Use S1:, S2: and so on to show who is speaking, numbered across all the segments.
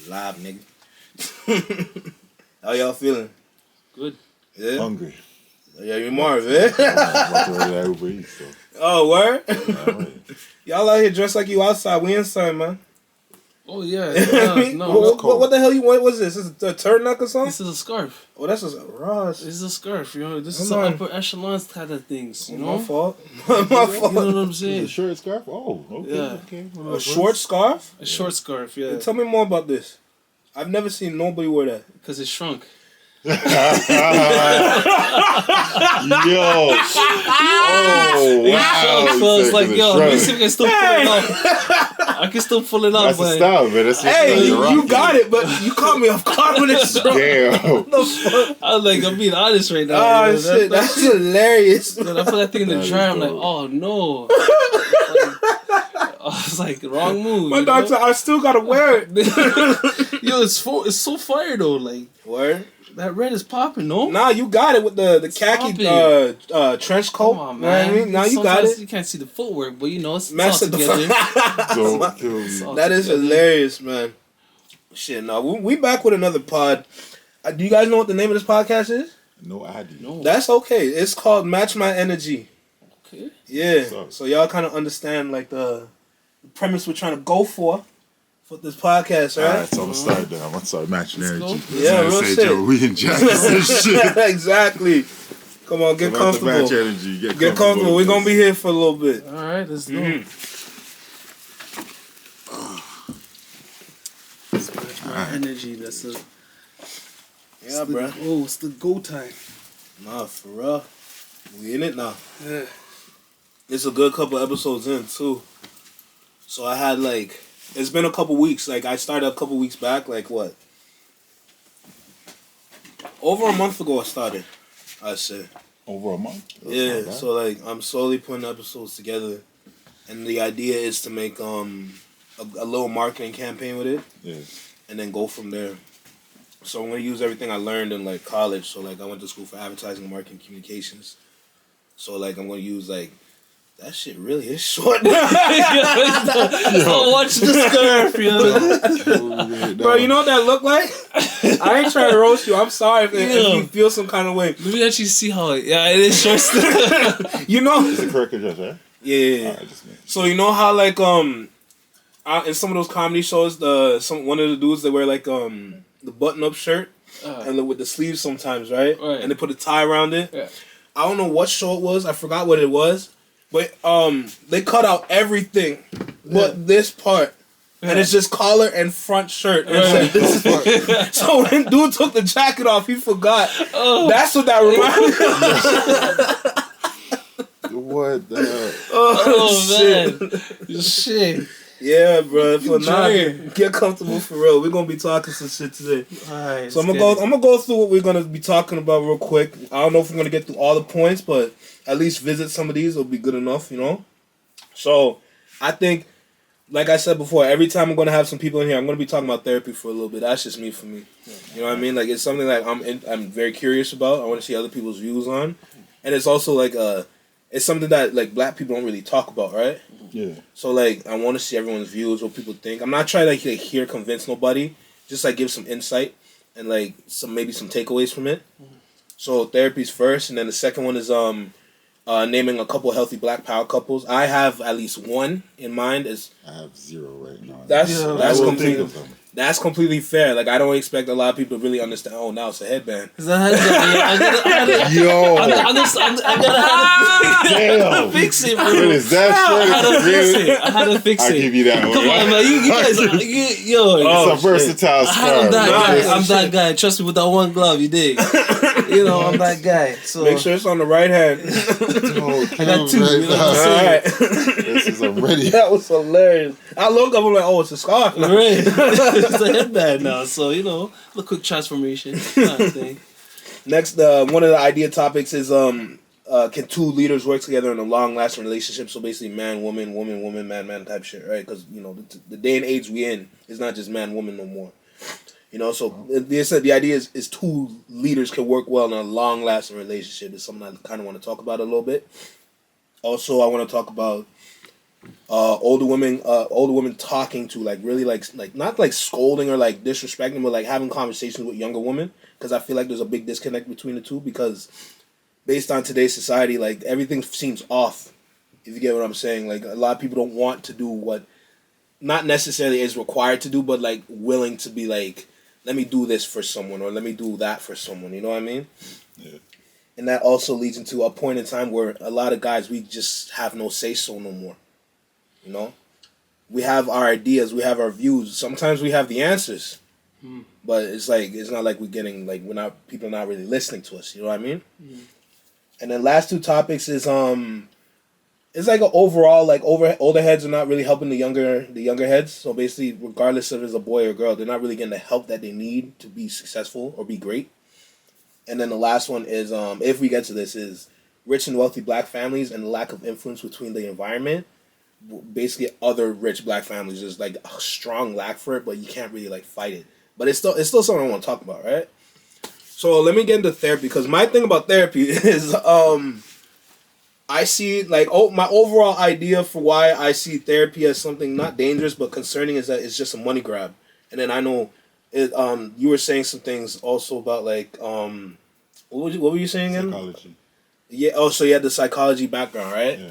S1: Live, nigga. How y'all feeling?
S2: Good.
S1: Yeah?
S3: Hungry.
S1: Yeah, you Marv, eh? Oh, word? Y'all out here dressed like you outside. We inside, man.
S2: Oh, yeah.
S1: No. What the hell you want? What's this? Is it a turtleneck or something?
S2: This is a scarf.
S1: Oh, that's a Ross.
S2: This is a scarf, you know. This is some upper echelon kind of things, you know.
S1: My fault. My fault.
S2: You know what I'm saying?
S3: A short scarf? Oh, okay.
S2: Yeah.
S3: Okay.
S1: A short scarf?
S2: A short scarf, yeah.
S1: Tell me more about this. I've never seen nobody wear that.
S2: Because it shrunk.
S3: Yo. Oh, wow.
S2: So it's like, yo, let me see if I can still pull it off. I can still pull it off,
S3: That's
S2: but...
S3: a style, man. That's
S1: hey, you got it, but you caught me off guard with it.
S3: Damn.
S2: I was like, I'm being honest right now.
S1: Oh, shit. That's hilarious.
S2: Dude, I put that thing in the dryer. I'm like, oh, no. I was like, wrong move.
S1: My doctor, I still gotta wear it.
S2: Yo, it's so fire, though. Like,
S1: word?
S2: That red is popping, no?
S1: Nah, you got it with the khaki trench coat.
S2: Come on,
S1: man. You know what I mean? Now you got it.
S2: You can't see the footwork, but you know, it's
S1: Mess
S2: all together.
S1: That is hilarious, man. Shit, no. We back with another pod. Do you guys know what the name of this podcast is?
S3: No idea.
S2: No.
S1: That's okay. It's called Match My Energy.
S2: Okay.
S1: Yeah. So y'all kind of understand like the premise we're trying to go for this podcast, right?
S3: Alright, so I'm gonna start there. I'm gonna start matching energy.
S1: Yeah, real shit.
S3: Joe, we in jackets and shit.
S1: Exactly. Come on, get comfortable.
S3: Match energy.
S1: Get comfortable. We're gonna be here for a little bit.
S2: All right, let's go. Match my energy. That's a...
S1: Yeah, bro.
S2: Oh, it's the go time.
S1: Nah, for real. We in it now.
S2: Yeah.
S1: It's a good couple episodes in, too. So I had, like... It's been a couple weeks. Like, I started a couple weeks back. Like, what? Over a month ago I started, I say.
S3: Over a month?
S1: Yeah, so, like, I'm slowly putting episodes together. And the idea is to make a little marketing campaign with it.
S3: Yeah.
S1: And then go from there. So I'm going to use everything I learned in, like, college. So, like, I went to school for advertising, marketing, communications. So, like, I'm going to use, like... That shit really is short.
S2: Oh, watch the scarf, yo.
S1: Bro, you know what that look like? I ain't trying to roast you. I'm sorry if you feel some kind of way.
S2: Let me actually see how it... Yeah, it is short.
S1: You know...
S3: It's a correct address, right?
S1: Yeah.
S3: Right,
S1: so you know how, like, in some of those comedy shows, one of the dudes, they wear, like, the button-up shirt and with the sleeves sometimes, right? And they put a tie around it.
S2: Yeah.
S1: I don't know what show it was. I forgot what it was. But they cut out everything but this part. Yeah. And it's just collar and front shirt. And this part. So when dude took the jacket off, he forgot. Oh. That's what that reminded me of.
S3: What the hell?
S1: Oh
S2: shit. Man. Shit.
S1: Yeah, bro. For now, get comfortable for real. We're gonna be talking some shit today.
S2: Alright.
S1: So I'm gonna go through what we're gonna be talking about real quick. I don't know if we're gonna get through all the points, but at least visit some of these will be good enough, you know? So I think, like I said before, every time I'm gonna have some people in here, I'm gonna be talking about therapy for a little bit. That's just me for me. You know what I mean? Like, it's something that I'm very curious about. I want to see other people's views on, and it's also like it's something that like black people don't really talk about, right?
S3: Yeah. So
S1: like I want to see everyone's views, what people think. I'm not trying to like hear convince nobody, just like give some insight and like maybe some takeaways from it. So therapy's first, and then the second one is naming a couple healthy black power couples. I have at least one in mind.
S3: I have 0 right now.
S1: That's completely fair. Like, I don't expect a lot of people to really understand. Oh, now it's a headband.
S3: Yo,
S2: I gotta fix it, bro.
S3: What is that?
S2: I had to fix it.
S3: I'll give you that one.
S2: Come on, man. You guys,
S3: it's a versatile scarf.
S2: I'm that guy. Trust me, with that one glove, you dig. You know, I'm that guy. So
S1: make sure it's on the right hand.
S2: I got 2. You know what I'm saying?
S3: This is already.
S1: That was hilarious. I look up, I'm like, oh, it's a scarf now.
S2: Right. It's a headband now. So, you know, a quick transformation kind of thing.
S1: Next, one of the idea topics is can 2 leaders work together in a long-lasting relationship? So basically, man, woman, woman, woman, man, man type shit, right? Because, you know, the day and age we in is not just man, woman no more. You know, so they said the idea is 2 leaders can work well in a long-lasting relationship. It's something I kind of want to talk about a little bit. Also, I want to talk about older women talking to like really like not like scolding or like disrespecting, but like having conversations with younger women. Because I feel like there's a big disconnect between the two. Because based on today's society, like everything seems off. If you get what I'm saying, like a lot of people don't want to do what not necessarily is required to do, but like willing to be like, let me do this for someone or let me do that for someone. You know what I mean?
S3: Yeah.
S1: And that also leads into a point in time where a lot of guys, we just have no say so no more. You know, we have our ideas, we have our views. Sometimes we have the answers, but it's like it's not like people are not really listening to us. You know what I mean? And then last two topics is it's like an overall like older heads are not really helping the younger heads. So basically, regardless if it's a boy or girl, they're not really getting the help that they need to be successful or be great. And then the last one is if we get to this is rich and wealthy black families and the lack of influence between the environment. Basically, other rich black families, there's like a strong lack for it, but you can't really like fight it. But it's still something I want to talk about, right? So let me get into therapy, because my thing about therapy is I see like my overall idea for why I see therapy as something not dangerous but concerning is that it's just a money grab. And then I know it. You were saying some things also about like what were you saying again?
S3: Psychology.
S1: Yeah. Oh, so you had the psychology background, right?
S3: Yeah.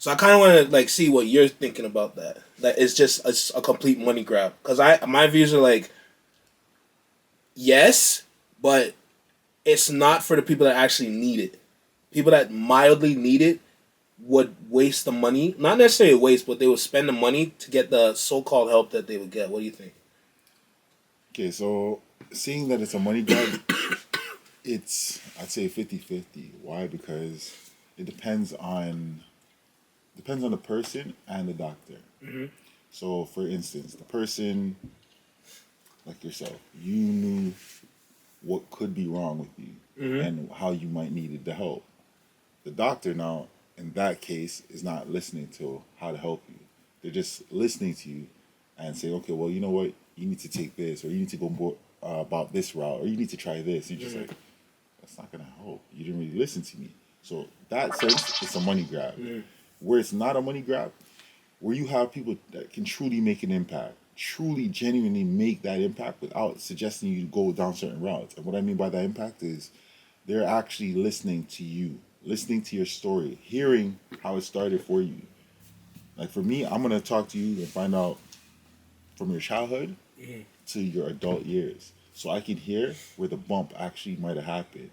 S1: So I kind of want to like see what you're thinking about that. That it's just a complete money grab. Because my views are like, yes, but it's not for the people that actually need it. People that mildly need it would waste the money. Not necessarily waste, but they would spend the money to get the so-called help that they would get. What do you think?
S3: Okay, so seeing that it's a money grab, I'd say 50-50. Why? Because it depends on the person and the doctor.
S1: Mm-hmm.
S3: So, for instance, the person, like yourself, you knew what could be wrong with you and how you might need the help. The doctor now, in that case, is not listening to how to help you. They're just listening to you and say, okay, well, you know what? You need to take this, or you need to go more, about this route, or you need to try this. You're just like, that's not going to help. You didn't really listen to me. So that sense, it's a money grab. Where it's not a money grab, where you have people that can truly make an impact, truly, genuinely make that impact without suggesting you to go down certain routes. And what I mean by that impact is they're actually listening to you, listening to your story, hearing how it started for you. Like for me, I'm going to talk to you and find out from your childhood to your adult years. So I can hear where the bump actually might have happened.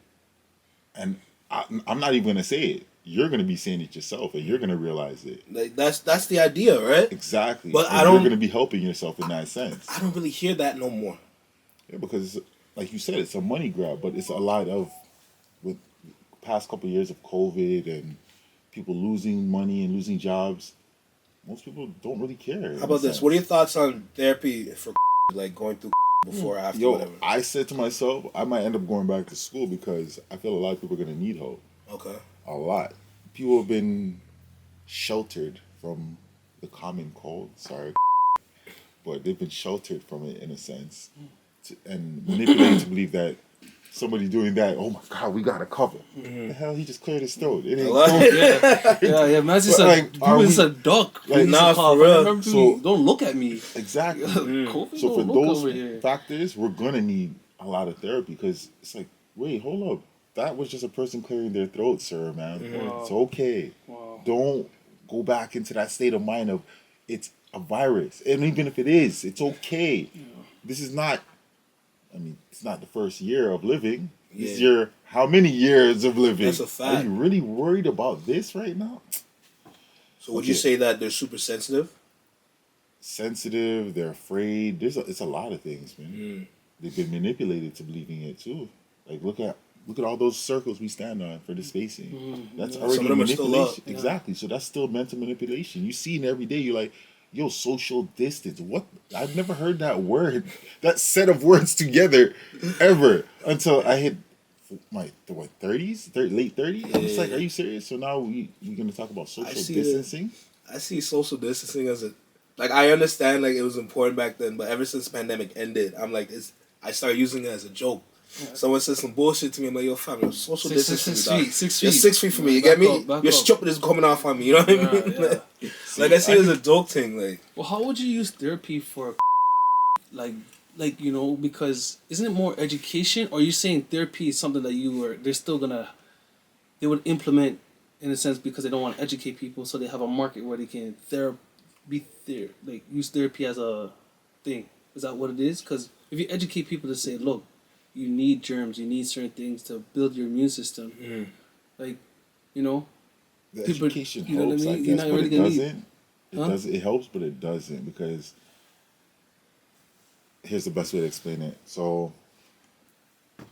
S3: And I'm not even going to say it. You're going to be saying it yourself, and you're going to realize it.
S1: Like that's the idea, right?
S3: Exactly.
S1: But
S3: and you're going to be helping yourself in that sense.
S1: I don't really hear that no more.
S3: Yeah, because like you said, it's a money grab, but it's a lot of with past couple of years of COVID and people losing money and losing jobs. Most people don't really care.
S1: How about this? What are your thoughts on therapy for like going through before or after whatever?
S3: I said to myself, I might end up going back to school because I feel a lot of people are going to need help.
S1: Okay.
S3: A lot. People have been sheltered from the common cold. Sorry. But they've been sheltered from it in a sense. And manipulated to believe that somebody doing that, oh my God, we got to cover. The hell, he just cleared his throat. It ain't cool.
S2: Yeah. Man, just a duck.
S3: Like,
S1: nah, for real.
S2: So, don't look at me.
S3: Exactly.
S2: So
S3: for those factors, we're going to need a lot of therapy because it's like, wait, hold up. That was just a person clearing their throat, sir, man.
S2: Wow.
S3: It's okay. Wow. Don't go back into that state of mind of it's a virus. And even if it is, it's okay. Yeah. This is not, it's not the first year of living. Yeah. It's your how many years of living?
S1: That's a fact.
S3: Are you really worried about this right now?
S1: So would you say that they're super sensitive?
S3: Sensitive, they're afraid. It's a lot of things, man. They've been manipulated to believing it too. Like look at all those circles we stand on for the spacing. That's already
S1: some of them
S3: manipulation.
S1: are still up.
S3: Exactly. So that's still mental manipulation. You see it every day. You're like, yo, social distance. What? I've never heard that word, that set of words together ever until I hit my 30s, late 30s.
S1: Yeah.
S3: I'm just like, are you serious? So now we're going to talk about social distancing?
S1: I see social distancing as like, I understand like it was important back then, but ever since the pandemic ended, I'm like, I started using it as a joke. Someone says some bullshit to me, I'm like, yo, fam, you're social distance from me, dog.
S2: 6
S1: You're
S2: feet.
S1: 6 feet from me, you get me?
S2: Back
S1: Your
S2: up.
S1: stupid is coming off on me, you know what I mean?
S2: Yeah.
S1: Like I see it as a joke thing, like.
S2: Well, how would you use therapy for, like, because isn't it more education? Or are you saying therapy is something that they would implement in a sense because they don't want to educate people, so they have a market where they can use therapy as a thing. Is that what it is? Because if you educate people to say, look, you need germs, you need certain things to build your immune system,
S3: The
S2: people,
S3: education
S2: you know
S3: helps,
S2: what I
S3: I
S2: mean? You're
S3: guess,
S2: not
S3: but
S2: really
S3: it
S2: gonna
S3: doesn't.
S2: Huh?
S3: It helps, but it doesn't, because here's the best way to explain it. So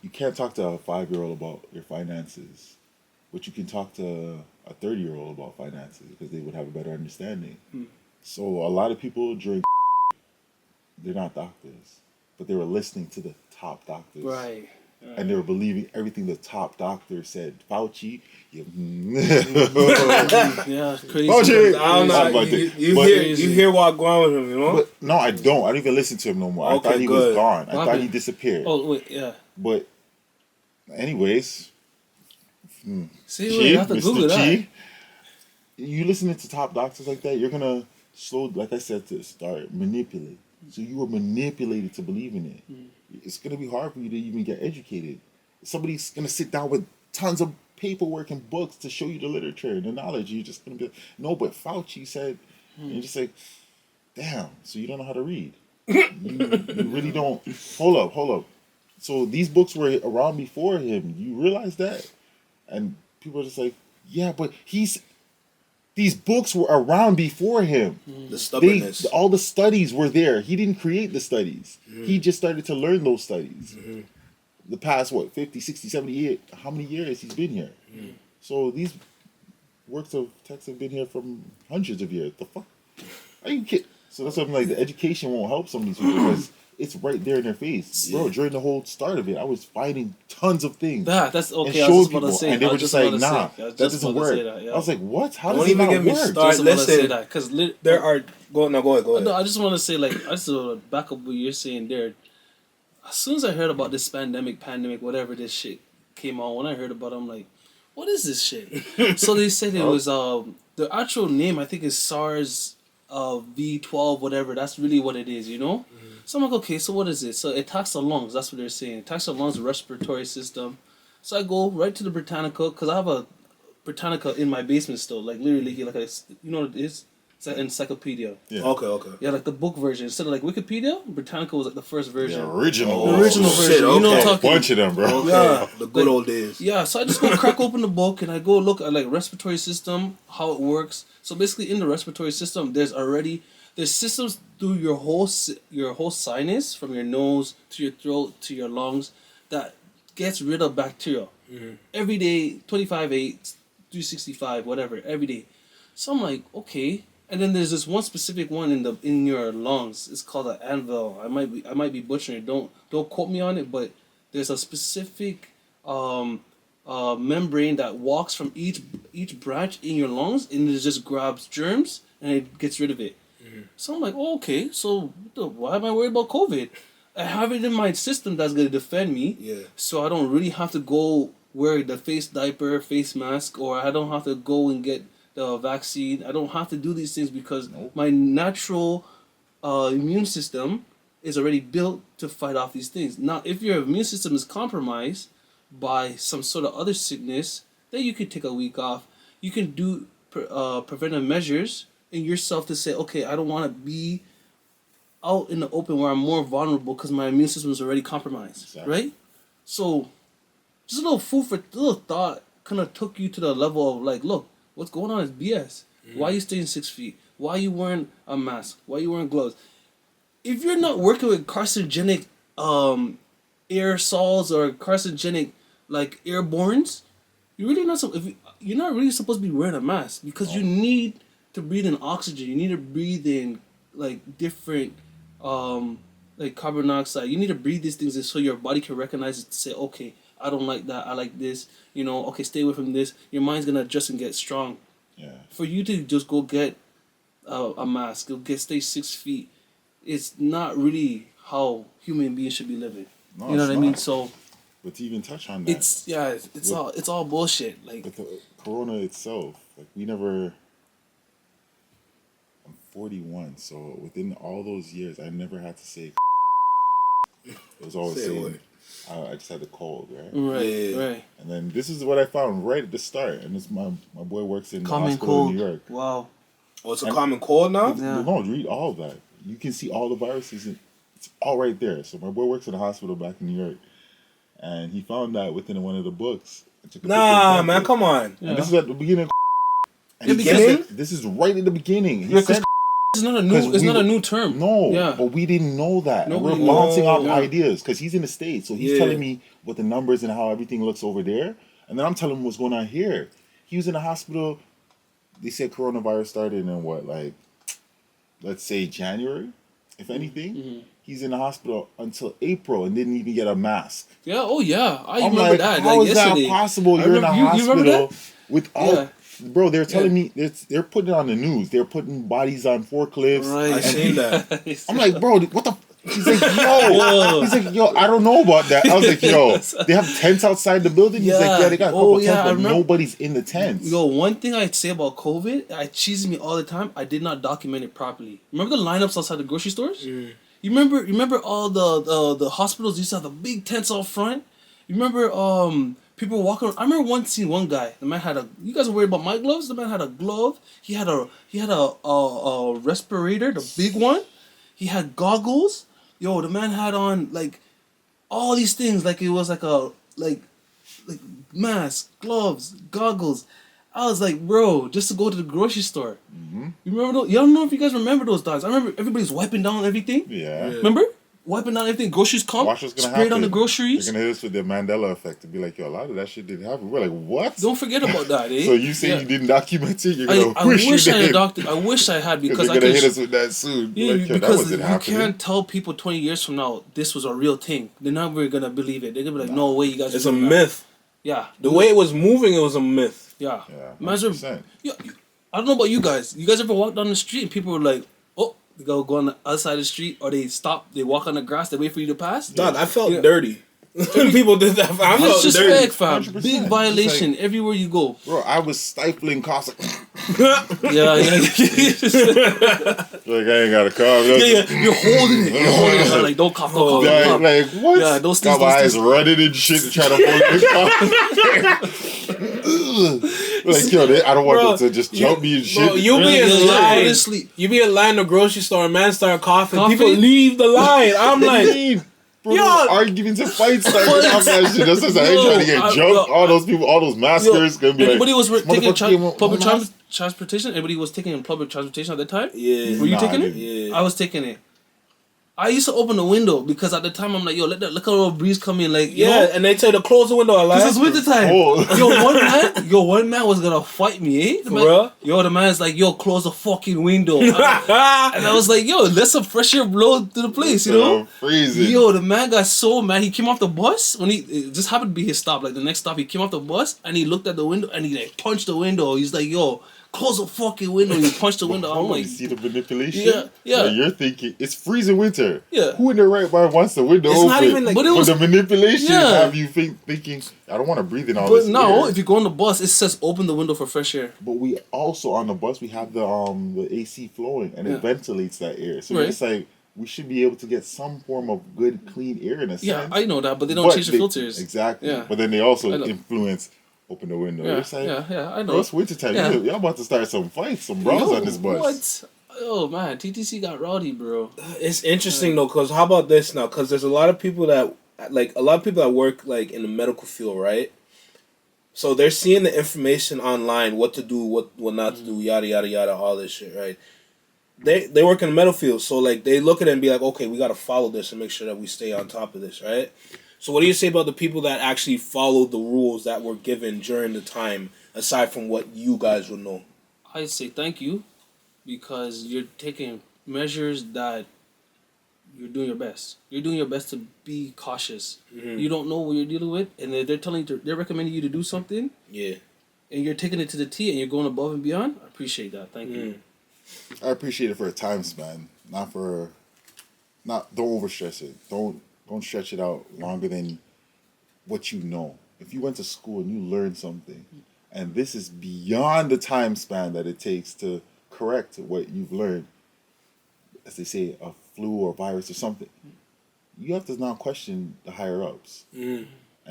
S3: you can't talk to a 5-year-old about your finances, but you can talk to a 30-year-old about finances because they would have a better understanding. So a lot of people they're not doctors, but they were listening to the top doctors.
S2: Right.
S3: And they were believing everything the top doctor said. Fauci,
S2: Yeah, crazy.
S3: Fauci!
S1: I don't know. You hear what going with him, you know?
S3: But no, I don't. I don't even listen to him no more. I
S1: Okay,
S3: thought he
S1: good.
S3: was gone. I
S2: What
S3: thought he
S2: happened?
S3: disappeared.
S2: Oh wait, yeah.
S3: But anyways,
S2: See,
S3: Chi,
S2: you have to Google
S3: Mr.
S2: that.
S3: Chi, you listening to top doctors like that, you're gonna like I said, to start manipulate. So you were manipulated to believe in it. It's gonna be hard for you to even get educated. Somebody's gonna sit down with tons of paperwork and books to show you the literature and the knowledge. You're just gonna be like, no, but Fauci said, and you're just like, damn. So you don't know how to read. You really don't. Hold up. So these books were around before him. You realize that? And people are just like, yeah, but these books were around before him.
S1: The stubbornness.
S3: All the studies were there. He didn't create the studies. He just started to learn those studies. The past, 50, 60, 70 years, how many years he's been here? So these works of text have been here from hundreds of years. The fuck? Are you kidding? So that's what I'm like, the education won't help some of these people because it's right there in their face. Bro, during the whole start of it, I was finding tons of things.
S2: That's
S3: And
S2: okay. I was
S3: showed
S2: just about to
S3: people,
S2: say.
S3: and they were just like, nah,
S2: I was
S3: that
S2: just
S3: doesn't
S2: about to
S3: work.
S2: say that, yeah.
S3: I was like, what? How
S1: Don't
S3: does it
S1: even
S3: not
S1: get me
S3: work?
S1: started.
S2: Just about to say
S1: Listen,
S2: that because
S1: there are... Go ahead.
S2: No, I just want to say, like, I just want to back up what you're saying there. As soon as I heard about this pandemic, whatever this shit came on, when I heard about it, I'm like, what is this shit? So they said it was, the actual name, I think, is SARS V12, whatever. That's really what it is, you know? So I'm like, okay, so what is it? So it attacks the lungs. That's what they're saying. It attacks the lungs, the respiratory system. So I go right to the Britannica, because I have a Britannica in my basement still. Like, literally, you know what it is? It's an encyclopedia.
S3: Yeah.
S1: Okay.
S2: Yeah, like the book version. Instead of like Wikipedia, Britannica was like the first version.
S3: The original.
S2: The original
S1: shit,
S2: version. You know what I'm
S1: okay.
S2: talking
S3: Bunch of them, bro.
S1: Okay.
S2: Yeah.
S1: The good old days.
S2: Yeah, so I just go crack open the book and I go look at like respiratory system, how it works. So basically, in the respiratory system, there's systems through your whole sinus, from your nose to your throat to your lungs, that gets rid of bacteria every day, 25/8, 365, whatever, every day. So I'm like, okay. And then there's this one specific one in your lungs. It's called an anvil. I might be butchering it. Don't quote me on it, but there's a specific membrane that walks from each branch in your lungs, and it just grabs germs and it gets rid of it. So I'm like, oh, okay. So why am I worried about COVID? I have it in my system that's gonna defend me.
S1: Yeah.
S2: So I don't really have to go wear the face diaper, face mask, or I don't have to go and get the vaccine. I don't have to do these things because my natural immune system is already built to fight off these things. Now, if your immune system is compromised by some sort of other sickness, then you can take a week off. You can do preventive measures in yourself to say, okay, I don't want to be out in the open where I'm more vulnerable because my immune system is already compromised,
S3: Exactly.
S2: right? So, just a little thought kind of took you to the level of like, look, what's going on is BS. Why are you staying 6 feet? Why are you wearing a mask? Why are you wearing gloves? If you're not working with carcinogenic aerosols or carcinogenic like airbornes, you're not really supposed to be wearing a mask because you need to breathe in oxygen. You need to breathe in like different like carbon dioxide. You need to breathe these things in so your body can recognize it to say, okay, I don't like that. I like this. You know, okay, stay away from this. Your mind's gonna adjust and get strong.
S3: Yeah.
S2: For you to just go get a mask, stay 6 feet, it's not really how human beings should be living.
S3: No,
S2: you know
S3: it's
S2: what I mean?
S3: not.
S2: So
S3: But to even touch on that,
S2: it's all bullshit. Like
S3: with the corona itself, like we never. I'm 41, so within all those years, I never had to say. It was always saying, I just had a cold, right?
S2: Right.
S3: And then this is what I found right at the start, and this my boy works in the
S2: common
S3: hospital
S2: cold.
S3: in New York.
S2: Wow.
S1: Oh, it's a common cold now?
S2: Yeah.
S3: No, read all of that. You can see all the viruses. It's all right there. So my boy works in the hospital back in New York, and he found that within one of the books.
S1: Nah, man, come on.
S3: And this is at the beginning. And
S2: Yeah, because
S3: this is right at the beginning. He said,
S2: it's not a new term.
S3: No,
S2: Yeah.
S3: but we didn't know that. And
S2: Nobody
S3: we're bouncing off
S2: knew.
S3: ideas because he's in the States. So he's telling me what the numbers and how everything looks over there. And then I'm telling him what's going on here. He was in the hospital. They said coronavirus started in what, like, let's say January, if anything.
S2: Mm-hmm.
S3: He's in the hospital until April and didn't even get a mask.
S2: Yeah, oh yeah. I
S3: I'm
S2: remember
S3: like,
S2: that.
S3: how
S2: Like
S3: is
S2: yesterday.
S3: that possible? You're in the
S2: You remember
S3: hospital
S2: that?
S3: without...
S2: Yeah.
S3: Bro, they're telling me they're putting it on the news. They're putting bodies on forklifts.
S2: Right.
S1: I seen that.
S3: I'm like, bro, what the? He's like, yo. He's like, yo, I don't know about that. I was like, yo, they have tents outside the building? He's like, yeah, they got a couple tents, but nobody's in the tents.
S2: Yo, one thing I'd say about COVID, it cheeses me all the time, I did not document it properly. Remember the lineups outside the grocery stores?
S1: Mm.
S2: You remember all the hospitals used to have the big tents out front? You remember people were walking around. I remember seeing one guy. The man had you guys are worried about my gloves? The man had a glove. He had a respirator, the big one. He had goggles. Yo, the man had on like all these things, like it was like a like mask, gloves, goggles. I was like, bro, just to go to the grocery store.
S3: Mm-hmm.
S2: You remember those? Y'all don't know if you guys remember those times. I remember everybody's wiping down everything.
S3: Yeah.
S2: Remember? Wiping down everything. Groceries come.
S3: Watch what's gonna
S2: sprayed
S3: happen.
S2: on the groceries.
S3: They're gonna hit us with the Mandela effect to be like, yo, a lot of that shit didn't happen. We're like, what?
S2: Don't forget about that, eh?
S3: So you say you didn't document it? You're gonna
S2: I
S3: wish
S2: wish
S3: you
S2: I
S3: did.
S2: had I wish I had because
S3: they're
S2: I
S3: gonna
S2: could.
S3: hit us with that soon.
S2: Yeah,
S3: Like, yo, that
S2: because
S3: wasn't
S2: you
S3: happening.
S2: can't tell people 20 years from now this was a real thing. They're never gonna believe it. They're gonna be like, no way, you guys.
S1: It's a myth.
S2: Yeah.
S1: The way it was moving, it was a myth.
S2: Yeah.
S3: Yeah,
S2: Imagine.
S3: 100%.
S2: Yeah. I don't know about you guys. You guys ever walk down the street and people were like, oh, they go on the other side of the street, or they stop, they walk on the grass, they wait for you to pass?
S1: Dog, I felt dirty. People did that. I felt dirty.
S2: Disrespect, fam.
S3: 100%.
S2: Big violation
S3: Like,
S2: everywhere you go.
S3: Bro, I was stifling coughs.
S2: Yeah.
S3: Like, I ain't got a cough.
S2: You're holding it. You're holding it. Like, don't cough, don't cough.
S3: Like, what?
S2: Yeah, those
S3: got
S2: things.
S3: my eyes running and shit trying to hold it. Like, yo, I don't want them to just jump me and shit.
S1: Bro, you be in
S2: Yeah,
S1: line.
S2: honestly.
S1: You be in line in the grocery store, and man start coughing.
S2: Coughing?
S1: People leave the line. I'm like,
S3: Bro,
S1: yo,
S3: arguments and fights started off that shit. That's just I ain't trying to get jumped. All those people, all those maskers gonna be
S2: everybody
S3: like,
S2: was taking public
S3: mask?
S2: transportation. Everybody was taking public transportation at the time.
S1: yeah.
S2: Were you
S3: Nah,
S2: taking
S3: I
S2: it?
S3: didn't.
S1: Yeah.
S2: I was taking it. I used to open the window because at the time I'm like, yo, look at a little breeze come in, like, you
S1: Yeah,
S2: know?
S1: and they tell you to close the window. I
S2: This is
S1: like.
S2: winter time.
S3: Oh.
S2: One man was gonna fight me, eh?
S1: real?
S2: The man's like, yo, close the fucking window. And I was like, yo, let some fresh air blow to the place, you know?
S3: I'm freezing.
S2: Yo, the man got so mad. He came off the bus it just happened to be his stop. Like the next stop, he came off the bus and he looked at the window and he like punched the window. He's like, yo, close the fucking window. He punched the window. I'm like,
S3: you see the manipulation?
S2: Yeah.
S3: Like, you're thinking it's freezing winter.
S2: Yeah.
S3: Who in their right mind wants the window
S1: It's
S3: open?
S1: not even like-
S2: But it was-
S3: the manipulation
S2: Yeah.
S3: have you thinking, I don't want to breathe in all
S2: but
S3: this
S2: no,
S3: air.
S2: if you go on the bus, it says open the window for fresh air.
S3: But we also on the bus we have the AC flowing and it ventilates that air. So
S2: Right.
S3: it's like we should be able to get some form of good clean air in a sense.
S2: Yeah, I know that, but they don't change the filters.
S3: Exactly.
S2: Yeah.
S3: But then they also
S2: I know.
S3: influence open the window.
S2: Yeah,
S3: It's like,
S2: I
S3: bro,
S2: know.
S3: it's winter time.
S2: Yeah.
S3: Y'all about to start some fights, some brawls
S2: Yo,
S3: on this bus.
S2: What? Oh man, TTC got rowdy, bro.
S1: It's interesting though, cause how about this now? Cause there's a lot of people that work like in the medical field, right? So they're seeing the information online, what to do, what not to do, yada yada yada, all this shit, right? They work in the medical field, so like they look at it and be like, okay, we gotta follow this and make sure that we stay on top of this, right? So what do you say about the people that actually followed the rules that were given during the time, aside from what you guys would know?
S2: I'd say thank you, because you're taking measures that you're doing your best. You're doing your best to be cautious.
S1: Mm-hmm.
S2: You don't know what you're dealing with, and they're recommending you to do something,
S1: Yeah.
S2: and you're taking it to the T, and you're going above and beyond. I appreciate that. Thank you.
S3: I appreciate it for a time span, don't overstress it. Don't stretch it out longer than what you know. If you went to school and you learned something, and this is beyond the time span that it takes to correct what you've learned, as they say, a flu or virus or something, you have to now question the higher ups. And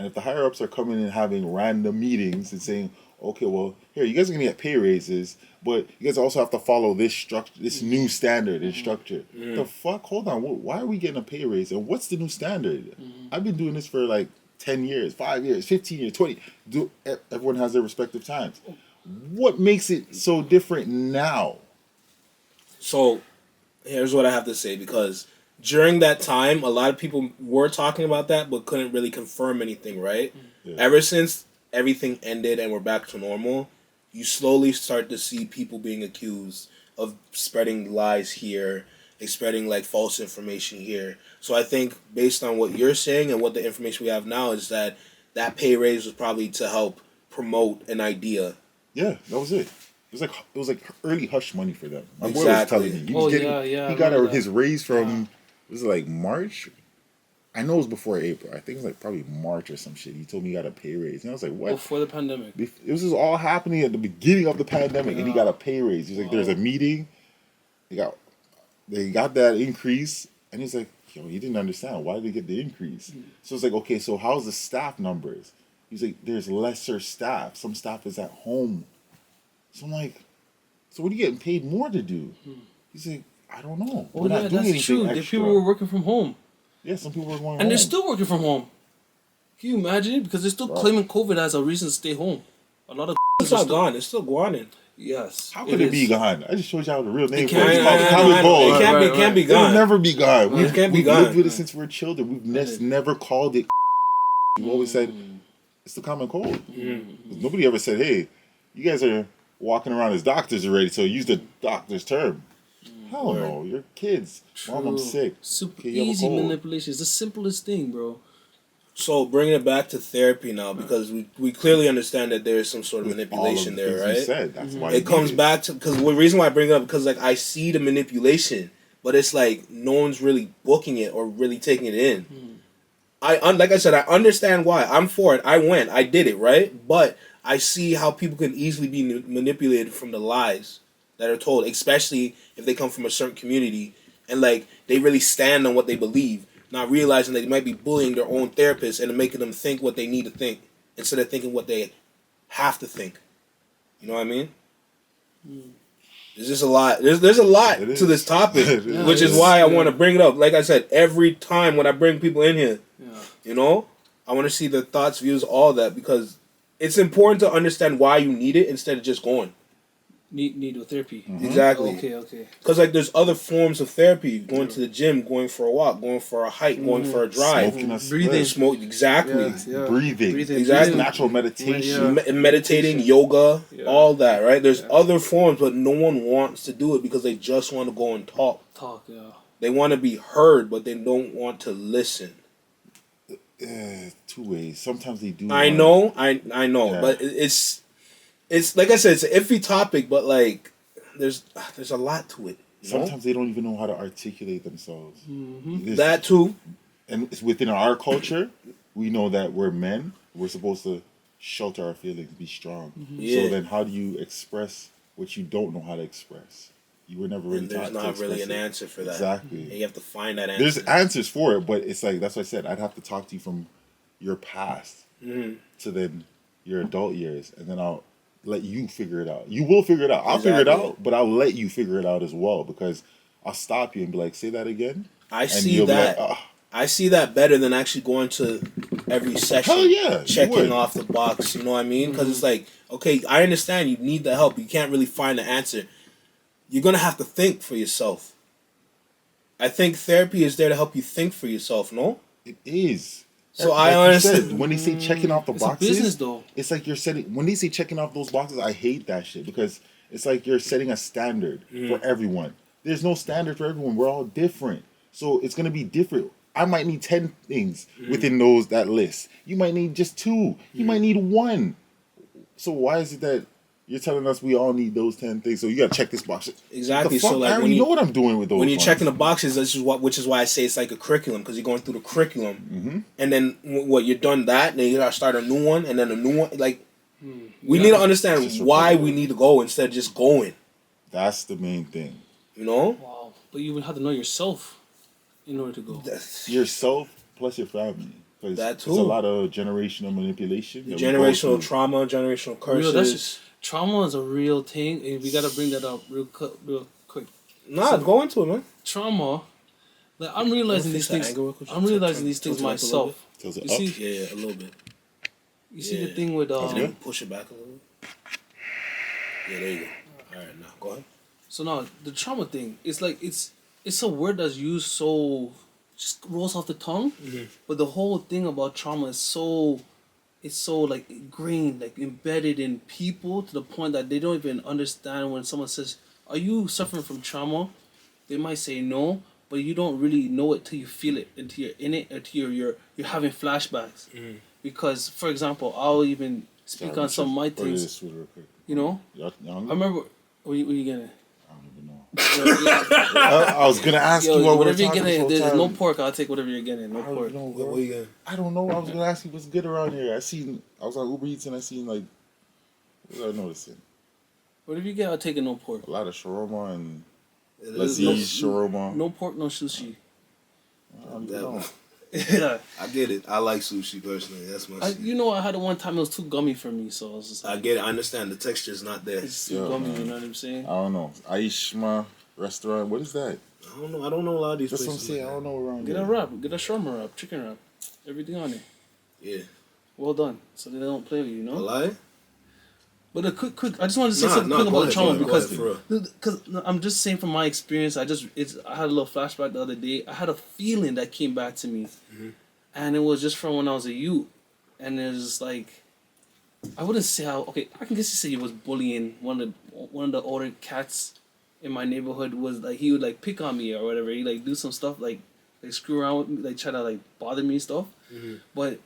S3: if the higher ups are coming and having random meetings and saying, okay, well, here, you guys are gonna get pay raises, but you guys also have to follow this structure, this new standard and structure. The fuck? Hold on. Why are we getting a pay raise? And what's the new standard? I've been doing this for like 10 years, 5 years, 15 years, 20. Everyone has their respective times. What makes it so different now?
S1: So, here's what I have to say, because during that time, a lot of people were talking about that, but couldn't really confirm anything, right?
S3: Yeah.
S1: Ever since everything ended and we're back to normal, you slowly start to see people being accused of spreading lies here, spreading like false information here. So I think based on what you're saying and what the information we have now is that pay raise was probably to help promote an idea.
S3: Yeah, that was it. It was like early hush money for them. My boy was
S1: Exactly.
S3: telling me he was he got his raise from was it like March? I know it was before April. I think it was like probably March or some shit. He told me he got a pay raise, and I was like, "What?"
S2: Before the pandemic.
S3: It was just all happening at the beginning of the pandemic, and he got a pay raise. He's like, "There's a meeting. They got that increase," and he's like, "Yo, he didn't understand. Why did they get the increase?" So it's like, okay, so how's the staff numbers? He's like, "There's lesser staff. Some staff is at home." So I'm like, "So what are you getting paid more to do?" He's like, "I don't know.
S2: Oh,
S3: We're not doing anything
S2: that's true. The
S3: extra."
S2: people were working from home.
S3: Yeah, some people were going home.
S2: And they're still working from home. Can you imagine? Because they're still claiming COVID as a reason to stay home. A lot of
S1: It's not gone. It's still going.
S2: Yes.
S3: How could it be gone? I just showed y'all the real name for
S2: can't
S3: it.
S2: be-
S3: It's called
S2: I
S3: common
S2: know.
S3: cold.
S1: It can't be gone.
S3: It'll never be gone.
S1: It can't be
S3: we've
S1: gone.
S3: lived with it since we were children. We've never called it. We've always said it's the common cold. Nobody ever said, "Hey, you guys are walking around as doctors already, so use the doctor's term." Hell no, you're kids. Mom, I'm sick.
S2: Super
S3: Okay, you have a
S2: easy
S3: cold.
S2: manipulation. It's the simplest thing, bro.
S1: So bringing it back to therapy now, because we clearly understand that there is some sort of
S3: With
S1: manipulation
S3: all of the
S1: there,
S3: things we
S1: right?
S3: said, that's why
S1: It comes back to, because the reason why I bring it up, because like I see the manipulation, but it's like no one's really booking it or really taking it in. Like I said, I understand why. I'm for it. I did it, right? But I see how people can easily be manipulated from the lies that are told, especially if they come from a certain community and like they really stand on what they believe, not realizing they might be bullying their own therapist and making them think what they need to think instead of thinking what they have to think. You know what I mean? There's just a lot. There's a lot to this topic, which is why I want to bring it up. Like I said, every time when I bring people in here, you know, I want to see their thoughts, views, all that, because it's important to understand why you need it instead of just going.
S2: Need therapy.
S1: Exactly.
S2: Okay.
S1: Because like there's other forms of therapy: going to the gym, going for a walk, going for a hike, going for a drive,
S3: Smoking a
S2: breathing,
S1: smoke. Exactly.
S3: breathing,
S1: Exactly.
S3: natural meditation.
S1: Meditating, yoga, all that. Right? There's other forms, but no one wants to do it because they just want to go and talk. They want to be heard, but they don't want to listen.
S3: Two ways. Sometimes they do.
S1: I know, but it's like I said, it's an iffy topic, but like there's a lot to it.
S3: Sometimes they don't even know how to articulate themselves.
S1: That too.
S3: And it's within our culture, we know that we're men. We're supposed to shelter our feelings, be strong. So then, how do you express what you don't know how to express? You were never really taught to express.
S1: There's not really an answer for that.
S3: Exactly.
S1: And you have to find that answer.
S3: There's answers for it, but it's like that's what I said. I'd have to talk to you from your past to then your adult years, and then I'll let you figure it out. You will figure it out. I'll figure it out, but I'll let you figure it out as well, because I'll stop you and be like, "Say that again."
S1: I see that. Like, I see that better than actually going to every session.
S3: Hell yeah,
S1: checking off the box. You know what I mean? Because it's like, okay, I understand you need the help. You can't really find the answer. You're gonna have to think for yourself. I think therapy is there to help you think for yourself. No,
S3: it is.
S1: So like I understand
S3: said, when they say checking off the boxes.
S2: It's a business, though.
S3: It's like you're setting. When they say checking off those boxes, I hate that shit, because it's like you're setting a standard for everyone. There's no standard for everyone. We're all different, so it's gonna be different. I might need 10 things within that list. You might need just 2. You might need 1. So why is it that You're telling us we all need those 10 things, so you gotta check this box.
S1: Exactly.
S3: So
S1: like
S3: I already know what I'm doing with those.
S1: When you're
S3: ones.
S1: checking the boxes, which is why I say it's like a curriculum, because you're going through the curriculum, and then what you're done that, then you gotta start a new one, and then a new one. Like we need to understand why we need to go instead of just going.
S3: That's the main thing.
S1: You know.
S2: Wow. But you would have to know yourself in order to go.
S3: Yourself plus your family.
S1: That too.
S3: It's a lot of generational manipulation.
S1: Generational trauma, generational curses.
S2: Trauma is a real thing, and we gotta bring that up real quick.
S1: Nah, go into it, man.
S2: Trauma. Like I'm realizing these things. I'm realizing these things myself.
S3: You
S1: see? Yeah, a little bit.
S2: You see the thing with
S1: push it back a little bit. Yeah, there you go. All right, now go ahead.
S2: So now the trauma thing, it's like it's a word that's used so just rolls off the tongue, but the whole thing about trauma is so like ingrained, like embedded in people to the point that they don't even understand when someone says, "Are you suffering from trauma?" They might say no, but you don't really know it till you feel it, until you're in it, until you're having flashbacks. Because, for example, I'll even speak on some of my things. You know, I remember. What are you getting?
S3: I don't even know. I was gonna ask you
S2: whatever you're getting. There's no pork. I'll take whatever you're getting. No pork.
S1: What are you getting?
S3: I don't know. I was gonna ask you what's good around here. I was on Uber Eats and I seen like, what was I noticing?
S2: Whatever you get, I'll take it. No pork.
S3: A lot of shawarma and shawarma.
S2: No pork, no sushi.
S1: Yeah, I get it. I like sushi personally. That's my shit.
S2: You know, I had it one time. It was too gummy for me, so I was just like,
S1: I get it. I understand the texture's not there.
S2: It's too gummy. Man. You know what I'm saying?
S3: I don't know. Aishma restaurant. What is that?
S1: I don't know. I don't know a lot of these
S3: places.
S1: That's
S3: what I'm saying. I don't know around
S2: Get
S3: there.
S2: a wrap. Get a shawarma wrap. Chicken wrap. Everything on it.
S1: Yeah.
S2: Well done. So they don't play with you, know?
S1: A lie?
S2: But a quick. I just wanted to say something quick about trauma because I'm just saying from my experience. I had a little flashback the other day. I had a feeling that came back to me, and it was just from when I was a youth, and it was like, I wouldn't say how. Okay, I can guess you say it was bullying. One of the older cats in my neighborhood was like he would like pick on me or whatever. He like do some stuff like screw around with me, like try to like bother me and stuff. But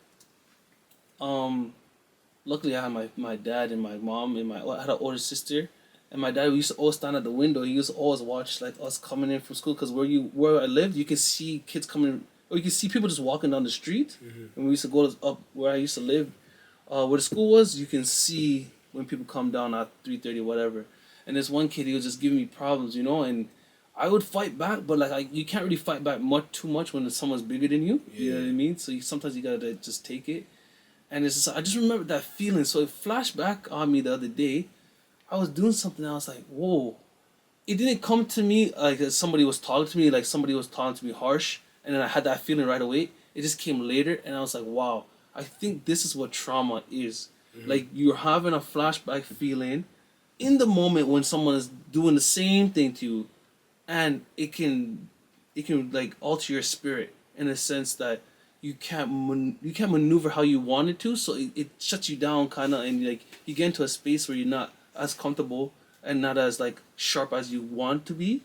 S2: luckily, I had my dad and my mom and I had an older sister, and my dad. We used to always stand at the window. He used to always watch like us coming in from school because where I lived, you can see kids coming, or you can see people just walking down the street. And we used to go up where I used to live, where the school was. You can see when people come down at 3:30, whatever. And this one kid, he was just giving me problems, you know, and I would fight back, but like you can't really fight back too much when someone's bigger than you. You know what I mean? So sometimes you gotta just take it. And it's just, I just remember that feeling. So it flashed back on me the other day. I was doing something and I was like, whoa. It didn't come to me like somebody was talking to me, like somebody was talking to me harsh. And then I had that feeling right away. It just came later and I was like, wow, I think this is what trauma is. Like you're having a flashback feeling in the moment when someone is doing the same thing to you. And it can like alter your spirit in a sense that you can't maneuver how you want it to, so it shuts you down kind of, and like you get into a space where you're not as comfortable and not as like sharp as you want to be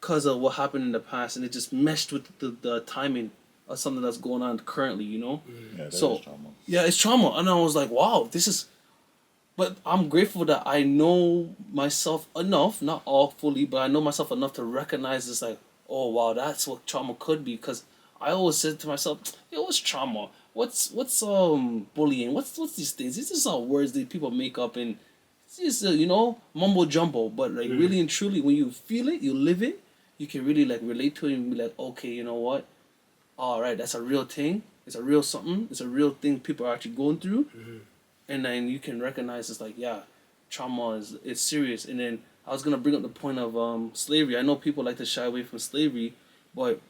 S2: because of what happened in the past, and it just meshed with the timing of something that's going on currently, you know.
S3: Yeah,
S2: so it's trauma, and I was like, wow, this is. But I'm grateful that I know myself enough, not all fully, but I know myself enough to recognize this, like, oh wow, that's what trauma could be, because I always said to myself, "Yo, what's trauma? What's bullying? What's these things? These are all words that people make up and it's just mumbo jumbo." But like really and truly, when you feel it, you live it, you can really like relate to it and be like, okay, you know what? All right, that's a real thing. It's a real something. It's a real thing people are actually going through, and then you can recognize it's like, yeah, trauma it's serious. And then I was gonna bring up the point of slavery. I know people like to shy away from slavery, but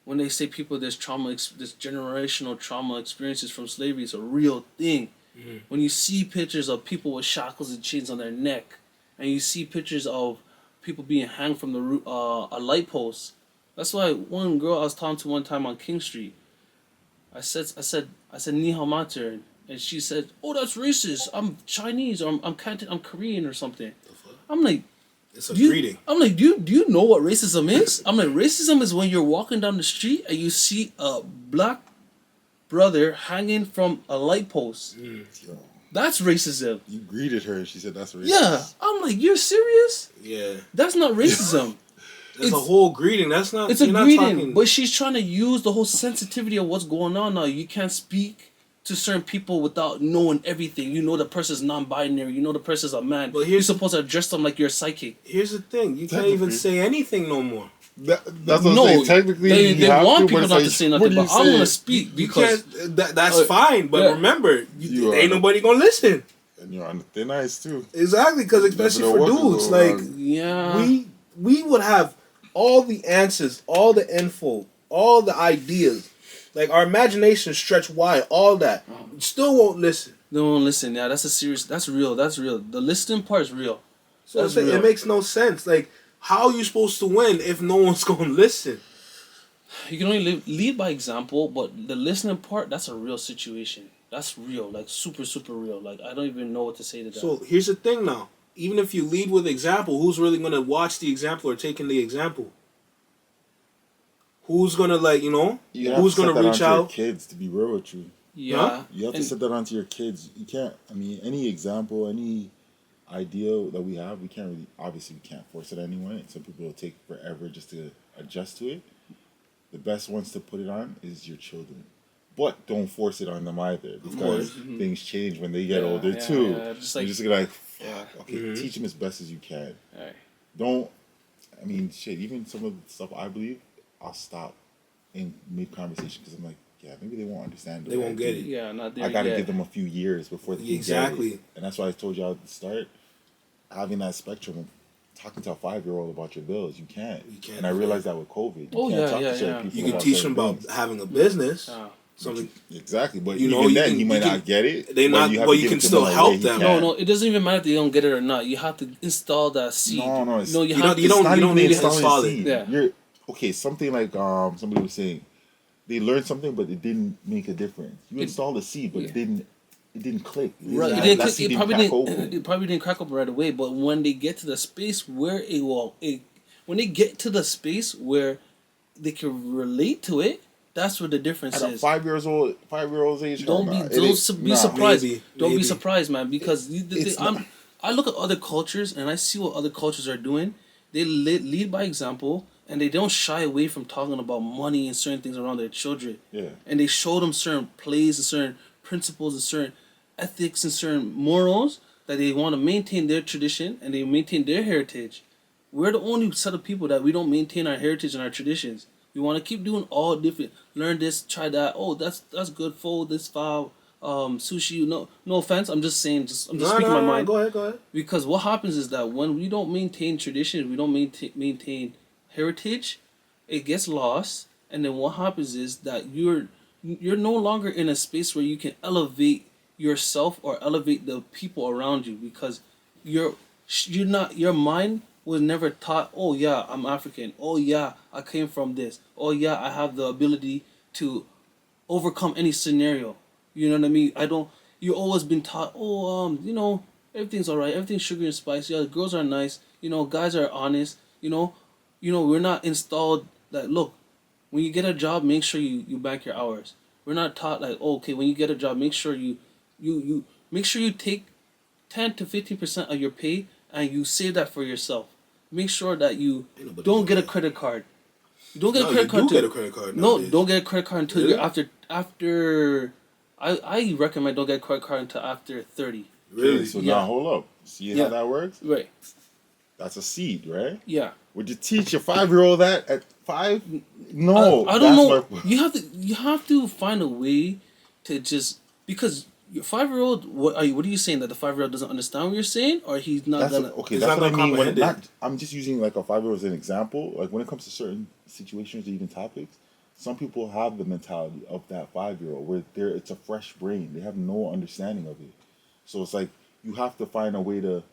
S2: when they say people there's generational trauma experiences from slavery, it's a real thing. When you see pictures of people with shackles and chains on their neck, and you see pictures of people being hanged from a light post, that's why one girl I was talking to one time on King Street, I said ni hao ma to her, and she said, "Oh, that's racist. I'm Chinese, or I'm Korean or something." I'm like,
S1: it's a greeting.
S2: I'm like, do you know what racism is? I'm like, racism is when you're walking down the street and you see a black brother hanging from a light post. That's racism.
S3: You greeted her and she said that's racist.
S2: Yeah, I'm like, you're serious?
S1: Yeah.
S2: That's not racism.
S1: It's a whole greeting. That's not.
S2: It's a
S1: you're
S2: greeting,
S1: not talking,
S2: but she's trying to use the whole sensitivity of what's going on now. You can't speak to certain people without knowing everything. You know the person's non-binary. You know the person's a man. But you're supposed to address them like you're psychic.
S1: Here's the thing: you can't even say anything no more.
S3: That's what I'm saying. Technically,
S2: they want people not to say nothing, but I'm gonna speak because
S1: that's fine. But remember, ain't nobody gonna listen.
S3: And you're on the thin ice too.
S1: Exactly, because especially for dudes, like we would have all the answers, all the info, all the ideas. Like, our imagination stretch wide, all that. Still won't listen.
S2: They won't listen. Yeah, that's real. That's real. The listening part is real.
S1: So it makes no sense. Like, how are you supposed to win if no one's going to listen?
S2: You can only lead by example, but the listening part, that's a real situation. That's real. Like, super, super real. Like, I don't even know what to say to that.
S1: So, here's the thing now. Even if you lead with example, who's really going to watch the example or take in the example? Who's gonna who's gonna reach out?
S3: Your kids, to be real with you.
S2: Yeah.
S1: Huh?
S3: You have to set that onto your kids. You can't. I mean, any example, any idea that we have, we can't really. Obviously, we can't force it on anyone. Some people will take forever just to adjust to it. The best ones to put it on is your children, but don't force it on them either, because things change when they get older too.
S2: Yeah.
S3: You're just gonna teach them as best as you can.
S2: Right.
S3: Don't. I mean, shit. Even some of the stuff I believe, I'll stop in mid conversation because I'm like, yeah, maybe they won't understand.
S1: They won't get it.
S2: Yeah, not there.
S3: I gotta give them a few years before they can get it. And that's why I told you at the start, having that spectrum of talking to a 5-year-old about your bills, you can't. And I realized that with COVID. You can't talk to certain people.
S1: You can teach them about having a business. Something
S3: exactly, but even then, he might not get it.
S1: But you can still help them.
S2: No, it doesn't even matter if they don't get it or not. You have to install that seed.
S3: No,
S2: you
S3: don't
S1: need to install it.
S3: Yeah. Okay, something like somebody was saying, they learned something but it didn't make a difference. You installed a seed, but it didn't click.
S2: Right, it probably didn't crack open right away. But when they get to the space where when they get to the space where they can relate to it, that's where the difference is.
S3: At a 5-year-old's age,
S2: don't be surprised. Don't be surprised, man, because I look at other cultures and I see what other cultures are doing. They lead by example, and they don't shy away from talking about money and certain things around their children.
S3: Yeah.
S2: And they show them certain plays and certain principles and certain ethics and certain morals that they want to maintain their tradition and they maintain their heritage. We're the only set of people that we don't maintain our heritage and our traditions. We want to keep doing all different. Learn this, try that. Oh, that's good. Fold this file. Sushi. No offense. I'm just saying. I'm just speaking my mind.
S1: Go ahead.
S2: Because what happens is that when we don't maintain tradition, we don't maintain heritage, it gets lost. And then what happens is that you're no longer in a space where you can elevate yourself or elevate the people around you, because you're not, your mind was never taught, oh yeah, I'm African. Oh yeah, I came from this. Oh yeah, I have the ability to overcome any scenario. You know what I mean? You've always been taught, everything's alright, everything's sugar and spice. Yeah, the girls are nice. Guys are honest. We're not installed that, look, when you get a job, make sure you bank your hours. We're not taught like, when you get a job, make sure you take 10 to 15% of your pay and you save that for yourself. Make sure that you don't get a credit card. Don't get a credit card.
S1: Get a credit card.
S2: No, don't get a credit card until you're after. I recommend don't get a credit card until after 30.
S3: Really? So now hold up. See how that works?
S2: Right.
S3: That's a seed, right?
S2: Yeah.
S3: Would you teach a 5-year-old that at 5? No.
S2: I don't know. You have to find a way to just, because your 5-year-old. What are you saying, that the 5-year-old doesn't understand what you're saying, or he's not gonna?
S3: That's what I mean. I'm just using like a 5-year-old as an example. Like when it comes to certain situations or even topics, some people have the mentality of that 5-year-old where it's a fresh brain. They have no understanding of it. So it's like you have to find a way to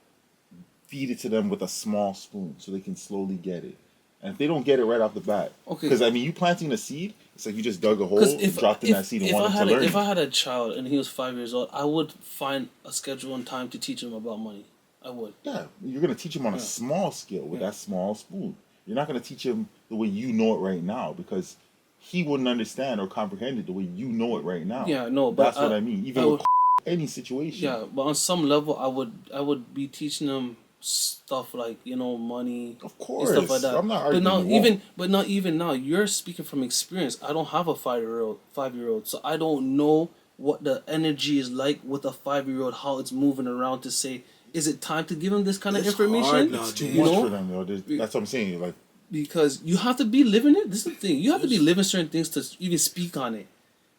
S3: feed it to them with a small spoon so they can slowly get it. And if they don't get it right off the bat, because you planting a seed, it's like you just dug a hole, dropped in that seed, and wanted to learn.
S2: If I had a child and he was 5 years old, I would find a schedule and time to teach him about money. I would. Yeah,
S3: you're gonna teach him on a small scale with that small spoon. You're not gonna teach him the way you know it right now, because he wouldn't understand or comprehend it the way you know it right now.
S2: Yeah, no, but
S3: that's what I mean. Even with any situation.
S2: Yeah, but on some level, I would be teaching them stuff like, you know, money
S3: Of
S2: and
S3: course.
S2: stuff like that.
S3: I'm not
S2: But
S3: arguing.
S2: now
S3: you won't.
S2: not even now. You're speaking from experience. I don't have a 5-year-old, so I don't know what the energy is like with a 5-year-old. How it's moving around to say, is it time to give him this kind of
S1: It's
S2: information?
S1: hard now,
S3: It's too
S1: dude.
S2: You
S3: much
S2: know?
S3: for them, yo. That's what I'm saying. Like,
S2: Because you have to be living it. This is the thing. You have to be living certain things to even speak on it.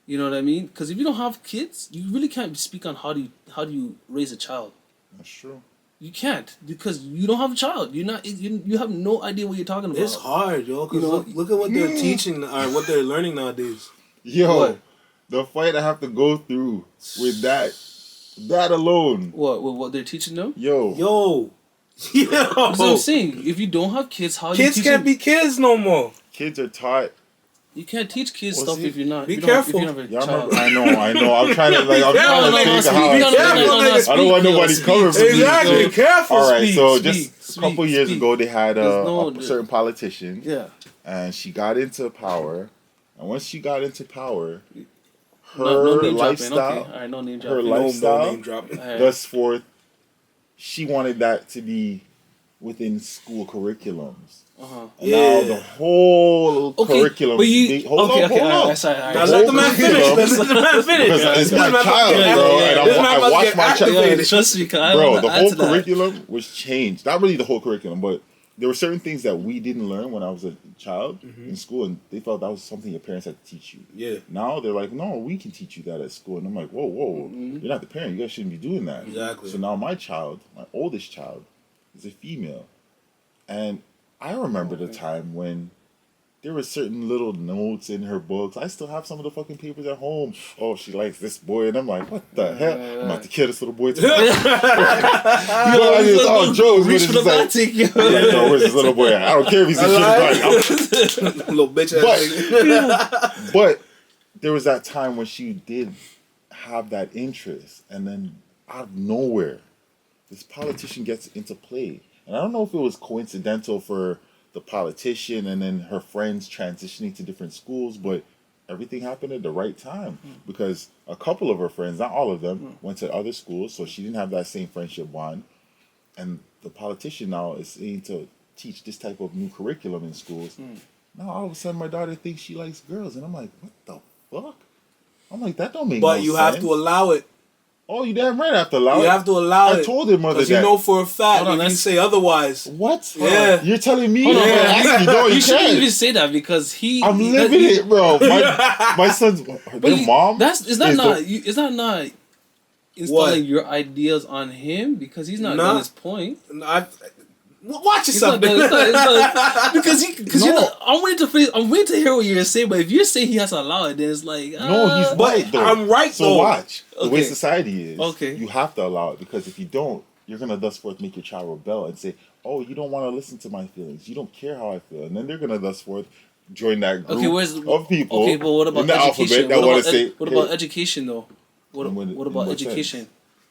S2: You know what I mean? Because if you don't have kids, you really can't speak on how do you raise a child.
S3: that's true.
S2: You can't because you don't have a child. You're not. You have no idea what you're talking about.
S1: It's hard, yo. Cause
S2: You know,
S1: look at what they're teaching or what they're learning nowadays.
S3: Yo,
S2: What?
S3: the fight I have to go through with that alone.
S2: What they're teaching them?
S3: Yo,
S2: That's what I'm
S1: Yo.
S2: saying. If you don't have kids, how
S1: Kids
S2: you
S1: can't be kids no more.
S3: kids are taught.
S2: You can't teach kids
S3: Well,
S2: stuff
S3: see,
S2: if you're not.
S1: be
S2: if you don't have-
S1: careful.
S2: If you don't have a
S3: Y'all
S2: child.
S3: remember? I know. I'm trying to
S1: Be careful,
S3: think of how
S1: be
S3: I
S1: careful,
S3: say
S1: nigga.
S3: I don't want nobody coming for me.
S1: Exactly.
S2: Yo.
S1: Careful.
S3: All right,
S1: speak.
S3: so
S2: speak,
S3: just a couple
S2: speak,
S3: years
S2: speak.
S3: ago, they had
S2: There's no-
S3: a certain politician,
S2: Yeah.
S3: and she got into power. And once she got into power, her
S2: No name dropping.
S3: lifestyle,
S2: Okay. All right. No name
S3: her
S2: dropping.
S3: life-
S1: No
S3: lifestyle.
S1: name dropping.
S2: All right.
S3: thus forth, she wanted that to be within school curriculums.
S2: Uh-huh.
S3: And now the whole
S2: Okay,
S3: curriculum.
S2: but you
S3: hold
S2: okay?
S3: up,
S2: Okay.
S3: hold
S2: all
S3: up.
S2: right, sorry, all
S1: Now
S2: right.
S1: let the man
S3: Whole
S1: finish.
S3: curriculum.
S1: Let the man finish.
S3: Because it's
S1: This
S3: my
S1: man
S3: child,
S1: about to get-
S3: bro,
S2: yeah,
S3: and
S2: yeah.
S1: This man
S3: I
S1: about to
S3: watch
S1: get
S3: my child.
S1: activated.
S2: Yeah, trust me, 'cause I
S3: Bro,
S2: wanna
S3: the
S2: add
S3: whole
S2: to that.
S3: curriculum was changed. Not really the whole curriculum, but there were certain things that we didn't learn when I was a child in school, and they felt that was something your parents had to teach you.
S1: Yeah.
S3: Now they're like, no, we can teach you that at school. And I'm like, whoa, you're not the parent. You guys shouldn't be doing that.
S1: Exactly.
S3: So now my child, my oldest child, is a female. And I remember the time when there were certain little notes in her books. I still have some of the fucking papers at home. Oh, she likes this boy. And I'm like, what the hell? I'm about to kill this little boy today. Joe's
S2: Reach for the
S3: like,
S2: batik, yo.
S3: yeah, Joe, where's this little boy at? I don't care if he's in shit.
S1: Little bitch ass nigga.
S3: But there was that time when she did have that interest, and then out of nowhere, this politician gets into play. And I don't know if it was coincidental for the politician and then her friends transitioning to different schools, but everything happened at the right time because a couple of her friends, not all of them, went to other schools, so she didn't have that same friendship bond. And the politician now is saying to teach this type of new curriculum in schools. Now all of a sudden my daughter thinks she likes girls, and I'm like, what the fuck? I'm like, that don't make no
S1: But
S3: sense.
S1: you have to allow it.
S3: Oh, you damn right I have to allow it.
S1: You have to allow it.
S3: I told her mother
S1: Because
S3: that.
S1: you know for a fact
S2: Hold on,
S1: if you
S2: let's-
S1: say otherwise.
S3: What?
S1: Yeah.
S3: You're telling me?
S2: Hold on, hold on.
S3: Asking, no, you
S2: You shouldn't
S3: can't.
S2: even say that because
S3: I'm living it, bro. My son's, their mom.
S2: Is that
S3: is
S2: not
S3: the-
S2: not installing
S1: What?
S2: your ideas on him because he's not
S1: Nah.
S2: done his point.
S1: Watch
S2: He's
S1: yourself,
S2: not done,
S1: man.
S2: because
S3: No.
S2: you're not, I'm waiting to hear what you're saying. But if you're saying he has to allow it, then it's like
S3: No, he's
S1: But
S3: right, though.
S1: I'm right,
S3: So
S1: though.
S3: watch. The way
S2: Okay.
S3: society is,
S2: Okay.
S3: you have to allow it because if you don't, you're going to thus forth make your child rebel and say, oh, you don't want to listen to my feelings. You don't care how I feel. And then they're going to thus forth join that group of people
S2: Okay, but what about
S3: in the
S2: education?
S3: alphabet that
S2: What
S3: want
S2: about
S3: to say,
S2: what
S3: hey,
S2: about education though? What
S3: In
S2: what
S3: what
S2: about
S3: sense?
S2: education?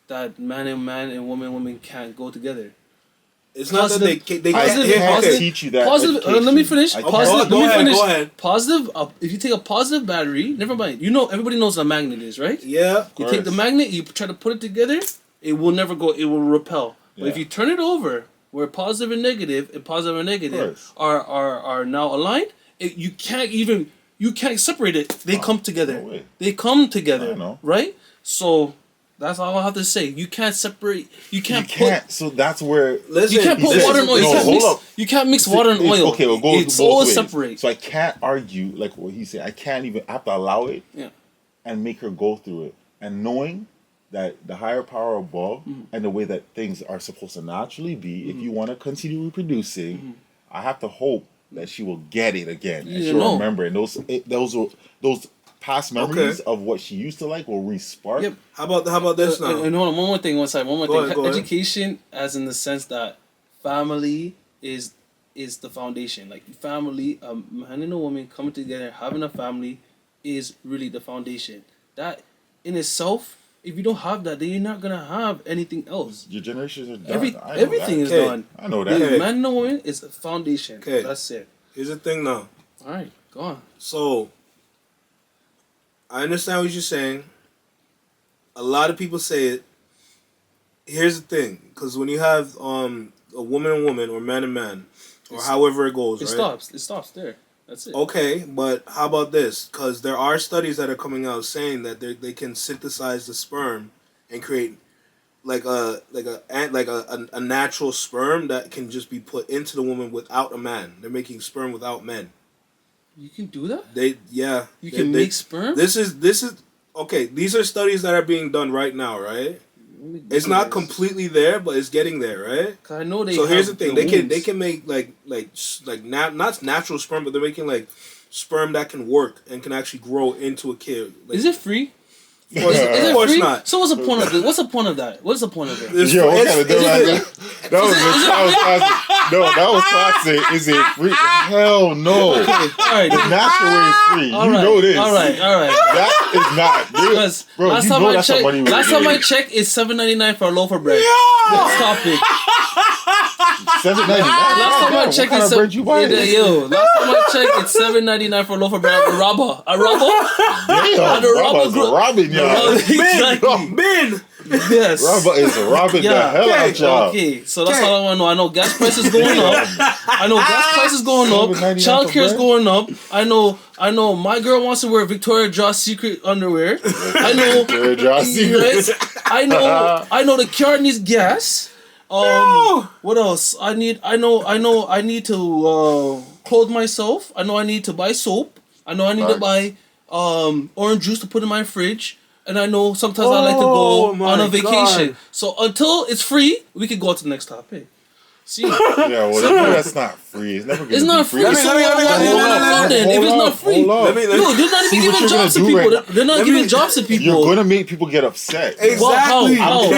S2: That man and woman can't go together.
S1: It's not that they
S2: Positive-
S1: can't.
S3: I
S2: Positive-
S3: can't
S2: positive-
S3: teach you that.
S2: Positive.
S3: education.
S2: Let me finish.
S3: I can't.
S2: Positive.
S1: Go
S2: Let me
S1: ahead,
S2: finish.
S1: go ahead.
S2: Positive. If you take a positive battery, never mind. You know, everybody knows what a magnet is, right?
S1: Yeah.
S2: You take the
S3: course.
S2: magnet, you try to put it together, it will never go. It will repel. But if
S3: Yeah.
S2: you turn it over, where positive and negative
S3: course.
S2: are now aligned, you can't separate it. They come together.
S3: no way.
S2: They come together.
S3: I know.
S2: Right? So that's all I have to say. You can't separate. You
S3: You
S2: can't
S3: can't. So that's where.
S1: Listen,
S2: You can't
S3: He
S2: put
S3: says-
S2: water and oil.
S3: no,
S2: You can't
S3: hold
S2: mix.
S3: up.
S2: You can't mix water and oil.
S3: Okay, we'll go
S2: It's
S3: both
S2: always
S3: ways.
S2: separate.
S3: So I can't argue like what he's saying. I can't even. I have to allow it
S2: Yeah.
S3: and make her go through it, and knowing that the higher power above and the way that things are supposed to naturally be, if you want to continue reproducing, I have to hope that she will get it again and
S2: You
S3: she'll
S2: know.
S3: remember. And those past memories of what she used to like will re-spark.
S2: Yep.
S1: How about this now?
S2: And hold on, one more thing, one second, one more
S1: Go
S2: thing.
S1: ahead, go ahead.
S2: Education, as in the sense that family is the foundation. Like family, a man and a woman coming together, having a family, is really the foundation. That in itself, if you don't have that, then you're not gonna have anything else.
S3: Your generations are done. I know
S2: Everything
S3: that.
S2: is
S1: Okay.
S2: done.
S3: I know
S2: The
S3: that.
S1: Okay.
S2: man and a woman is a foundation.
S1: Okay.
S2: That's it.
S1: Here's the thing now.
S2: All right, go on.
S1: So, I understand what you're saying. a lot of people say it. Here's the thing, because when you have a woman and woman, or man and man, or however it goes,
S2: It
S1: right?
S2: stops there. That's it.
S1: Okay, but how about this? Because there are studies that are coming out saying that they can synthesize the sperm and create like a natural sperm that can just be put into the woman without a man. They're making sperm without men.
S2: You can do that?
S1: You
S2: can make sperm?
S1: This is okay. These are studies that are being done right now, right? It's not completely there, but it's getting there, right?
S2: Cause I know they.
S1: So here's the thing: they
S2: wounds.
S1: can make not natural sperm, but they're making like sperm that can work and can actually grow into a kid. Like,
S2: is it free?
S1: Of course
S2: free?
S1: not.
S2: So what's the point of it? What's the point of that? What's the point of it?
S3: Yo, what kind of that was classic. No, that was classic. Is it free? Hell no.
S2: Okay, all right.
S3: The natural way is free.
S2: All
S3: you
S2: right,
S3: know this.
S2: All right.
S3: That is not.
S2: Because
S3: Bro,
S2: last
S3: you
S2: time
S3: know
S2: I
S3: that's some money
S2: checked,
S3: we're
S2: last time I
S3: getting.
S2: checked, it's $7.99 for a loaf of bread. Next topic.
S3: $7.99.
S2: Last time I checked, it's
S3: bread you buying?
S2: Last time I checked, it's $7.99 for a loaf of bread. A robber.
S3: Damn, Robba's robbing y'all.
S1: Ben.
S2: Yes.
S3: Robba is robbing the hell out y'all.
S2: Okay, so that's all I want to know. I know gas prices going up. I know gas prices going up.
S3: $7.99
S2: Childcare's
S3: for bread?
S2: going up. I know. My girl wants to wear Victoria Joss Secret underwear. I know.
S3: Victoria Joss Secret.
S2: I know the car needs gas. What else? I need to clothe myself. I know I need to buy soap. I know I need to buy orange juice to put in my fridge. And I know sometimes I like to go on a vacation.
S1: God.
S2: So until it's free, we can go on to the next topic. See?
S3: Yeah, well, that's not free. It's never gonna
S2: It's
S3: be
S2: not free. So
S1: Let me-
S2: if it's not free,
S3: hold up.
S2: no, they're not
S3: See
S2: even
S3: what
S2: giving
S3: you're
S2: jobs to
S3: gonna do
S2: people.
S3: right
S2: They're not giving jobs to
S3: You're
S2: people.
S3: gonna make people get upset.
S1: Exactly.
S2: How?
S3: I'm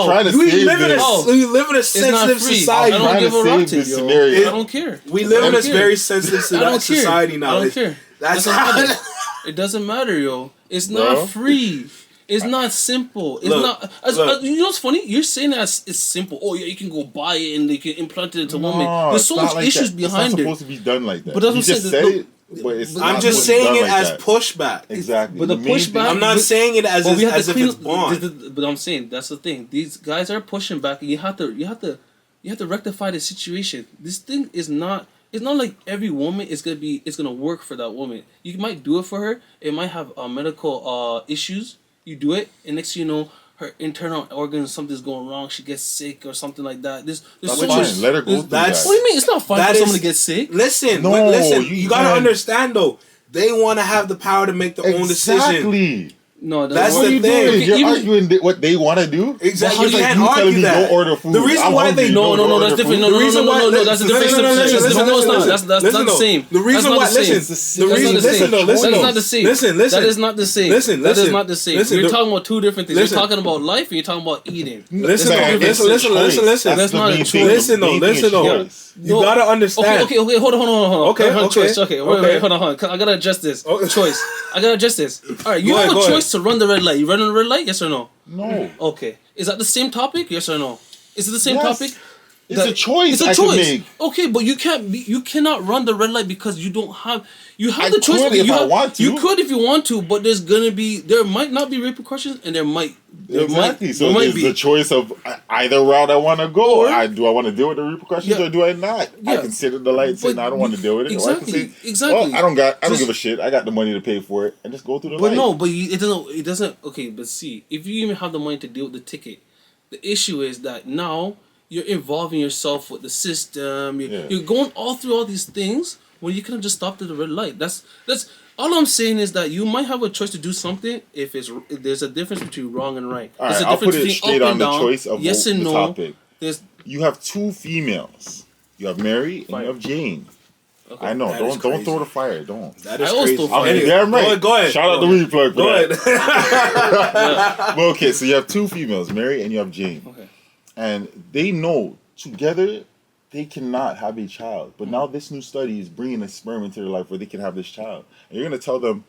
S3: trying to
S1: We
S3: save
S1: live in
S3: this.
S1: we live in a
S2: It's not
S1: sensitive
S2: free.
S1: society.
S2: I don't
S3: trying
S2: give
S3: to
S2: a
S3: save
S2: rotten,
S3: this
S2: yo.
S3: scenario.
S2: I don't care.
S1: We live in
S2: I
S1: a
S2: don't
S1: very
S2: care.
S1: sensitive
S2: I don't care.
S1: society now.
S2: I don't care.
S1: That's
S2: Doesn't
S1: how.
S2: matter. It doesn't matter, yo. It's
S3: Bro.
S2: not free. It's not simple. It's
S1: Look,
S2: not. You know what's funny? You're saying that it's simple. Oh yeah, you can go buy it and they can implant it into woman. There's so
S3: it's
S2: much
S3: not like
S2: issues
S3: that.
S2: behind
S3: It's
S2: it.
S3: not supposed to be done like that.
S2: But that's
S3: You
S2: what I'm
S3: just
S2: saying.
S3: said it, but it's
S2: But
S3: not
S1: I'm just
S3: supposed to be
S1: saying
S3: done
S1: it
S3: like
S1: as
S3: that.
S1: pushback.
S3: Exactly.
S2: But the
S3: The main
S2: pushback.
S3: thing-
S1: I'm not saying it as
S2: But we have
S1: as
S2: to
S1: if
S2: clean.
S1: it's bond.
S2: But I'm saying that's the thing. These guys are pushing back, and you have to rectify the situation. This thing is not. It's not like every woman is gonna work for that woman. You might do it for her. It might have medical issues. You do it, and next thing you know, her internal organs, something's going wrong. She gets sick or something like that. There's
S3: That's
S2: so
S3: fine.
S2: much.
S3: Let her go through
S1: that's-
S3: that.
S2: What do you mean? It's not fine
S1: That
S2: for
S1: is-
S2: someone to get sick.
S1: Listen,
S3: No,
S1: listen.
S3: you
S1: You gotta
S3: can't.
S1: understand though. They want to have the power to make their own decision.
S3: Exactly.
S2: No,
S1: That's
S3: What
S1: the
S3: are you
S1: thing.
S3: doing?
S2: Okay,
S3: You're
S2: even-
S3: arguing what they want to do?
S1: Exactly.
S3: It's
S1: You
S3: like
S1: can't
S3: you telling
S1: argue
S3: me
S1: that.
S3: don't order food.
S1: The reason
S3: I'm
S1: why
S3: hungry,
S1: they-
S3: you
S2: No,
S3: don't
S2: that's
S3: order
S2: different.
S3: food?
S2: No,
S1: The reason why-
S2: that's a different situation. No, it's not. That's not the same.
S1: The reason
S2: That's
S1: why,
S2: not the same.
S1: listen, the
S2: That's
S1: reason,
S2: not the
S1: listen
S2: same.
S1: though, listen
S2: That is
S1: though.
S2: not the same.
S1: Listen,
S2: That is not the same.
S1: Listen,
S2: That is
S1: listen.
S2: not the same.
S1: Listen,
S2: You're
S1: the-
S2: talking about two different things.
S1: listen.
S2: You're talking about life and you're talking about eating.
S1: Listen,
S3: Man,
S1: though,
S3: it's
S1: listen,
S3: a
S1: listen,
S3: choice.
S1: listen, listen.
S2: That's
S3: the
S2: not a
S3: main
S2: choice.
S3: thing.
S1: Listen
S3: The
S1: though,
S3: main thing
S1: listen
S3: is
S1: though.
S3: choice.
S1: You gotta understand.
S2: Okay, hold on.
S1: Okay,
S2: Choice.
S1: okay,
S2: Wait,
S1: okay.
S2: hold on. I gotta adjust this.
S1: Okay.
S2: Choice. I gotta adjust this. All right, you
S1: Go
S2: have
S1: ahead,
S2: a
S1: go
S2: choice to run the red light. You run the red light? Yes or no?
S3: No.
S2: Okay. Is that the same topic? Yes or no? Is it the same
S3: Yes.
S2: topic?
S3: It's a choice
S2: It's a
S3: I can
S2: choice.
S3: make.
S2: Okay, but you cannot run the red light because you don't have. You have
S3: I
S2: the choice.
S3: could if
S2: you
S3: I
S2: have,
S3: want to.
S2: You could if you want to, but there might not be repercussions, and there might.
S3: Exactly. So
S2: there might
S3: there's
S2: be.
S3: the choice of either route I want to go.
S2: Or-
S3: Do I want to deal with the repercussions
S2: Yeah.
S3: or do I not? I
S2: Yeah.
S3: consider the light saying
S2: But
S3: I don't want to deal with it. Or I can say,
S2: Exactly.
S3: well, I don't
S2: Just-
S3: give a shit. I got the money to pay for it and just go through the
S2: But
S3: light.
S2: no, but it doesn't. Okay, but see, if you even have the money to deal with the ticket, the issue is that now you're involving yourself with the system. You're going all through all these things when you could have just stopped at the red light. That's all I'm saying is that you might have a choice to do something if there's a difference between wrong and right.
S3: All
S2: There's
S3: right,
S2: a
S3: I'll
S2: difference
S3: put it
S2: between
S3: straight
S2: up
S3: on
S2: and
S3: the
S2: down,
S3: choice of
S2: yes and
S3: the
S2: no.
S3: topic.
S2: There's
S3: You have two females. You have Mary and you have Jane.
S2: okay.
S3: I know.
S1: That is
S3: Don't
S1: crazy.
S3: throw the fire. Don't.
S1: That
S2: I
S1: is
S2: always
S1: crazy.
S2: throw fire.
S3: Anyway, damn right.
S1: Go ahead.
S3: Shout out the replug for
S1: Go
S3: that.
S1: ahead.
S3: Well, okay, so you have two females, Mary and you have Jane.
S2: Okay.
S3: And they know together they cannot have a child. But now this new study is bringing a sperm into their life where they can have this child. And you're going to tell them,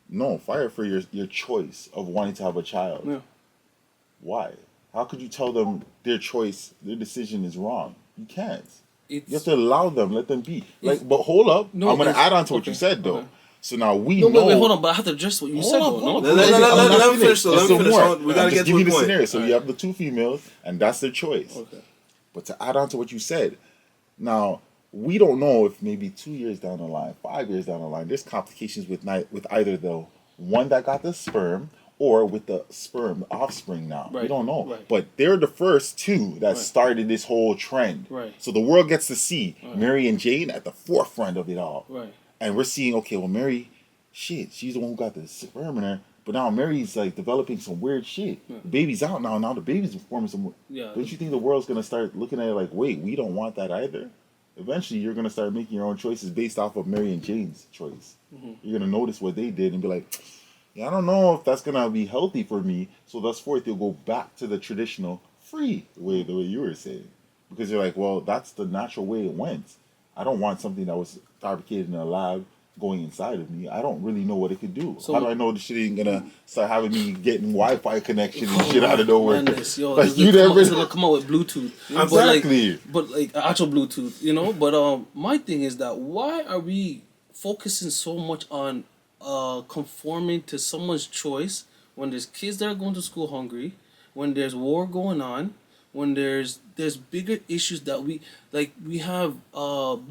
S3: no, fire for your choice of wanting to have a child.
S2: Yeah.
S3: Why? How could you tell them their choice, their decision is wrong? You can't. You have to allow them, let them be. But hold up.
S2: No,
S3: I'm going to
S2: it's-
S3: add on to what
S2: okay,
S3: you said, though.
S2: okay.
S3: So now we
S2: No,
S3: know.
S2: wait, hold on. But I have to address what you said.
S3: Hold
S2: though,
S3: on,
S2: no?
S3: hold on.
S1: Let me finish.
S3: There's still more.
S1: We gotta
S3: I'm
S1: get
S3: just
S1: to
S3: give you
S1: a
S3: the
S1: point.
S3: scenario. So you have the two females, and that's their choice.
S2: Okay.
S3: But to add on to what you said, now we don't know if maybe 2 years down the line, 5 years down the line, there's complications with either the one that got the sperm or with the sperm, the offspring. Now we
S2: Right,
S3: don't know,
S2: right.
S3: but they're the first two that
S2: Right.
S3: started this whole trend.
S2: Right.
S3: So the world gets to see Mary and Jane at the forefront of it all,
S2: Right.
S3: and we're seeing, okay, well, Mary, shit, she's the one who got the sperm in her. But now Mary's like developing some weird shit.
S2: Yeah.
S3: The baby's out now. Now the baby's forming some.
S2: Yeah.
S3: Don't you think the world's gonna start looking at it like, wait, we don't want that either? Eventually, you're gonna start making your own choices based off of Mary and Jane's choice.
S2: Mm-hmm.
S3: You're gonna notice what they did and be like, yeah, I don't know if that's gonna be healthy for me. So thus forth, you'll go back to the traditional free the way you were saying, because you're like, well, that's the natural way it went. I don't want something that was fabricated in a lab going inside of me. I don't really know what it could do.
S2: So-
S3: How do I know this shit ain't gonna start having me getting Wi-Fi connection and shit out of nowhere?
S2: Madness, yo,
S3: Like,
S2: it's
S3: you
S2: gonna
S3: never.
S2: come out with Bluetooth.
S3: Exactly.
S2: But like actual Bluetooth, you know. But my thing is that why are we focusing so much on conforming to someone's choice when there's kids that are going to school hungry, when there's war going on, when there's bigger issues that we have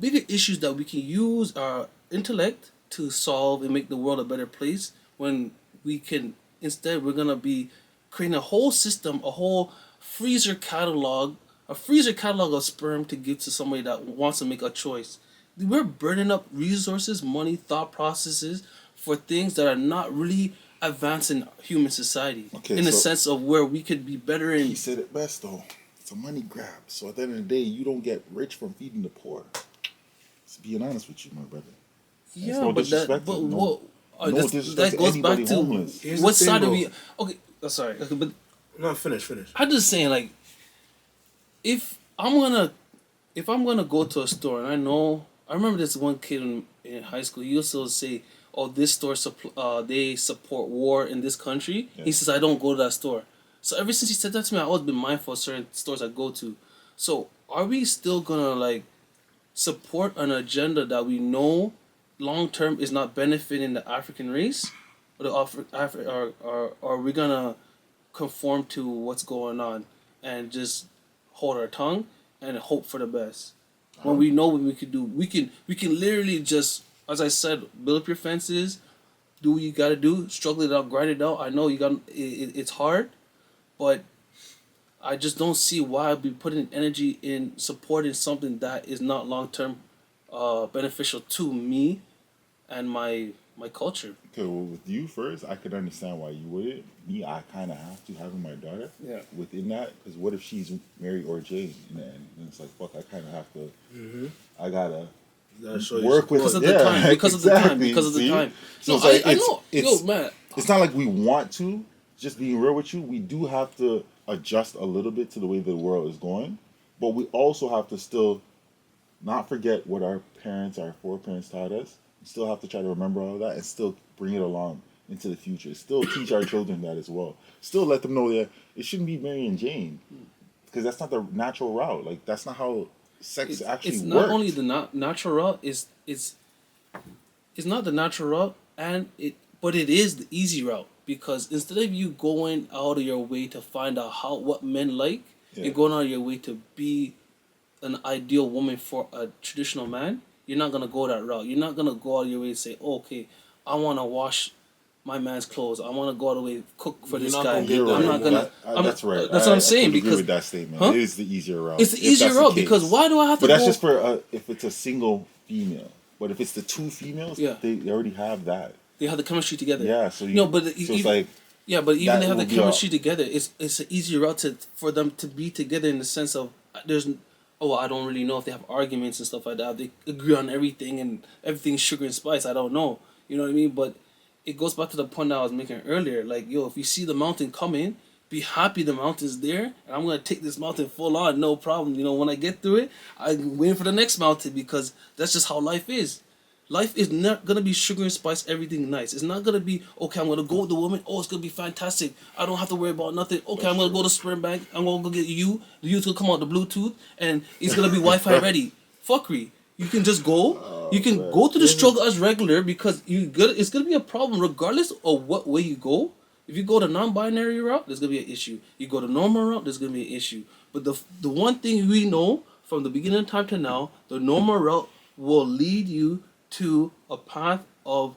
S2: bigger issues that we can use our intellect to solve and make the world a better place, when we can instead we're gonna be creating a whole system, a whole freezer catalog of sperm to give to somebody that wants to make a choice. We're burning up resources, money, thought processes for things that are not really advancing human society
S3: Okay,
S2: in the
S3: so-
S2: sense of where we could be better in.
S3: He said it best though. It's a money grab. So at the end of the day, you don't get rich from feeding the poor. Just being honest with you, my brother.
S2: Yeah,
S3: no
S2: but
S3: disrespect
S2: that, but
S3: to- no-
S2: what?
S3: no
S2: That's-
S3: disrespect
S2: that
S3: to
S2: goes back
S3: anybody
S2: to
S3: homeless.
S1: Here's
S2: what
S1: the thing,
S2: side are
S1: though.
S2: we? Okay, sorry. Okay, but
S1: No, finish.
S2: I'm just saying, like, if I'm gonna go to a store and I remember this one kid in high school. He used to say, "Oh, this store they support war in this country."
S3: Yeah.
S2: He says, "I don't go to that store." So ever since he said that to me, I've always been mindful of certain stores I go to. So are we still gonna like support an agenda that we know long term is not benefiting the African race, or are we gonna conform to what's going on and just hold our tongue and hope for the best when we know what we can do? We can literally just, as I said, build up your fences, do what you gotta do, struggle it out, grind it out. I know it's hard, but I just don't see why I'd be putting energy in supporting something that is not long term beneficial to me and my culture.
S3: Okay, well, with you first, I could understand why you wouldn't. Me, I kind of have to having my daughter.
S2: Yeah.
S3: Within that, because what if she's Mary or Jane? And it's like, fuck, I kind of have to. I gotta
S1: You gotta show your
S3: work with
S1: support.
S2: Because of the
S3: yeah,
S2: time. Because of the time.
S3: exactly,
S2: Because of the
S3: see?
S2: time.
S3: So
S2: No,
S3: it's like,
S2: I know.
S3: it's,
S2: Yo, man.
S3: it's not like we want to. Just being real with you, we do have to adjust a little bit to the way the world is going, but we also have to still not forget what our foreparents taught us. We still have to try to remember all of that and still bring it along into the future. Still teach our children that as well. Still let them know that it shouldn't be Mary and Jane, because that's not the natural route. Like, that's not how sex actually
S2: It's
S3: works.
S2: not only the natural route. It's not the natural route, but it is the easy route, because instead of you going out of your way to find out what men like,
S3: Yeah.
S2: and going out of your way to be an ideal woman for a traditional man, you're not gonna go that route. You're not gonna go out of your way and say, oh, "Okay, I want to wash my man's clothes. I want to go out of the way cook for
S1: You're
S2: this
S1: not
S2: guy."
S1: gonna get
S3: You're
S1: that.
S2: I'm
S3: right.
S2: not gonna.
S3: That's right.
S2: That's what I'm saying,
S3: I agree
S2: because
S3: with that statement.
S2: Huh?
S3: It is the easier route.
S2: it's the
S3: if
S2: easier
S3: that's the
S2: route,
S3: case.
S2: because why do I have to
S3: But that's
S2: go?
S3: just for if it's a single female. But if it's the two females,
S2: Yeah.
S3: they already have that.
S2: They have the chemistry together.
S3: Yeah, so
S2: No, but
S3: so
S2: even,
S3: it's like
S2: yeah, but even
S3: that
S2: they have the
S3: will be
S2: chemistry together. It's an easier route for them to be together, in the sense of I don't really know if they have arguments and stuff like that. They agree on everything and everything's sugar and spice. I don't know. You know what I mean? But it goes back to the point that I was making earlier. Like, yo, if you see the mountain coming, be happy the mountain's there, and I'm gonna take this mountain full on, no problem. You know, when I get through it, I'm waiting for the next mountain, because that's just how life is. Life is not gonna be sugar and spice, everything nice. It's not gonna be, okay, I'm gonna go with the woman. Oh, it's gonna be fantastic. I don't have to worry about nothing. Okay, I'm gonna go to sperm bank. I'm gonna go get you. The youth will come out the Bluetooth, and it's gonna be Wi-Fi ready. Fuckery. You can just go. You can go through the struggle as regular because it's gonna be a problem regardless of what way you go. If you go the non-binary route, there's gonna be an issue. You go the normal route, there's gonna be an issue. But the one thing we know from the beginning of time to now, the normal route will lead you to a path of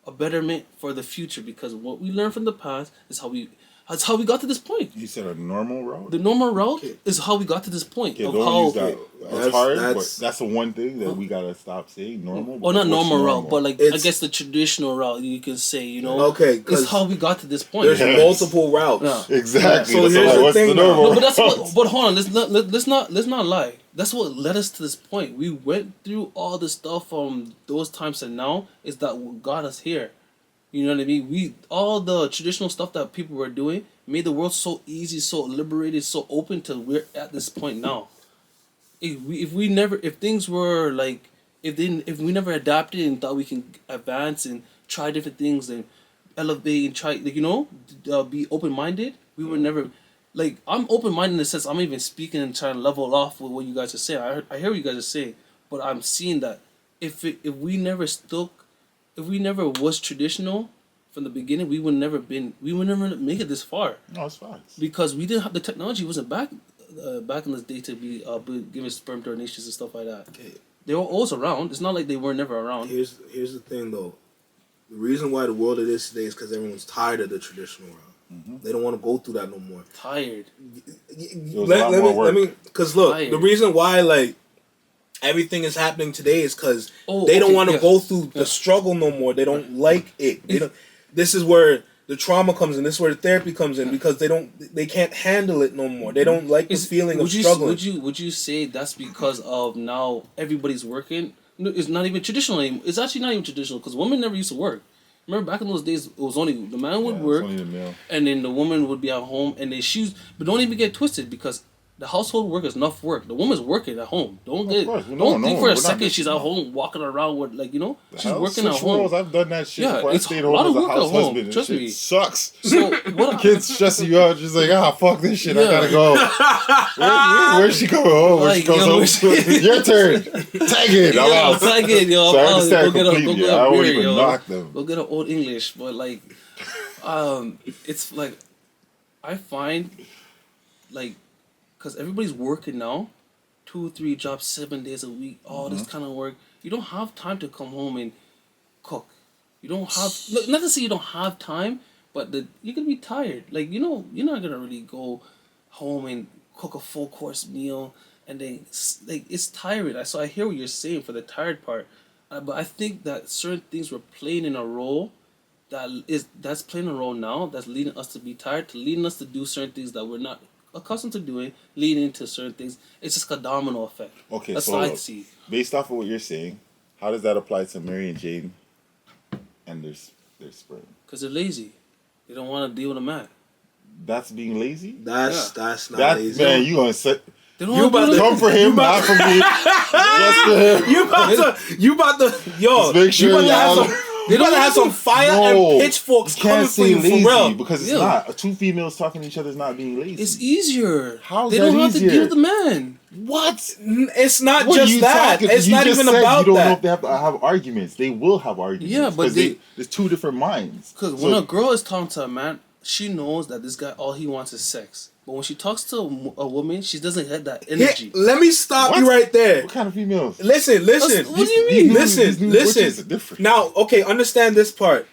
S2: a betterment for the future because what we learned from the past is that's how we got to this point.
S3: You said a normal route?
S2: The normal route is how we got to this point.
S3: Okay,
S2: of
S3: don't
S2: how,
S3: use that. It's hard, but that's the one thing that we gotta stop saying. Normal?
S2: Well, not normal route, but like, I guess the traditional route, you can say, you know.
S1: Okay,
S2: it's how we got to this point.
S1: There's multiple routes.
S2: Yeah.
S3: Exactly.
S1: So here's the thing,
S2: no, but that's what, but hold on, let's not lie. That's what led us to this point. We went through all the stuff from those times and now is that what got us here. You know what I mean? All the traditional stuff that people were doing made the world so easy, so liberated, so open till we're at this point now. If we never adapted and thought we can advance and try different things and elevate and try, like, you know, be open minded, we would never. Like, I'm open minded in the sense I'm even speaking and trying to level off with what you guys are saying. I hear what you guys are saying, but I'm seeing that if we never was traditional from the beginning, we would never make it this far.
S3: No, it's facts.
S2: Because we didn't have the technology wasn't back in the day to be giving sperm donations and stuff like that. Okay. They were always around. It's not like they were never around.
S1: Here's the thing though. The reason why the world it is today is because everyone's tired of the traditional route. Mm-hmm. They don't want to go through that no more.
S2: Tired.
S1: Let me, because look, tired. The reason why like everything is happening today is because they don't want to go through the struggle no more. They don't like it. This is where the trauma comes in. This is where the therapy comes in because they can't handle it no more. They don't like the feeling of struggling.
S2: Would you say that's because of now everybody's working? It's not even traditional anymore. It's actually not even traditional because women never used to work. Remember back in those days, it was only the man would work, and then the woman would be at home, and but don't even get twisted because the household work is enough work. The woman's working at home. Don't think for a second she's at home walking around with, like, you know, she's working at home.
S3: Roles, I've done that shit.
S2: Yeah,
S3: before.
S2: it's
S3: I stayed
S2: a lot
S3: home
S2: of
S3: as
S2: work
S3: a house
S2: at home.
S3: husband.
S2: Trust me.
S3: Sucks.
S2: So what?
S3: Kids stressing you out. Just like, fuck this shit. I gotta go. Where's she coming home? Where she goes home? Your turn. Tag it. I'm out.
S2: Tag it, yo.
S3: So I understand completely. I won't even
S2: knock them. Go get an old English, but like, it's like, I find, like. Because everybody's working now, 2-3 jobs, 7 days a week, all this kind of work. You don't have time to come home and cook. You don't have, not to say you don't have time, but you're going to be tired. Like, you know, you're not going to really go home and cook a full course meal. And then, like, it's tiring. So I hear what you're saying for the tired part. But I think that certain things were playing in a role that's playing a role now, that's leading us to be tired, to leading us to do certain things that we're not accustomed to doing, leading into certain things. It's just a domino effect.
S3: Okay,
S2: that's
S3: so
S2: what I see.
S3: Based off of what you're saying, how does that apply to Mary and Jane and their sperm?
S2: Because they're lazy. They don't want to deal with a man.
S3: That's being lazy?
S1: That's not lazy.
S3: Man, you gonna say...
S1: You about to
S3: come for him, not for me. Just for him.
S1: You about to, yo.
S3: Just make sure
S1: you about to have some fire and pitchforks coming for you, for real.
S3: Because it's not. Two females talking to each other is not being lazy.
S2: It's easier.
S3: How's
S2: they
S3: that
S2: don't
S3: easier?
S2: have to deal with the man.
S3: What?
S1: It's not just that. It's not even about that.
S3: You don't know if they have to have arguments. They will have arguments.
S2: Yeah, but
S3: there's two different minds.
S2: Because when a girl is talking to a man, she knows that this guy, all he wants is sex. But when she talks to a woman, she doesn't have that energy.
S1: Let me stop you right there.
S3: What kind of females?
S1: Listen.
S2: What do you mean?
S1: Listen. Now, okay, understand this part.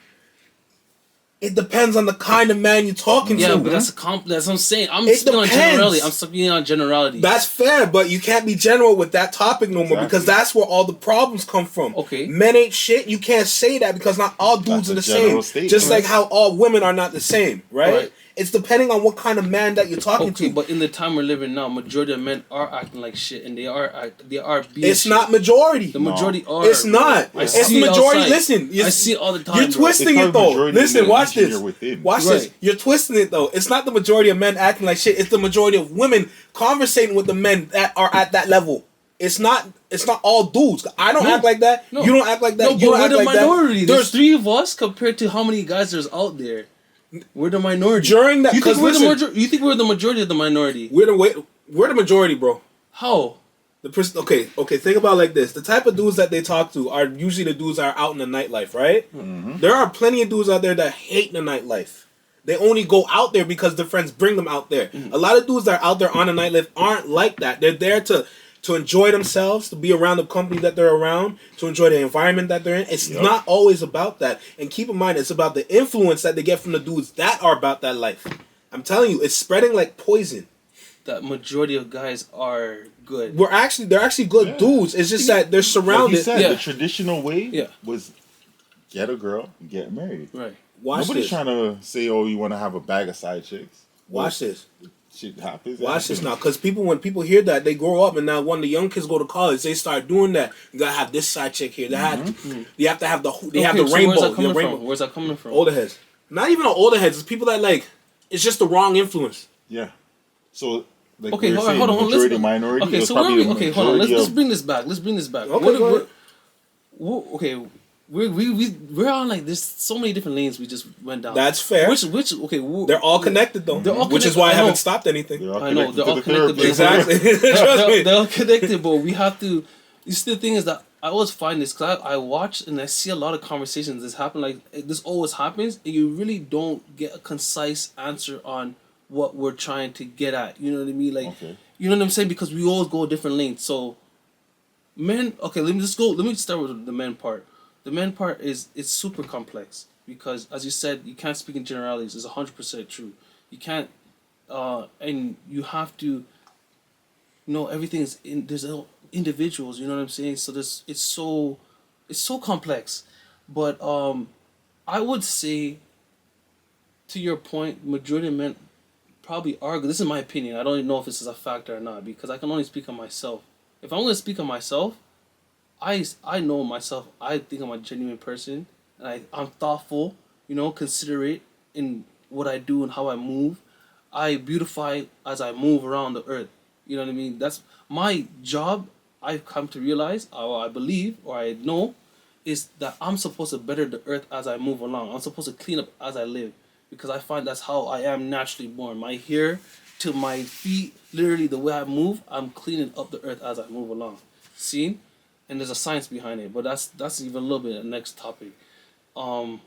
S1: It depends on the kind of man you're talking to.
S2: Yeah, but that's what I'm saying. I'm speaking on generality. I'm speaking on generality.
S1: That's fair, but you can't be general with that topic no more because that's where all the problems come from.
S2: Okay.
S1: Men ain't shit. You can't say that because not all dudes are the same. Just like how all women are not the same, right? It's depending on what kind of man that you're talking to.
S2: But in the time we're living now, majority of men are acting like shit, and they are being.
S1: It's not majority.
S2: The majority are.
S1: It's not. It's majority. Listen,
S2: I see it all the time.
S1: You're twisting it though. Listen, watch this. Watch this. You're twisting it though. It's not the majority of men acting like shit. It's the majority of women conversating with the men that are at that level. It's not all dudes. I don't act like that. No. You don't act like that.
S2: No,
S1: you don't act like
S2: minority.
S1: that.
S2: There's 3 of us compared to how many guys there's out there. We're the minority.
S1: During that,
S2: you think we're the majority of the minority?
S1: We're the majority, bro.
S2: How?
S1: Okay. Think about it like this: the type of dudes that they talk to are usually the dudes that are out in the nightlife, right?
S3: Mm-hmm.
S1: There are plenty of dudes out there that hate the nightlife. They only go out there because their friends bring them out there. A lot of dudes that are out there on the nightlife aren't like that. They're there to enjoy themselves, to be around the company that they're around, to enjoy the environment that they're in. It's not always about that. And keep in mind, it's about the influence that they get from the dudes that are about that life. I'm telling you, it's spreading like poison.
S2: That majority of guys are good.
S1: They're actually good dudes. It's just that they're surrounded.
S3: Like you said, the traditional way was get a girl, get married.
S2: Right.
S3: Nobody's trying to say, "Oh, you want to have a bag of side chicks."
S1: Watch this.
S3: Shit happens.
S1: Watch this now, because when people hear that, they grow up, and now when the young kids go to college, they start doing that. You gotta have this side chick here. You have to have the rainbow.
S2: Where's that coming from?
S1: Older heads. Not even older heads. It's people that like. It's just the wrong influence.
S3: Yeah. So. Like
S2: okay, hold on.
S3: Minority.
S2: Okay, so hold on. Let's bring this back. Okay, we're on like there's so many different lanes we just went down.
S1: That's fair. They're all connected though. Which is why I haven't stopped anything.
S2: I know they're all connected.
S1: Exactly. Trust me.
S2: They're all connected, but we have to. You see, the thing is that I always find this because I watch and I see a lot of conversations. This happen like this always happens, and you really don't get a concise answer on what we're trying to get at. You know what I mean? Like, you know what I'm saying? Because we always go different lanes. So, men. Okay, let me start with the men part. The men part is it's super complex because, as you said, you can't speak in generalities. It's 100% true. You can't, and you have to. Everything is in. There's individuals. You know what I'm saying? So it's so complex, but I would say, to your point, majority of men probably are good. This is my opinion. I don't even know if this is a factor or not because I can only speak on myself. If I'm going to speak on myself, I know myself. I think I'm a genuine person, and I'm thoughtful, considerate in what I do and how I move. I beautify as I move around the earth. You know what I mean? That's my job. I've come to realize, or I believe, or I know, is that I'm supposed to better the earth as I move along. I'm supposed to clean up as I live. Because I find that's how I am naturally born. My hair to my feet, literally the way I move, I'm cleaning up the earth as I move along. See? And there's a science behind it, but that's even a little bit the next topic. So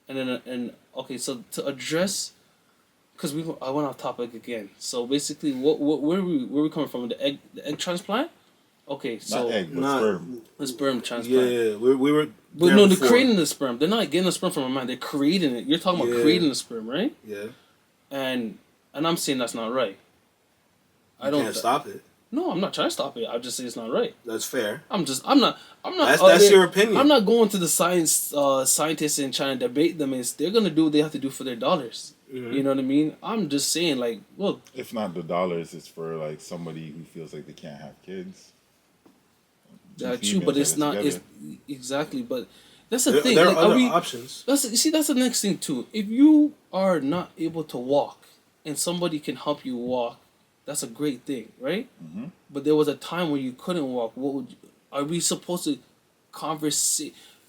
S2: to address, because I went off topic again. So basically, where we coming from? The egg transplant? Okay, so
S3: not egg, but sperm.
S2: The sperm transplant.
S1: Yeah, we were.
S2: But no, they're creating the sperm. They're not getting the sperm from a man. They're creating it. You're talking about creating the sperm, right?
S1: Yeah.
S2: And I'm saying that's not right.
S1: I don't stop it.
S2: No, I'm not trying to stop it. I just say it's not right.
S1: That's fair.
S2: I'm not.
S1: That's your opinion.
S2: I'm not going to the scientists and trying to debate them. They're gonna do what they have to do for their dollars. Mm-hmm. You know what I mean? I'm just saying, like, look.
S3: If not the dollars, it's for like somebody who feels like they can't have kids.
S2: True, but it's not. It's exactly, but that's the thing.
S1: There
S2: like,
S1: are other options.
S2: That's the next thing too. If you are not able to walk, and somebody can help you walk, that's a great thing, right? Mm-hmm. But there was a time when you couldn't walk. Are we supposed to converse?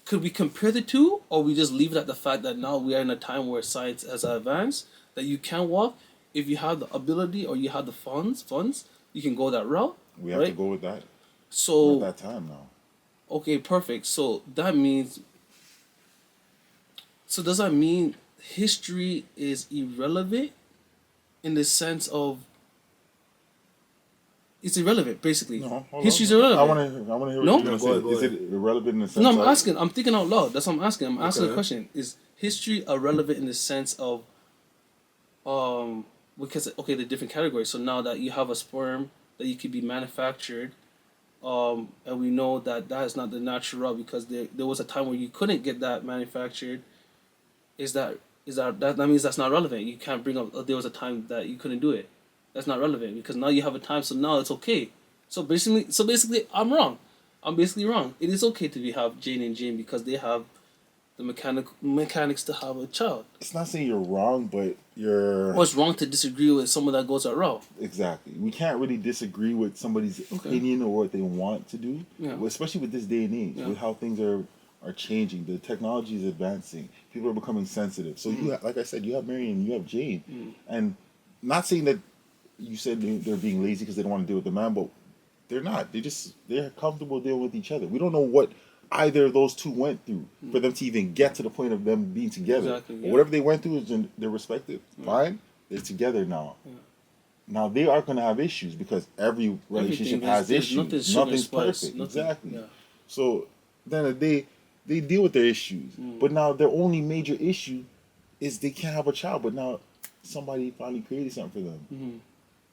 S2: Could we compare the two, or we just leave it at the fact that now we are in a time where science has advanced, that you can walk if you have the ability or you have the funds, you can go that route.
S3: We have to go with that.
S2: So
S3: at that time now.
S2: Okay, perfect. So that means. So does that mean history is irrelevant, in the sense of? It's irrelevant, basically. No, history's irrelevant.
S3: I want to hear what you're going to say. Is it irrelevant in the sense?
S2: No, I'm asking. I'm thinking out loud. That's what I'm asking. I'm asking a question. Is history irrelevant in the sense of? Because the different categories. So now that you have a sperm that you could be manufactured. And we know that is not the natural route because there was a time where you couldn't get that manufactured. That means that's not relevant. You can't bring up there was a time that you couldn't do it. That's not relevant because now you have a time, so now it's okay. So basically, I'm wrong. I'm basically wrong. It is okay to have Jane and Jane because they have the mechanics to have a child.
S3: It's not saying you're wrong, but you're...
S2: Well, it's wrong to disagree with someone that goes that route.
S3: Exactly. We can't really disagree with somebody's opinion or what they want to do, especially with this day and age, with how things are changing. The technology is advancing. People are becoming sensitive. So, you like I said, you have Marion, you have Jane. And not saying that you said they're being lazy because they don't want to deal with the man, but They're not. They're comfortable dealing with each other. We don't know what either of those two went through for them to even get to the point of them being together.
S2: Exactly, yeah.
S3: Whatever they went through is in their respective. Fine, they're together now.
S2: Yeah.
S3: Now they are going to have issues because every relationship has issues. Nothing's perfect. Exactly.
S2: Yeah.
S3: So then they deal with their issues, but now their only major issue is they can't have a child. But now somebody finally created something for them.
S2: Mm-hmm.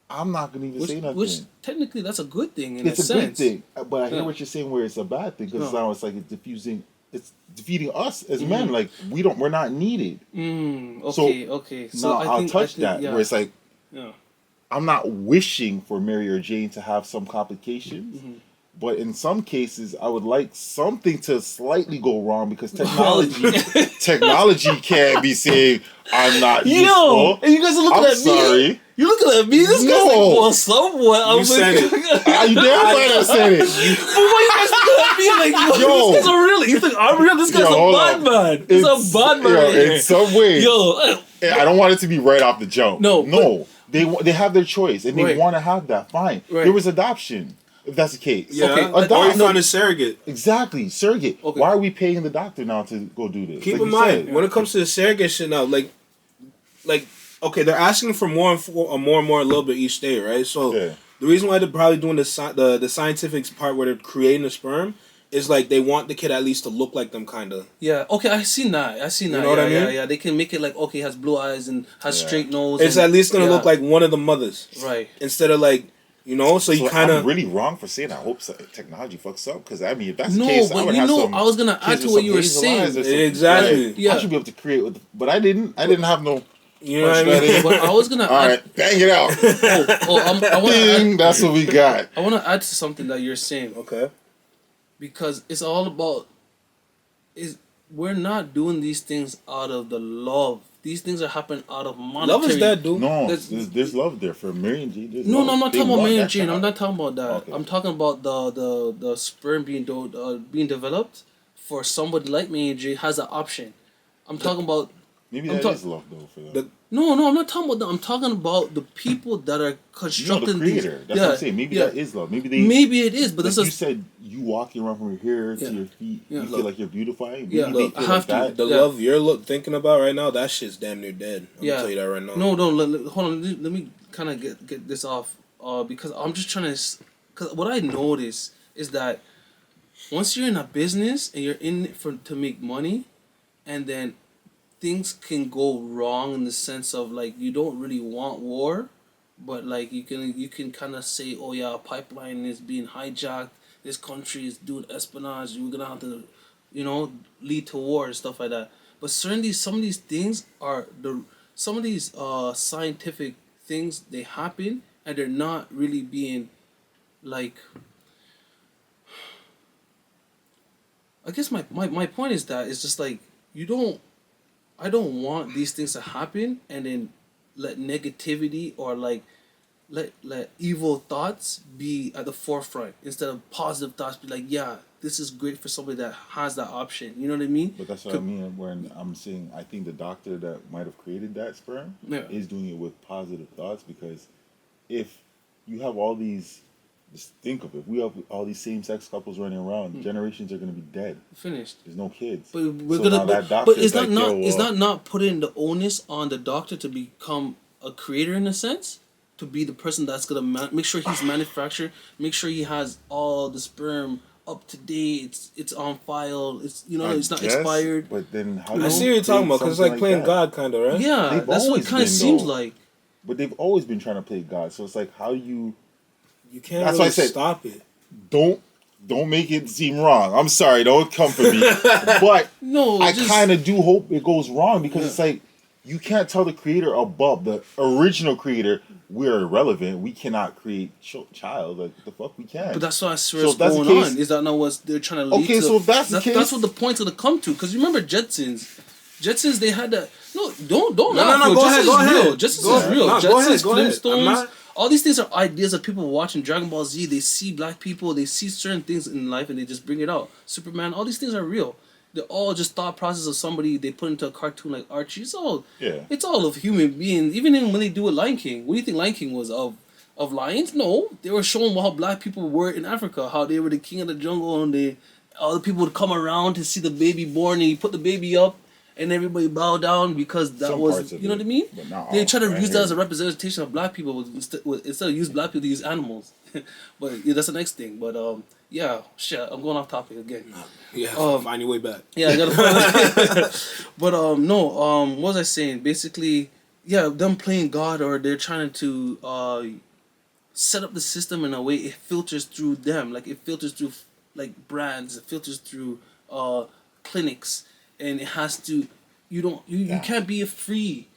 S3: I'm not gonna even say nothing.
S2: Which technically that's a good thing in
S3: it's
S2: a sense.
S3: Good thing, but I hear what you're saying where it's a bad thing because now it's like it's defeating us as men. Like we're not needed.
S2: Okay. So
S3: now
S2: I think
S3: touch that
S2: yeah.
S3: where it's like
S2: Yeah.
S3: I'm not wishing for Mary or Jane to have some complications. But in some cases, I would like something to slightly go wrong because technology can't be saying I'm not useful.
S2: And you guys are looking
S3: I'm
S2: at
S3: sorry.
S2: me. You looking at me? This guy's like, well, somewhat.
S1: You said it.
S3: You damn right I said it.
S2: But why you guys looking at me like, yo, this guy's a real? You think I'm real? This guy's a bad man. He's a bad man.
S3: In some way.
S2: Yo.
S3: I don't want it to be right off the jump.
S2: No.
S3: They have their choice and they want to have that. Fine.
S2: Right.
S3: There was adoption. If that's the case.
S1: Yeah.
S2: Okay,
S1: Or you find a surrogate.
S3: Exactly. Surrogate.
S2: Okay.
S3: Why are we paying the doctor now to go do this?
S1: Keep in mind, when it comes to the surrogate shit now, like, okay, they're asking for more and more a little bit each day, right? So the reason why they're probably doing the scientific part where they're creating the sperm is like they want the kid at least to look like them, kind of.
S2: Yeah. Okay, I seen that. You know what I mean? Yeah. They can make it like, okay, has blue eyes and has straight nose.
S1: It's at least gonna look like one of the mothers,
S2: right?
S1: Instead of like. You know, so you kind of...
S3: I'm really wrong for saying I hope technology fucks up, because, I mean, if that's the case,
S2: but
S3: I would have some...
S2: I was going to add to what you were saying.
S1: Exactly.
S3: I should be able to create with... But I didn't have no...
S1: You know what I mean?
S2: But I was going to
S3: add... All right, bang it out.
S2: I want to add...
S3: That's what we got.
S2: I want to add to something that you're saying.
S1: Okay.
S2: Because it's all about... We're not doing these things out of the love. These things are happening out of monetary...
S1: Love is that, dude.
S3: No, there's love there for Mary and Jane.
S2: No, I'm not talking about Mary and Jane. I'm not talking about that.
S3: Okay.
S2: I'm talking about the sperm being developed for somebody like Mary and Jane has an option. I'm talking about...
S3: Maybe that is love, though, for them.
S2: No, I'm not talking about that. I'm talking about the people that are constructing
S3: the creator. That's what I'm saying. Maybe that is love. Maybe
S2: it is, but
S3: like you said, you walking around from your hair to your feet, you feel like you're beautifying. Maybe they feel like that.
S1: The love you're thinking about right now, that shit's damn near dead. I'm gonna tell you that right now.
S2: No, hold on. Let me kind of get this off, because I'm just trying to. Because what I notice is that once you're in a business and you're in it to make money, and then things can go wrong in the sense of like you don't really want war, but like you can kind of say, oh yeah, a pipeline is being hijacked, this country is doing espionage, we're gonna have to, lead to war and stuff like that. But certainly some of these things are scientific things, they happen and they're not really being like. I guess my point is that it's just like I don't want these things to happen and then let negativity or like let evil thoughts be at the forefront instead of positive thoughts. Be like, yeah, this is great for somebody that has that option. You know what I mean?
S3: But that's what I mean when I'm saying I think the doctor that might have created that sperm is doing it with positive thoughts, because if you have all these... Just think of it. We have all these same-sex couples running around. Generations are going to be dead.
S2: Finished.
S3: There's no kids.
S2: But is that not putting the onus on the doctor to become a creator in a sense? To be the person that's going to make sure he's manufactured, make sure he has all the sperm up to date, it's on file, it's it's not expired.
S3: But then how
S1: I see what you're talking about, because it's like playing God, kind of, right?
S2: Yeah, that's what it kind of seems like.
S3: But they've always been trying to play God, so it's like how you...
S1: You can't
S3: That's
S1: really
S3: why I said,
S1: stop it.
S3: Don't make it seem wrong. I'm sorry, don't come for me. But I kind of do hope it goes wrong, because it's like you can't tell the creator above, the original creator, we're irrelevant. We cannot create child. Like, the fuck we can.
S2: But that's what I swear is going on. Is that not what they're trying to lead to?
S3: Okay, so if that's the case...
S2: That's what the point's going to come to. Because you remember Jetsons, they had that... No, don't
S1: go ahead.
S2: Jetsons is real. Jetsons,
S1: go ahead.
S2: Flintstones... All these things are ideas of people watching Dragon Ball Z. They see black people, they see certain things in life, and they just bring it out. Superman, all these things are real. They're all just thought process of somebody they put into a cartoon like Archie. It's all of human beings. Even when they do with Lion King, what do you think Lion King was of? of lions? No, they were showing how black people were in Africa, how they were the king of the jungle, and all the people would come around to see the baby born, and he put the baby up, and everybody bowed down because that
S3: Some
S2: was,
S3: parts of
S2: you know
S3: it,
S2: what I mean?
S3: but not
S2: They
S3: all.
S2: try to
S3: I
S2: use
S3: hear
S2: that as a
S3: you.
S2: representation of black people instead of use black people to use animals. But yeah, that's the next thing. But yeah, shit, I'm going off topic again.
S1: Yeah, find your way back.
S2: Yeah, I gotta find But no, what was I saying? Basically, yeah, them playing God, or they're trying to set up the system in a way it filters through them. Like it filters through like brands, it filters through clinics, and it has to. You can't be free.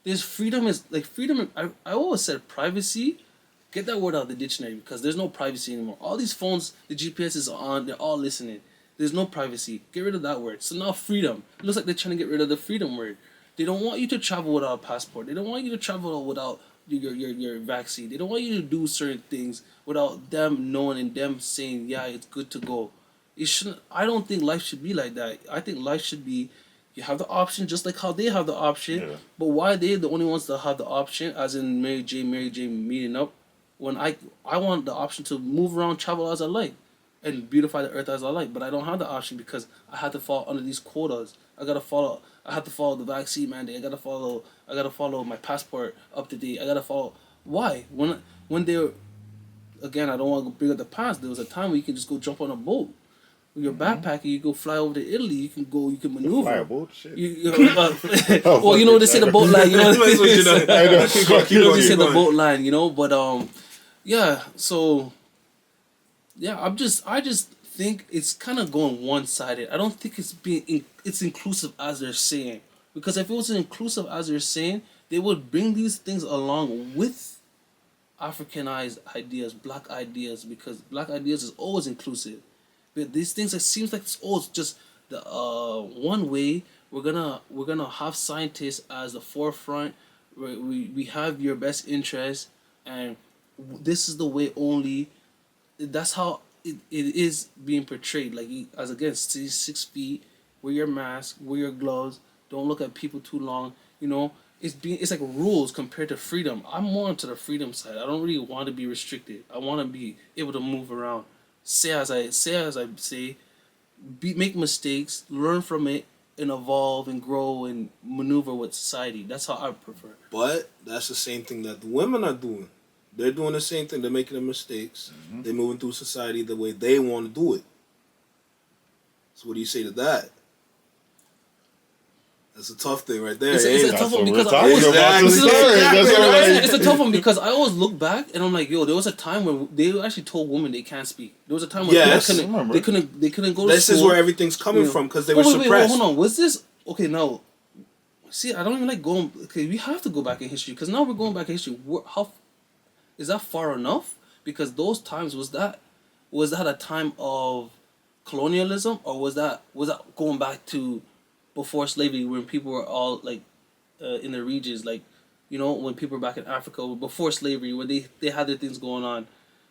S2: There's freedom is like freedom. I always said privacy. Get that word out of the dictionary because there's no privacy anymore. All these phones, the GPS is on. They're all listening. There's no privacy. Get rid of that word. So now freedom. It looks like they're trying to get rid of the freedom word. They don't want you to travel without a passport. They don't want you to travel without your vaccine. They don't want you to do certain things without them knowing and them saying, yeah, it's good to go. It shouldn't. I don't think life should be like that. I think life should be, you have the option just like how they have the option.
S3: Yeah.
S2: But why are they the only ones that have the option? As in Mary J meeting up. When I want the option to move around, travel as I like, and beautify the earth as I like, but I don't have the option because I had to fall under these quotas. I have to follow the vaccine mandate. I gotta follow my passport up to date. I gotta follow. Why? When they're, again, I don't want to bring up the past. There was a time where you can just go jump on a boat. When you're backpacking, you go fly over to Italy. You can maneuver.
S3: Fly a boat? Shit.
S2: Well, you know they say the boat line. You know
S1: Keep
S2: they say the
S1: going.
S2: boat line. You know, but yeah. So yeah, I just think it's kind of going one sided. I don't think it's inclusive as they're saying, because if it was inclusive as they're saying, they would bring these things along with Africanized ideas, black ideas, because black ideas is always inclusive. But these things, it seems like it's always just the one way. We're gonna have scientists as the forefront. We have your best interest, and this is the way only. That's how it is being portrayed. Like, as again, stay 6 feet, wear your mask, wear your gloves, don't look at people too long. You know, it's like rules compared to freedom. I'm more into the freedom side. I don't really want to be restricted. I want to be able to move around. Say as I say, make mistakes, learn from it, and evolve and grow and maneuver with society. That's how I prefer.
S1: But that's the same thing that the women are doing. They're doing the same thing. They're making the mistakes. Mm-hmm. They're moving through society the way they want to do it. So what do you say to that? That's a tough thing right there.
S2: It's a tough one because it's a tough one because I always look back and I'm like, yo, there was a time when they actually told women they can't speak. There was a time when they couldn't go to school.
S1: This is where everything's coming from because they were suppressed.
S2: Wait, hold on. Was this okay? Now, see, I don't even like going. Okay, we have to go back in history because now we're going back in history. How is that far enough? Because those times was that a time of colonialism, or was that going back to before slavery, when people were all like in the regions, like, you know, when people were back in Africa before slavery, when they had their things going on,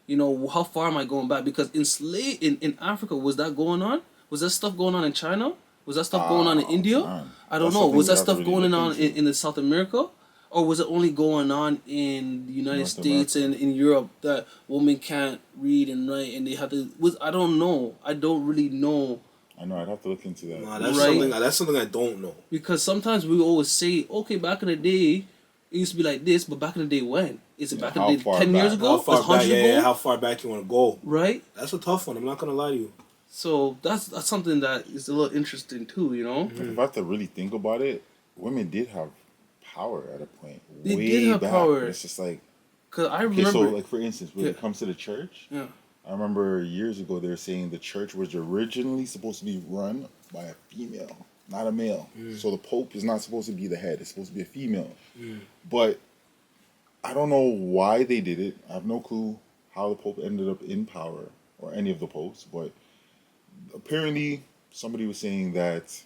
S2: you know, how far am I going back? Because in Africa, was that going on? Was that stuff going on in China? Was that stuff going on in India?
S3: Man.
S2: I don't know. Was that stuff going on in the South America? Or was it only going on in the United States and in Europe that women can't read and write and they have to? I don't know. I don't really know.
S3: I know, I'd have to look into that.
S1: Nah, that's something I don't know.
S2: Because sometimes we always say, okay, back in the day, it used to be like this, but back in the day when? Is it back in the day 10 years ago?
S1: How far back, how far back you want to go?
S2: Right?
S1: That's a tough one. I'm not going to lie to you.
S2: So that's something that is a little interesting too, you know?
S3: Mm-hmm. If I have to really think about it, women did have power at a point.
S2: They did have power.
S3: It's just like...
S2: Because I remember...
S3: so, like, for instance, when it comes to the church...
S2: Yeah.
S3: I remember years ago they were saying the church was originally supposed to be run by a female, not a male. So the Pope is not supposed to be the head. It's supposed to be a female. But I don't know why they did it. I have no clue how the Pope ended up in power or any of the popes. But apparently somebody was saying that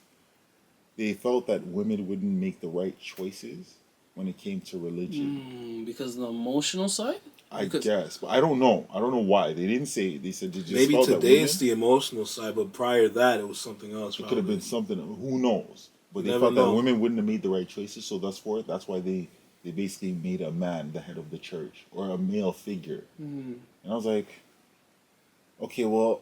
S3: they felt that women wouldn't make the right choices when it came to religion.
S2: Because of the emotional side?
S3: I guess, but I don't know. I don't know why. They didn't say. They said they just
S1: maybe
S3: felt
S1: today
S3: that
S1: it's the emotional side, but prior to that it was something else.
S3: It could have been something. Who knows? But they felt that women wouldn't have made the right choices, so that's why they they basically made a man the head of the church or a male figure. And I was like, okay, well,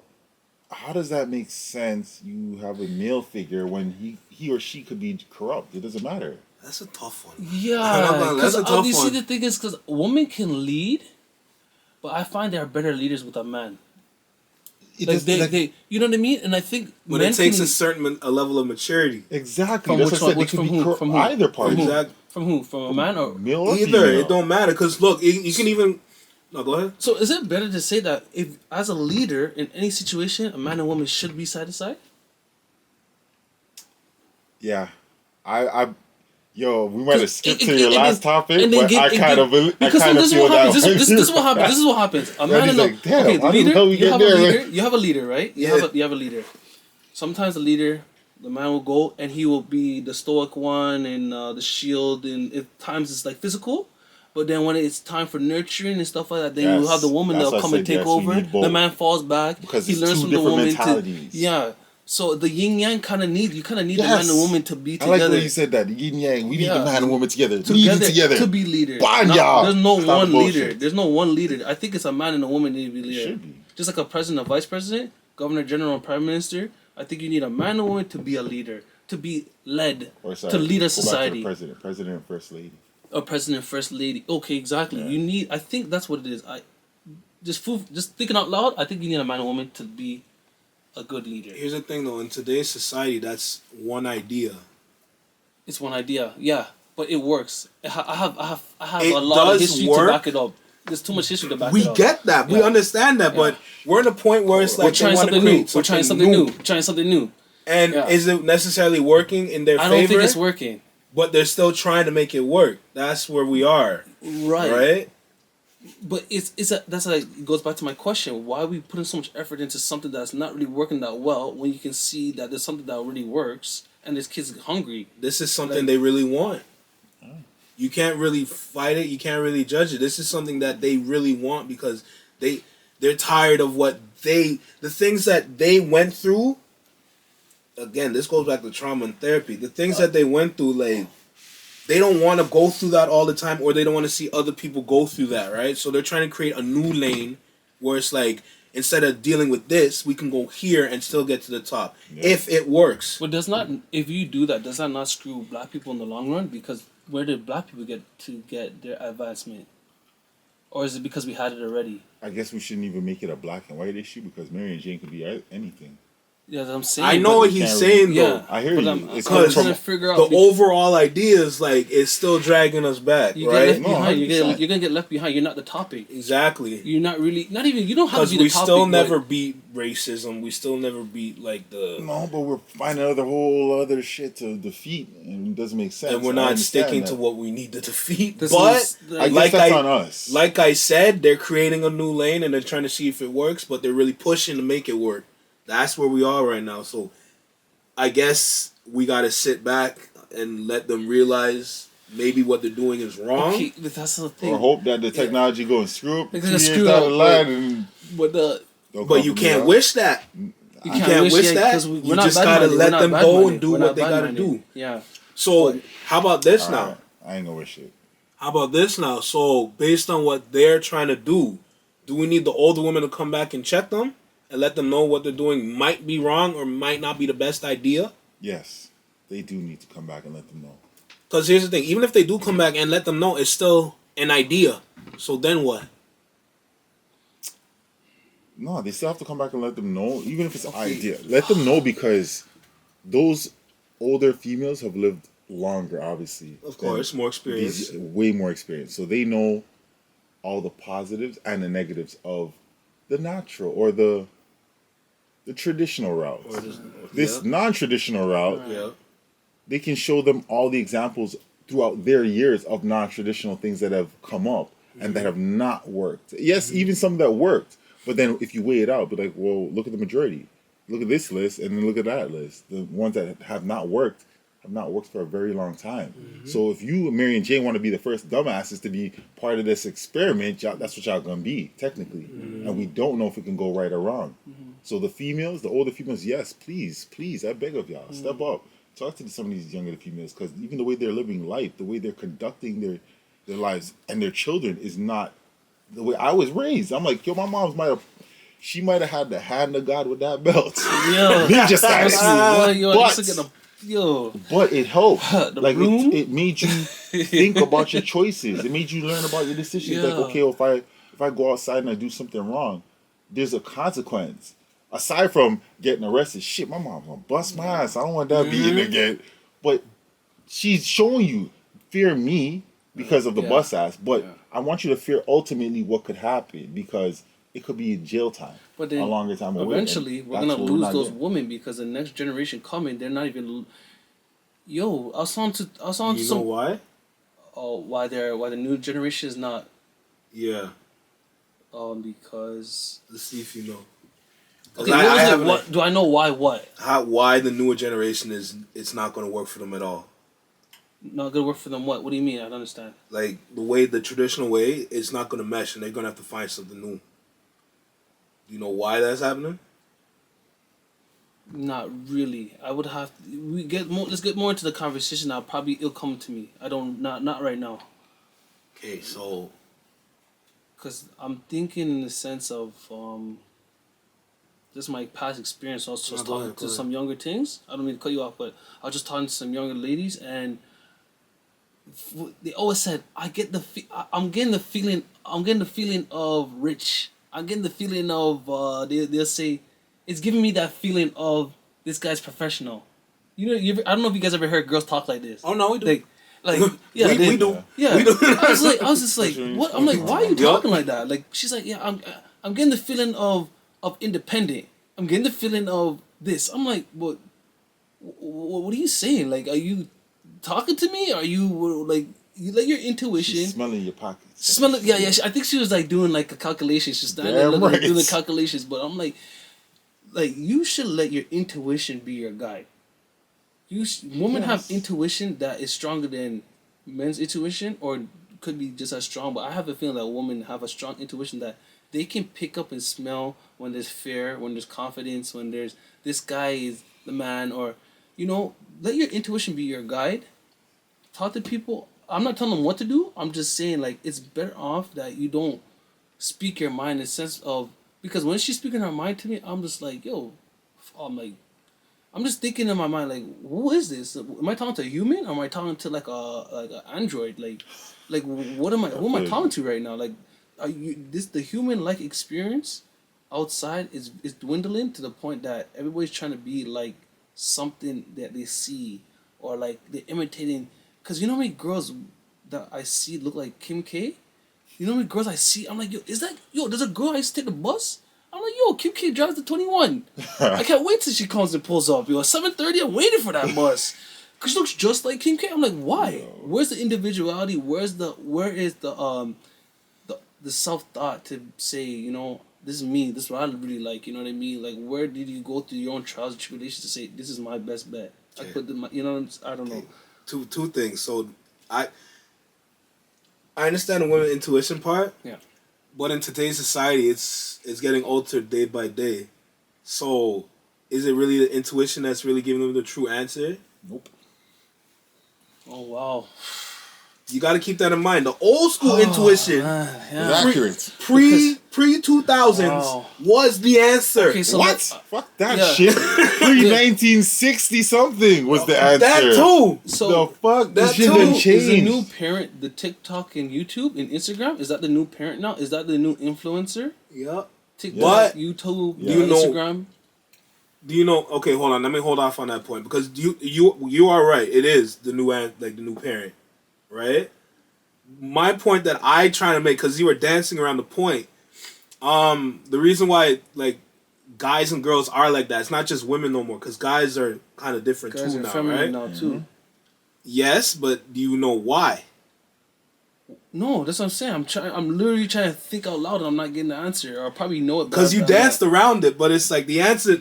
S3: how does that make sense? You have a male figure when he or she could be corrupt. It doesn't matter.
S1: That's a tough one.
S2: Yeah,
S1: That's a tough
S2: you see,
S1: one.
S2: the thing is, because women can lead, but I find there are better leaders with a man. They, you know what I mean? And I think
S1: But it takes a level of maturity.
S3: Exactly.
S2: From
S3: That's
S2: which
S3: what I said.
S2: one?
S3: It could
S2: From
S3: be
S2: who? From who?
S3: either party.
S1: Exactly.
S2: From who? From a man or
S3: Male or
S1: Either.
S3: female.
S1: It don't matter. Because look, you can even... No, go ahead.
S2: So is it better to say that if, as a leader in any situation, a man and woman should be side to side?
S3: Yeah. Yo, we might have skipped to your last topic, but I kind of feel that.
S2: This is what happens. This is what happens. A man and
S3: like, damn,
S2: okay,
S3: how
S2: the
S3: the hell we
S2: leader. You
S3: get
S2: have a
S3: there,
S2: leader.
S3: man?
S2: You have a leader, right? You have a leader. Sometimes the leader, the man will go and he will be the stoic one and the shield, and at times it's like physical. But then when it's time for nurturing and stuff like that, then you have the woman that'll come and take over. The man falls back.
S3: Because
S2: he
S3: it's
S2: learns
S3: two
S2: from the
S3: different
S2: woman.
S3: mentalities.
S2: Yeah. So the yin yang kind of need the man and woman to be together.
S3: I like when you said that, the yin yang. We need the man and woman together.
S2: Together to be leaders.
S3: Banya!
S2: There's no
S3: Stop
S2: one
S3: bullshit.
S2: leader. There's no one leader. I think it's a man and a woman need to be leader.
S3: Should be.
S2: Just like a president, a vice president, governor general, and prime minister. I think you need a man and a woman to be a leader, to be led, to lead a society.
S3: President and first lady.
S2: A president, first lady. Okay, exactly.
S3: Yeah.
S2: You need. I think that's what it is. Just thinking out loud. I think you need a man and woman to be a good leader.
S1: Here's the thing, though. In today's society, that's one idea.
S2: It's one idea, yeah, but it works. I have
S1: It
S2: a lot of
S1: does
S2: history
S1: work.
S2: to back it up. There's too much history to back it
S1: We
S2: up.
S1: get that. We
S2: Yeah.
S1: understand that. But we're in a point where it's like
S2: We're trying something new. We're trying something new. Trying something new.
S1: And is it necessarily working in their favor?
S2: I don't think it's working.
S1: But they're still trying to make it work. That's where we are. Right?
S2: But that's like, it goes back to my question. Why are we putting so much effort into something that's not really working that well when you can see that there's something that really works and this kid's hungry?
S1: This is something they really want. You can't really fight it. You can't really judge it. This is something that they really want because they're tired of the things that they went through. Again, this goes back to trauma and therapy. The things that they went through, like, they don't want to go through that all the time, or they don't want to see other people go through that, right? So they're trying to create a new lane where it's like, instead of dealing with this, we can go here and still get to the top. Yeah. If it works.
S2: But if you do that, does that not screw black people in the long run? Because where did black people get their advancement? Or is it because we had it already?
S3: I guess we shouldn't even make it a black and white issue because Mary and Jane could be anything.
S2: Yeah, that's what I'm saying.
S1: I know what he's saying, though.
S2: Yeah,
S3: I hear you.
S1: Because the overall idea is like it's still dragging us back, right?
S2: You're gonna get left behind. You're not the topic.
S1: Exactly.
S2: You're not really. Not even. You don't have to be the topic.
S1: Because we still never beat racism. We still never beat like the.
S3: No, but we're finding whole other shit to defeat, and it doesn't make sense.
S1: And we're not sticking to what we need to defeat.
S2: But
S3: I guess that's on us.
S1: Like I said, they're creating a new lane and they're trying to see if it works, but they're really pushing to make it work. That's where we are right now. So I guess we got to sit back and let them realize maybe what they're doing is wrong.
S2: Okay, but that's the thing.
S3: Or hope that the technology go and screw up.
S2: It's gonna screw up.
S1: But you can't wish that. You can't wish that. You just got to let them go and do what they got to do.
S2: Yeah.
S1: So how about this now?
S3: Right. I ain't gonna wish it.
S1: How about this now? So based on what they're trying to do we need the older women to come back and check them? And let them know what they're doing might be wrong or might not be the best idea?
S3: Yes. They do need to come back and let them know.
S1: Because here's the thing. Even if they do come back and let them know, it's still an idea. So then what?
S3: No, they still have to come back and let them know. Even if it's an idea. Let them know because those older females have lived longer, obviously.
S1: Of course, more experience.
S3: Way more experience. So they know all the positives and the negatives of the natural or the traditional routes. This non-traditional route, they can show them all the examples throughout their years of non-traditional things that have come up and that have not worked. Yes, even some that worked, but then if you weigh it out, be like, well, look at the majority. Look at this list and then look at that list. The ones that have not worked for a very long time. So if you, Mary and Jane, want to be the first dumbasses to be part of this experiment, that's what y'all gonna be, technically. And we don't know if it can go right or wrong. So the older females, yes, please, I beg of y'all, step up. Talk to some of these younger females, because even the way they're living life, the way they're conducting their lives and their children is not the way I was raised. I'm like, yo, my mom's she might have had the hand of God with that belt.
S2: Yo,
S3: Ninja status. But it helped. Like it made you think about your choices. It made you learn about your decisions.
S2: Yeah.
S3: Like, okay, well, if I go outside and I do something wrong, there's a consequence. Aside from getting arrested, shit, my mom's gonna bust my ass. I don't want that beating again. But she's showing you, fear me because of the bust ass. But I want you to fear ultimately what could happen because it could be jail time.
S2: But then
S3: a longer time away.
S2: Eventually, we're gonna lose those women because the next generation coming, they're not even. Yo, I was on to
S1: You know why?
S2: Oh, why the new generation is not.
S1: Yeah.
S2: Because
S1: let's see if you know.
S2: Okay, what do I know? Why what?
S1: Why the newer generation it's not going to work for them at all?
S2: Not going to work for them. What? What do you mean? I don't understand.
S1: Like the traditional way, it's not going to mesh, and they're going to have to find something new. Do you know why that's happening?
S2: Not really. I would have to, let's get more into the conversation now. Probably it'll come to me. I don't not right now.
S1: Okay, so
S2: because I'm thinking in the sense of just my past experience. I was just talking to some younger things. I don't mean to cut you off, but I was just talking to some younger ladies, and they always said, I'm getting the feeling of rich. I'm getting the feeling of they'll say, it's giving me that feeling of this guy's professional. You know, I don't know if you guys ever heard girls talk like this.
S1: Oh no, we do.
S2: Like yeah,
S1: we do.
S2: Yeah,
S1: we do.
S2: I was just like, what? I'm like, why are you talking like that? Like, she's like, yeah, I'm getting the feeling of independent. I'm getting the feeling of this. I'm like, what are you saying? Like, are you talking to me? Are you like, you let your intuition?
S3: She's smelling your pockets.
S2: Smelling, yeah. I think she was like doing like a calculation. She's standing there looking, doing the calculations. But I'm like you should let your intuition be your guide. Women have intuition that is stronger than men's intuition, or could be just as strong. But I have a feeling that women have a strong intuition that they can pick up and smell when there's fear, when there's confidence, when there's this guy is the man, or let your intuition be your guide. Talk to people. I'm not telling them what to do. I'm just saying like it's better off that you don't speak your mind in the sense of, because when she's speaking her mind to me, I'm just like, yo, I'm just thinking in my mind like, who is this? Am I talking to a human? Or am I talking to like an android? Like what am I? Who am I talking to right now? Like, the human like experience outside is dwindling to the point that everybody's trying to be like something that they see, or like they're imitating. Cause you know how many girls that I see look like Kim K? You know how many girls I see? I'm like, there's a girl I used to take the bus? I'm like, Kim K drives the 21. I can't wait till she comes and pulls up. 7:30, I'm waiting for that bus. Cause she looks just like Kim K. I'm like, why? Where's the individuality? Where is the self-thought to say, this is me, this is what I really like, you know what I mean? Like, where did you go through your own trials and tribulations to say, this is my best bet? Okay. I put I don't know.
S1: Two things. So, I understand the women intuition part.
S2: Yeah.
S1: But in today's society, it's getting altered day by day. So, is it really the intuition that's really giving them the true answer?
S3: Nope.
S2: Oh wow.
S1: You got to keep that in mind. The old school intuition
S3: was accurate.
S1: Pre 2000s was the answer.
S2: Okay, so
S3: what? Fuck that shit. Pre 1960 something was the answer.
S1: That too.
S3: So the fuck
S1: that
S3: shit done changed.
S2: Is the new parent the TikTok and YouTube and Instagram? Is that the new parent now? Is that the new influencer?
S1: Yep.
S2: TikTok, YouTube, Instagram.
S1: Do you know? Okay, hold on. Let me hold off on that point because you are right. It is the new parent. Right? My point that I try to make, because you were dancing around the point, the reason why, like, guys and girls are like that, it's not just women no more, because guys are kind of different
S2: guys
S1: too
S2: are
S1: now,
S2: feminine
S1: right?
S2: now too. Mm-hmm.
S1: Yes, but do you know why?
S2: No, that's what I'm saying. I'm literally trying to think out loud and I'm not getting the answer, or I probably know it.
S1: Because you danced around it, but it's like the answer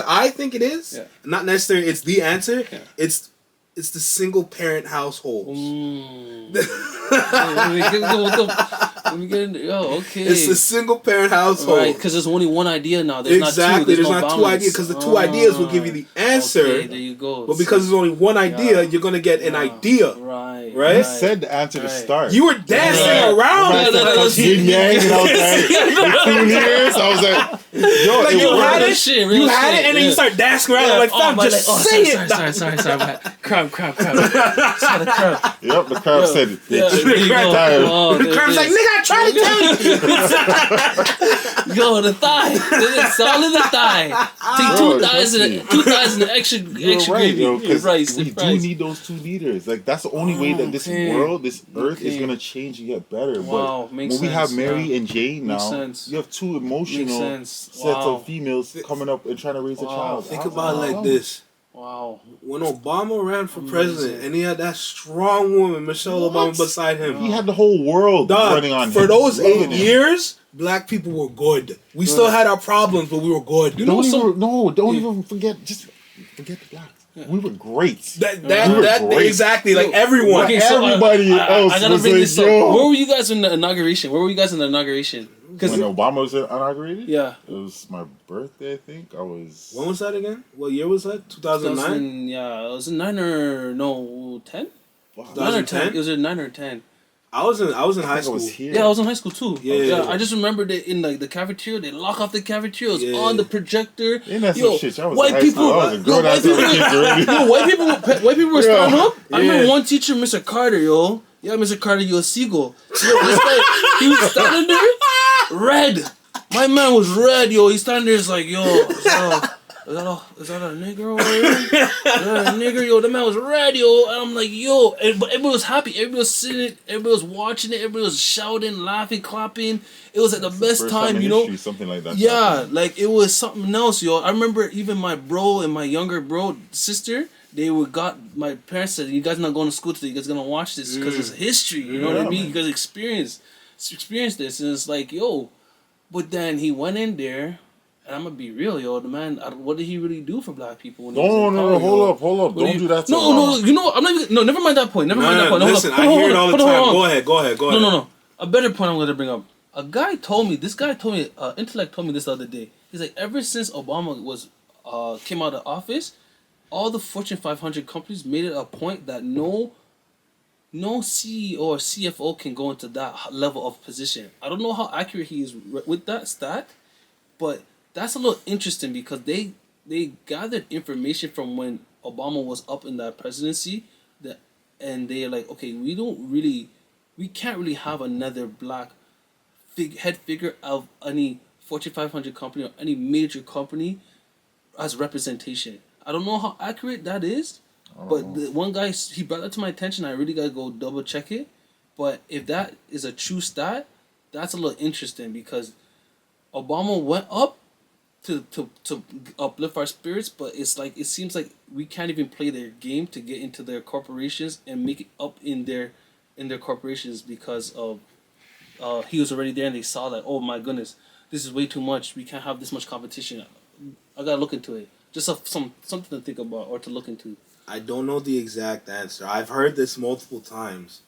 S1: I think it is, not necessarily it's the answer, it's the single parent households.
S2: Let me get in there. Yo, okay.
S1: It's a single parent household.
S2: Right, because there's only one idea now. There's
S1: exactly.
S2: There's
S1: not two ideas because the two ideas will give you the answer.
S2: Okay, there you go.
S1: But because there's only one idea, you're gonna get an idea.
S2: Right.
S1: Right.
S3: You said the answer to start.
S1: You were dancing around.
S3: Yin yang, and I was like, 2 years. I was like, yo,
S1: like you had it.
S2: Shit,
S1: you had it, and then you start dancing around. I'm like, fam, just say it.
S2: Sorry. Crab. Saw the crab.
S3: Yep, the crab said it.
S1: The crab's like, nigga, I tried to tell you.
S2: Yo, the thigh. It's all in the thigh. Take two thighs and the extra gravy.
S3: Yo,
S2: rice.
S3: We do need those 2 leaders. Like that's the only way that this world, this earth is gonna change and get better.
S2: Wow,
S3: but
S2: makes
S3: when we
S2: sense.
S3: have Mary and Jane now, you have 2 emotional sets of females coming up and trying to raise a child.
S1: Think about it like this.
S2: Wow.
S1: When Obama ran for president and he had that strong woman, Michelle Obama, beside him.
S3: He had the whole world running on him.
S1: For those 8 years, black people were good. We still had our problems, but we were good.
S3: Don't even forget. Just forget the blacks. Yeah. We were great.
S1: Great. Exactly. Like everyone.
S2: Okay, so
S3: everybody else
S2: I gotta
S3: was
S2: bring
S3: like,
S2: this up. Where were you guys in the inauguration?
S3: When Obama was inaugurated?
S2: Yeah.
S3: It was my birthday, I think.
S1: When was that again? What year was that? 2009?
S2: Yeah, it was in 9 or 10?
S1: 9 or 10?
S2: It was in 9 or 10.
S1: I was in high school.
S2: Yeah, I was in high school too.
S1: Yeah.
S2: I just remember that in like the cafeteria, they lock off the cafeteria. It was on the projector.
S3: White people
S2: were standing up. I remember one teacher, Mr. Carter, yo. Yeah, Mr. Carter, you're a seagull. Yo, this guy, he was standing there, red. My man was red, yo. He's standing there, it's like, yo, is that a nigger over here? Is that a nigger? Yo, the man was red, yo. And I'm like, yo. But everybody was happy. Everybody was sitting. Everybody was watching it. Everybody was shouting, laughing, clapping. It was like the best time, you know?
S3: History, something like that.
S2: Yeah, like it was something else, yo. I remember even my bro and my younger bro, sister, my parents said, you guys not going to school today. You guys going to watch this because it's history. You know what I mean? You guys experience this. And it's like, yo. But then he went in there. And I'm gonna be real, yo. The man, what did he really do for black people?
S3: No, hold up. Don't do that.
S2: No. You know, I'm not even. No, never mind that point.
S1: Listen, I hear it all the time. Go ahead.
S2: No. A better point I'm gonna bring up. This guy told me, intellect told me this the other day. He's like, ever since Obama came out of office, all the Fortune 500 companies made it a point that no CEO or CFO can go into that level of position. I don't know how accurate he is with that stat, but that's a little interesting because they gathered information from when Obama was up in that presidency, and they're like, okay, we can't really have another black head figure of any Fortune 500 company or any major company as representation. I don't know how accurate that is, but the one guy, he brought that to my attention. I really gotta go double check it. But if that is a true stat, that's a little interesting because Obama went up to uplift our spirits, but it seems like we can't even play their game to get into their corporations and make it up in their corporations because of he was already there and they saw that, oh my goodness, this is way too much. We can't have this much competition. I gotta look into it. Just something to think about or to look into.
S1: I don't know the exact answer. I've heard this multiple times,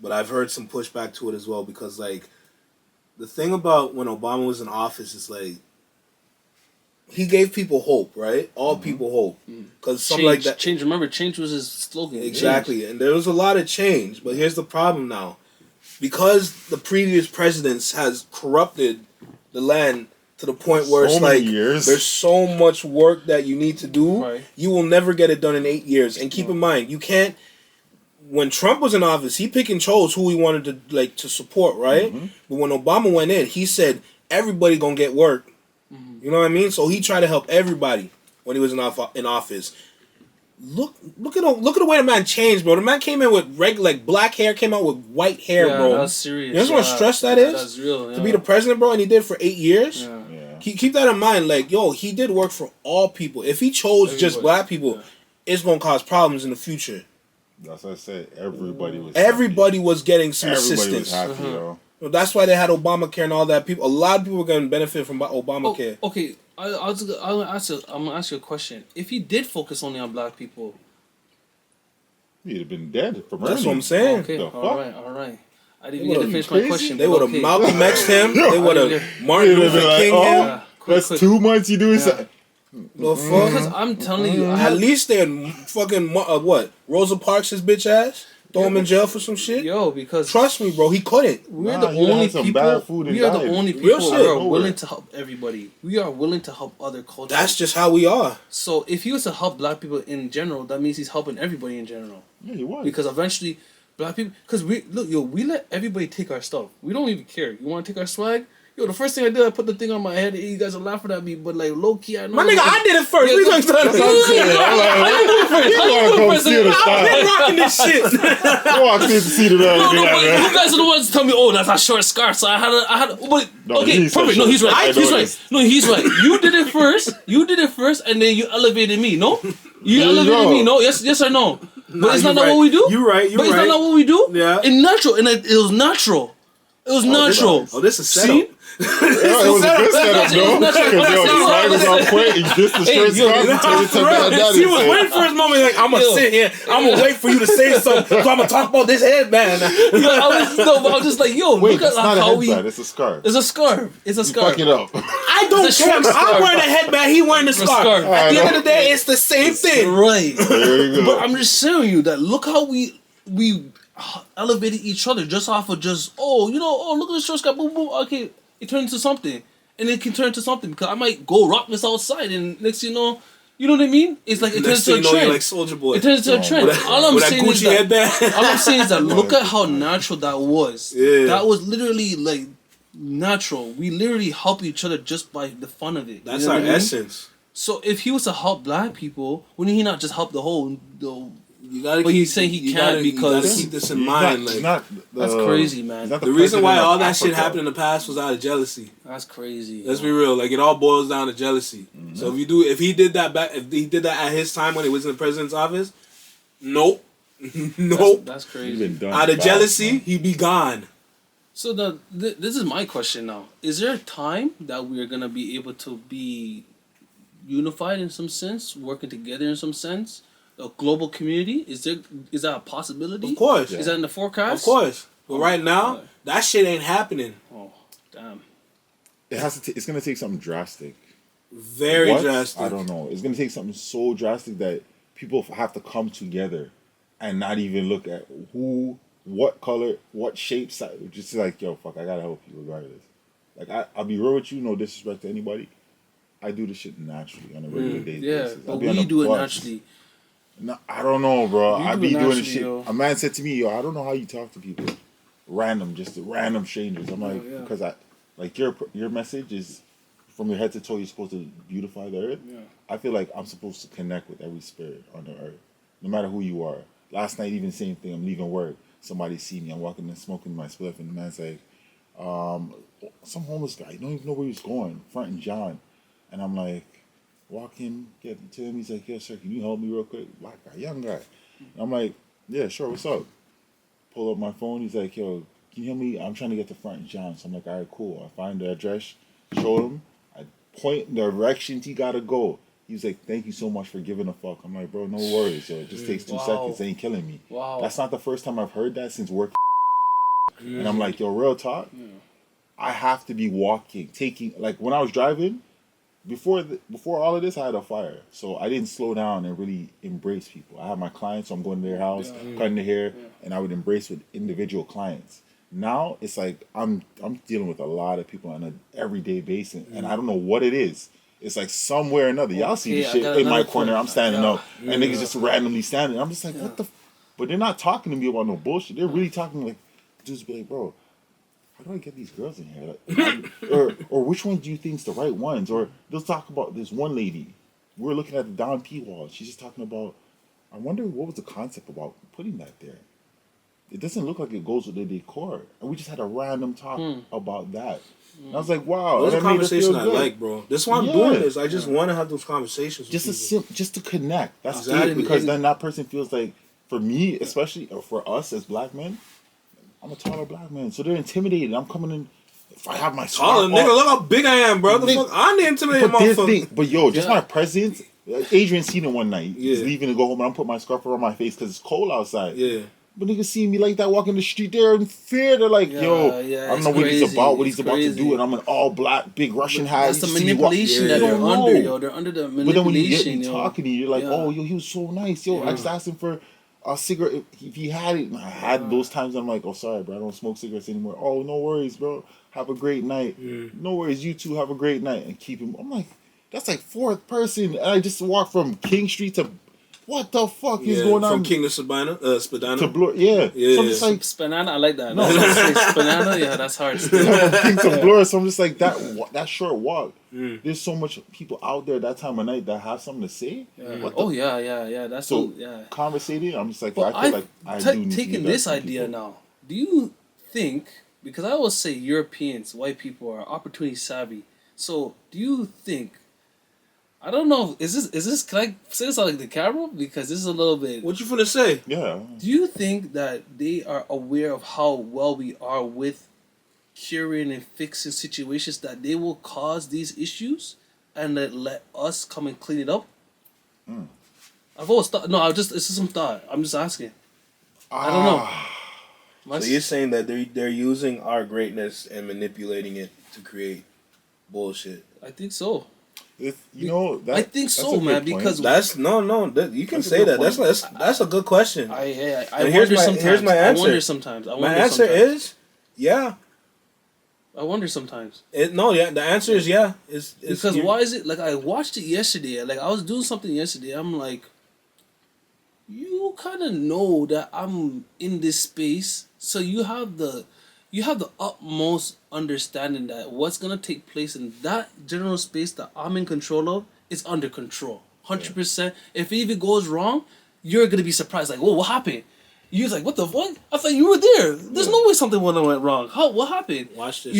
S1: but I've heard some pushback to it as well because like the thing about when Obama was in office is like he gave people hope, right? All people hope. Because something like that.
S2: Change. Remember, change was his slogan.
S1: Exactly.
S2: Change.
S1: And there was a lot of change. But here's the problem now. Because the previous presidents has corrupted the land to the point where it's like there's so much work that you need to do. Right. You will never get it done in 8 years. And keep in mind, you can't. When Trump was in office, he pick and chose who he wanted to support, right? But when Obama went in, he said everybody gonna get work. You know what I mean? So he tried to help everybody when he was in office. Look at the way the man changed, bro. The man came in with black hair, came out with white hair, bro.
S2: That's serious.
S1: You know how much stress that is?
S2: That's real. Yeah.
S1: To be the president, bro, and he did it for 8 years.
S2: Yeah.
S1: Keep that in mind. Like, yo, he did work for all people. If he chose just black people, it's gonna cause problems in the future.
S3: That's what I said. Everybody was
S1: getting some assistance.
S3: Was happy, yo.
S1: So that's why they had Obamacare and all that. A lot of people were going to benefit from Obamacare.
S2: Okay, I'm gonna ask you a question. If he did focus only on black people,
S3: he'd have been dead from
S1: That's what I'm saying.
S2: Okay, all right. I didn't even get to finish my question.
S1: They would have
S2: okay.
S1: Malcolm X'd him. They would have Martin Luther King him.
S2: Yeah,
S3: That's
S2: quick.
S3: 2 months you doing something.
S1: The fuck?
S2: Because I'm telling you,
S1: At least they're fucking what? Rosa Parks his bitch ass. Throw him in jail for some shit.
S2: yo, because
S1: Trust me, bro. He couldn't.
S2: we're
S3: Nah,
S2: the
S3: you done
S2: only
S3: had some
S2: people.
S3: bad food and
S2: We are the
S3: died.
S2: only
S1: Real
S2: people
S1: shit.
S2: who are
S3: Nowhere.
S2: willing to help everybody. We are willing to help other cultures.
S1: That's just how we are.
S2: So if he was to help black people in general, that means he's helping everybody in general.
S3: Yeah, you was.
S2: Because eventually, black people, because we let everybody take our stuff. We don't even care. You want to take our swag? Yo, the first thing I did, I put the thing on my head, and you guys are laughing at me, but like low key, I know.
S1: My nigga, I did it first.
S2: Yeah,
S1: We gonna
S3: That's what I'm saying. I'm like, you gotta come see the
S1: I've
S3: style.
S1: been rocking this shit.
S3: I walked in to see the man.
S2: No, but you guys are the ones to tell me, oh, that's a short scarf. So I had a, but
S3: No,
S2: okay,
S3: he said
S2: perfect. No,
S3: short
S2: he's right.
S3: scarf. I
S2: He's right.
S3: noticed.
S2: No, he's right. You did it first, and then you elevated me. No, you
S3: you
S2: elevated
S3: go.
S2: me. No, yes or no? But it's
S1: you
S2: not
S1: right.
S2: what we do.
S1: You right.
S2: But it's not what we do.
S1: Yeah.
S2: It's natural, and it was natural. It was natural.
S3: nice.
S1: Oh, this is
S2: See?
S1: setup.
S3: Yeah, it was a good setup, though.
S2: That's right.
S3: Because yo, the
S2: That's
S3: swag was
S2: right.
S3: on point. He just the
S2: Hey,
S3: short
S2: yo,
S3: scarf and turned it to bad daddy.
S1: He was waiting for his moment. Like, I'm gonna
S2: Yo.
S1: sit here. I'm gonna wait for you to say something. So I'm gonna talk about this headband.
S2: Yo, I was just like, yo,
S3: Wait,
S2: look at
S3: it's not a
S2: how we.
S3: headband. It's a scarf.
S2: It's a scarf. It's a
S3: You
S2: scarf.
S3: fuck it up.
S1: I don't
S2: It's a
S1: care.
S2: short
S1: I'm
S2: scarf.
S1: wearing a headband. He wearing the scarf.
S2: scarf.
S1: At the
S3: I
S1: end
S3: know.
S1: of the day, it's the same thing.
S2: Right.
S3: There you go.
S2: But I'm just showing you that look how we elevated each other just off of look at the short scarf, boom, boom. Okay, it turned into something, and it can turn into something because I might go rock this outside, and next you know what I mean? It's like it
S1: Next
S2: turns into
S1: thing
S2: a
S1: you know,
S2: trend.
S1: you're like Soldier Boy.
S2: It turns into a trend.
S1: With that,
S2: All I'm
S1: with that
S2: saying is
S1: Gucci
S2: that.
S1: headband.
S2: All I'm saying is that look at how natural that was.
S1: Yeah.
S2: That was literally like natural. We literally help each other just by the fun of it.
S1: That's
S2: You know
S1: our
S2: what I mean?
S1: essence.
S2: So if he was to help black people, wouldn't he not just help the whole?
S1: You gotta
S2: But
S1: keep,
S2: he's saying he
S1: you
S2: can't
S1: gotta,
S2: because-
S1: you gotta keep this in
S3: He's
S1: mind.
S3: not-
S1: Like,
S3: he's not
S2: That's crazy, man.
S3: he's not
S1: the reason why
S3: president
S1: all
S3: of
S1: that shit
S3: Africa.
S1: happened in the past was out of jealousy.
S2: That's crazy.
S1: Let's be real. Like, it all boils down to jealousy.
S3: Mm-hmm.
S1: So if he did that at his time when he was in the president's office, nope, nope.
S2: That's
S3: He's
S2: crazy.
S3: been done
S1: Out of
S3: bad,
S1: jealousy,
S3: man.
S1: he'd be gone.
S2: So this is my question now. Is there a time that we're gonna be able to be unified in some sense, working together in some sense? A global community? Is that a possibility?
S1: Of course,
S2: Is that in the forecast?
S1: of course. But right now,
S2: God.
S1: that shit ain't happening.
S2: Oh, damn.
S3: It has to. It's gonna take something drastic.
S1: Very
S3: What?
S1: drastic.
S3: I don't know. It's gonna take something so drastic that people have to come together and not even look at who, what color, what shape, size. Just like, yo, fuck, I gotta help you regardless. Like, I'll be real with you. No disrespect to anybody. I do this shit naturally on a regular day
S2: Yeah,
S3: basis.
S2: but
S3: I'll be on
S2: we
S3: the
S2: do it
S3: bus.
S2: naturally.
S3: No, I don't know, bro.
S2: We
S3: I
S2: do
S3: be
S2: it
S3: doing this
S2: naturally,
S3: shit.
S2: yo.
S3: A man said to me, yo, I don't know how you talk to people, random strangers. I'm like,
S2: yeah.
S3: because like your message is from your head to toe. You're supposed to beautify the earth.
S2: Yeah.
S3: I feel like I'm supposed to connect with every spirit on the earth, no matter who you are. Last night, even same thing. I'm leaving work. Somebody see me. I'm walking and smoking my spliff, and the man's like, some homeless guy. You don't even know where he's going. Front and John, and I'm like. Walk in, get to him. He's like, "Yeah, sir, can you help me real quick?" Black guy, young guy. And I'm like, "Yeah, sure. What's up?" Pull up my phone. He's like, "Yo, can you help me? I'm trying to get to Front and John." So I'm like, "All right, cool." I find the address, show him. I point the directions he gotta go. He's like, "Thank you so much for giving a fuck." I'm like, "Bro, no worries. Yo, it just takes 2
S2: Wow.
S3: seconds. It ain't killing me."
S2: Wow.
S3: That's not the first time I've heard that since work. And I'm like, "Yo, real talk. I have to be walking, taking like when I was driving." Before all of this, I had a fire, so I didn't slow down and really embrace people. I have my clients, so I'm going to their house, cutting their hair, and I would embrace with individual clients. Now it's like I'm dealing with a lot of people on an everyday basis, and I don't know what it is. It's like somewhere or another. Y'all see the
S2: Okay, I
S3: shit
S2: got
S3: in my
S2: another
S3: corner.
S2: point.
S3: I'm standing
S2: Yeah.
S3: up, and niggas just randomly standing. I'm just like, what the? But they're not talking to me about no bullshit. They're really talking like, dudes be like, bro. How do I get these girls in here? Like, or which ones do you think's the right ones? Or they'll talk about this one lady. We were looking at the Don P wall. She's just talking about. I wonder what was the concept about putting that there. It doesn't look like it goes with the decor. And we just had a random talk about that. And I was like, wow.
S1: Those are
S3: that made us
S1: conversations
S3: feel
S1: I
S3: good.
S1: like, bro. That's why I'm
S3: Yeah.
S1: doing this. I just want to have those conversations.
S3: Just
S1: with people.
S3: just to connect. That's
S1: Exactly.
S3: it. Because then that person feels like, for me, especially, or for us as black men, I'm a taller black man, so they're intimidated. I'm coming in. If I have my
S1: Taller,
S3: scarf
S1: nigga,
S3: on-
S1: look how big I am, bro. The
S3: Nigga,
S1: fuck? I'm the intimidating
S3: But this
S1: motherfucker.
S3: thing, but yo, just
S2: Yeah.
S3: my presence. Adrian seen it one night. He's
S1: Yeah.
S3: leaving to go home, and I'm putting my scarf around my face because it's cold outside.
S1: Yeah.
S3: But niggas see me like that walking the street, they're in fear. They're like, yo, I don't know what he's about, what he's about to do, and I'm an all black, big Russian hat.
S2: That's the manipulation that they're under, yo. They're under the manipulation.
S3: But then when you get me talking to you, you're like, oh, yo, he was so nice. Yo, I just asked him for a cigarette if he had it. And I had those times. I'm like, oh, sorry, bro, I don't smoke cigarettes anymore. Oh, no worries, bro. Have a great night. No worries, you too. Have a great night. And keep him. I'm like, that's like fourth person. And I just walked from King Street to. What the fuck is going on?
S1: From King to Spadina?
S3: To Bloor, yeah. So I'm just like...
S2: Spanana, I like that. No. Spanana, yeah, that's hard.
S3: King to Bloor, so I'm just like, that short walk, there's so much people out there that time of night that have something to say.
S2: Yeah. Yeah. That's
S3: so,
S2: yeah.
S3: Conversating, I'm just like,
S2: but
S3: I feel like I do need
S2: taking
S3: to
S2: this idea people. Now, do you think, because I always say Europeans, white people are opportunity savvy, so do you think, I don't know. Is this? Can I say this on like the camera? Because this is a little bit.
S1: What you finna say?
S3: Yeah.
S2: Do you think that they are aware of how well we are with curing and fixing situations that they will cause these issues, and that let us come and clean it up? I've always thought. No, it's just some thought. I'm just asking. I don't know.
S1: So you're saying that they're using our greatness and manipulating it to create bullshit?
S2: I think so.
S3: I
S2: think so, man. Because
S1: that's you can say that. That's a good question.
S2: I wonder sometimes. Here's my answer. I wonder sometimes.
S1: My answer is, yeah.
S2: I wonder sometimes.
S1: The answer is yeah. It's
S2: because why is it like I watched it yesterday? Like I was doing something yesterday. I'm like, you kind of know that I'm in this space, so you have the utmost understanding that what's gonna take place in that general space that I'm in control of is under control, 100%. If it even goes wrong, you're gonna be surprised. Like, whoa, what happened? You're like, what the fuck? I thought you were there. There's no way something went wrong. What happened?
S1: Watch this.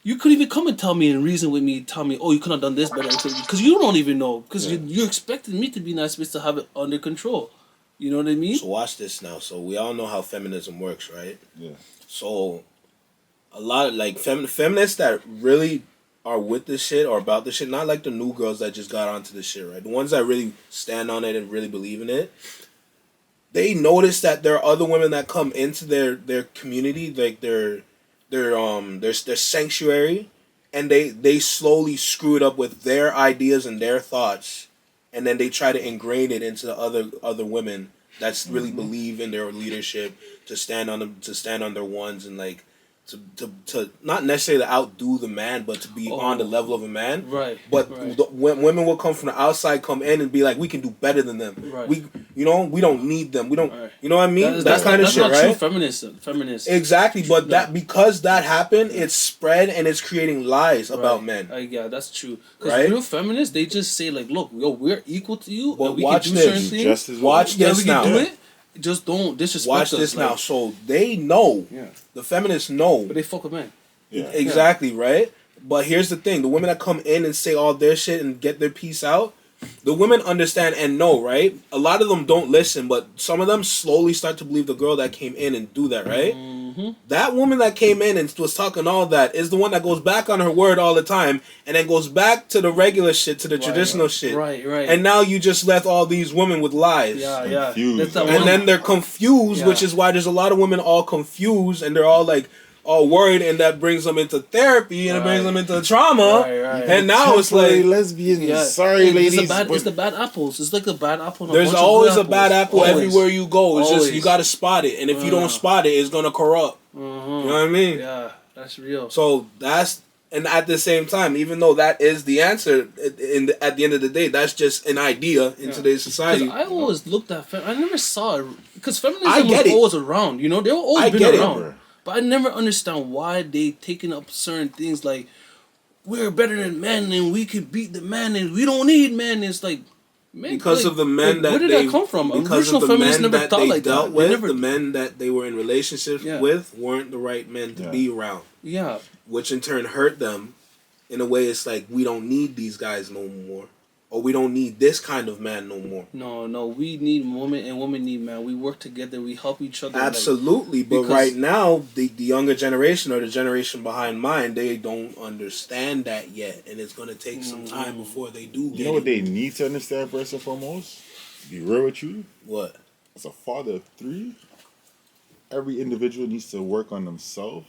S2: You could even come and tell me and reason with me. Tell me, oh, you could have done this better because you don't even know because you're expecting me to be in that space to have it under control. You know what I mean?
S1: So watch this now. So we all know how feminism works, right?
S3: Yeah.
S1: So a lot of like feminists that really are with this shit or about this shit, not like the new girls that just got onto this shit, right? The ones that really stand on it and really believe in it, they notice that there are other women that come into their community, like their sanctuary, and they slowly screw it up with their ideas and their thoughts, and then they try to ingrain it into the other women that's really believe in their leadership to stand on their ones and like to not necessarily outdo the man, but to be on the level of a man.
S2: Right.
S1: But when women will come from the outside, come in and be like, we can do better than them.
S2: Right.
S1: We don't need them. We don't. Right. You know what I mean? That kind of shit, right?
S2: That's not true feminist.
S1: Exactly, but because that happened, it's spread and it's creating lies about men.
S2: Yeah, that's true. Because real feminists, they just say like, look, we're equal to you,
S1: but
S2: and we can do certain things.
S1: Watch this now.
S2: We can do it. Just don't disrespect
S1: Watch this now. So they know. Yeah. The feminists know.
S2: But they fuck with men.
S1: Yeah. Exactly, right? But here's the thing. The women that come in and say all their shit and get their piece out, the women understand and know, right? A lot of them don't listen, but some of them slowly start to believe the girl that came in and do that, right? Mm-hmm. That woman that came in and was talking all that is the one that goes back on her word all the time and then goes back to the regular shit, to the traditional shit.
S2: Right.
S1: And now you just left all these women with lies.
S2: Yeah.
S1: And then they're confused, which is why there's a lot of women all confused and they're all like, all worried, and that brings them into therapy and it brings them into trauma. Right. And now it's like
S3: lesbians. Sorry, ladies.
S2: It's the bad apples. It's like a bad apple.
S1: There's always a bad apple everywhere you go. It's just you got to spot it, and if you don't spot it, it's gonna corrupt. You know what I mean?
S2: Yeah, that's real.
S1: So and at the same time, even though that is the answer, at the end of the day, that's just an idea in today's society.
S2: I always looked at I never saw it because feminism was always around. You know, they were always been around. But I never understand why they taking up certain things like we're better than men and we can beat the man and we don't need men. It's like
S1: because of the men that
S2: where did that come from?
S1: Because
S2: original
S1: of the
S2: feminists
S1: men
S2: never
S1: that
S2: thought
S1: they
S2: like
S1: dealt
S2: that.
S1: with, the men that they were in relationships with weren't the right men to be around.
S2: Yeah,
S1: which in turn hurt them. In a way, it's like we don't need these guys no more. Or we don't need this kind of man no more.
S2: No, we need women and women need man. We work together. We help each other.
S1: Absolutely, but right now, the younger generation or the generation behind mine, they don't understand that yet. And it's going to take some time before they do get it.
S3: You know what they need to understand first and foremost? Be real with you.
S1: What?
S3: As a father of 3, every individual needs to work on themselves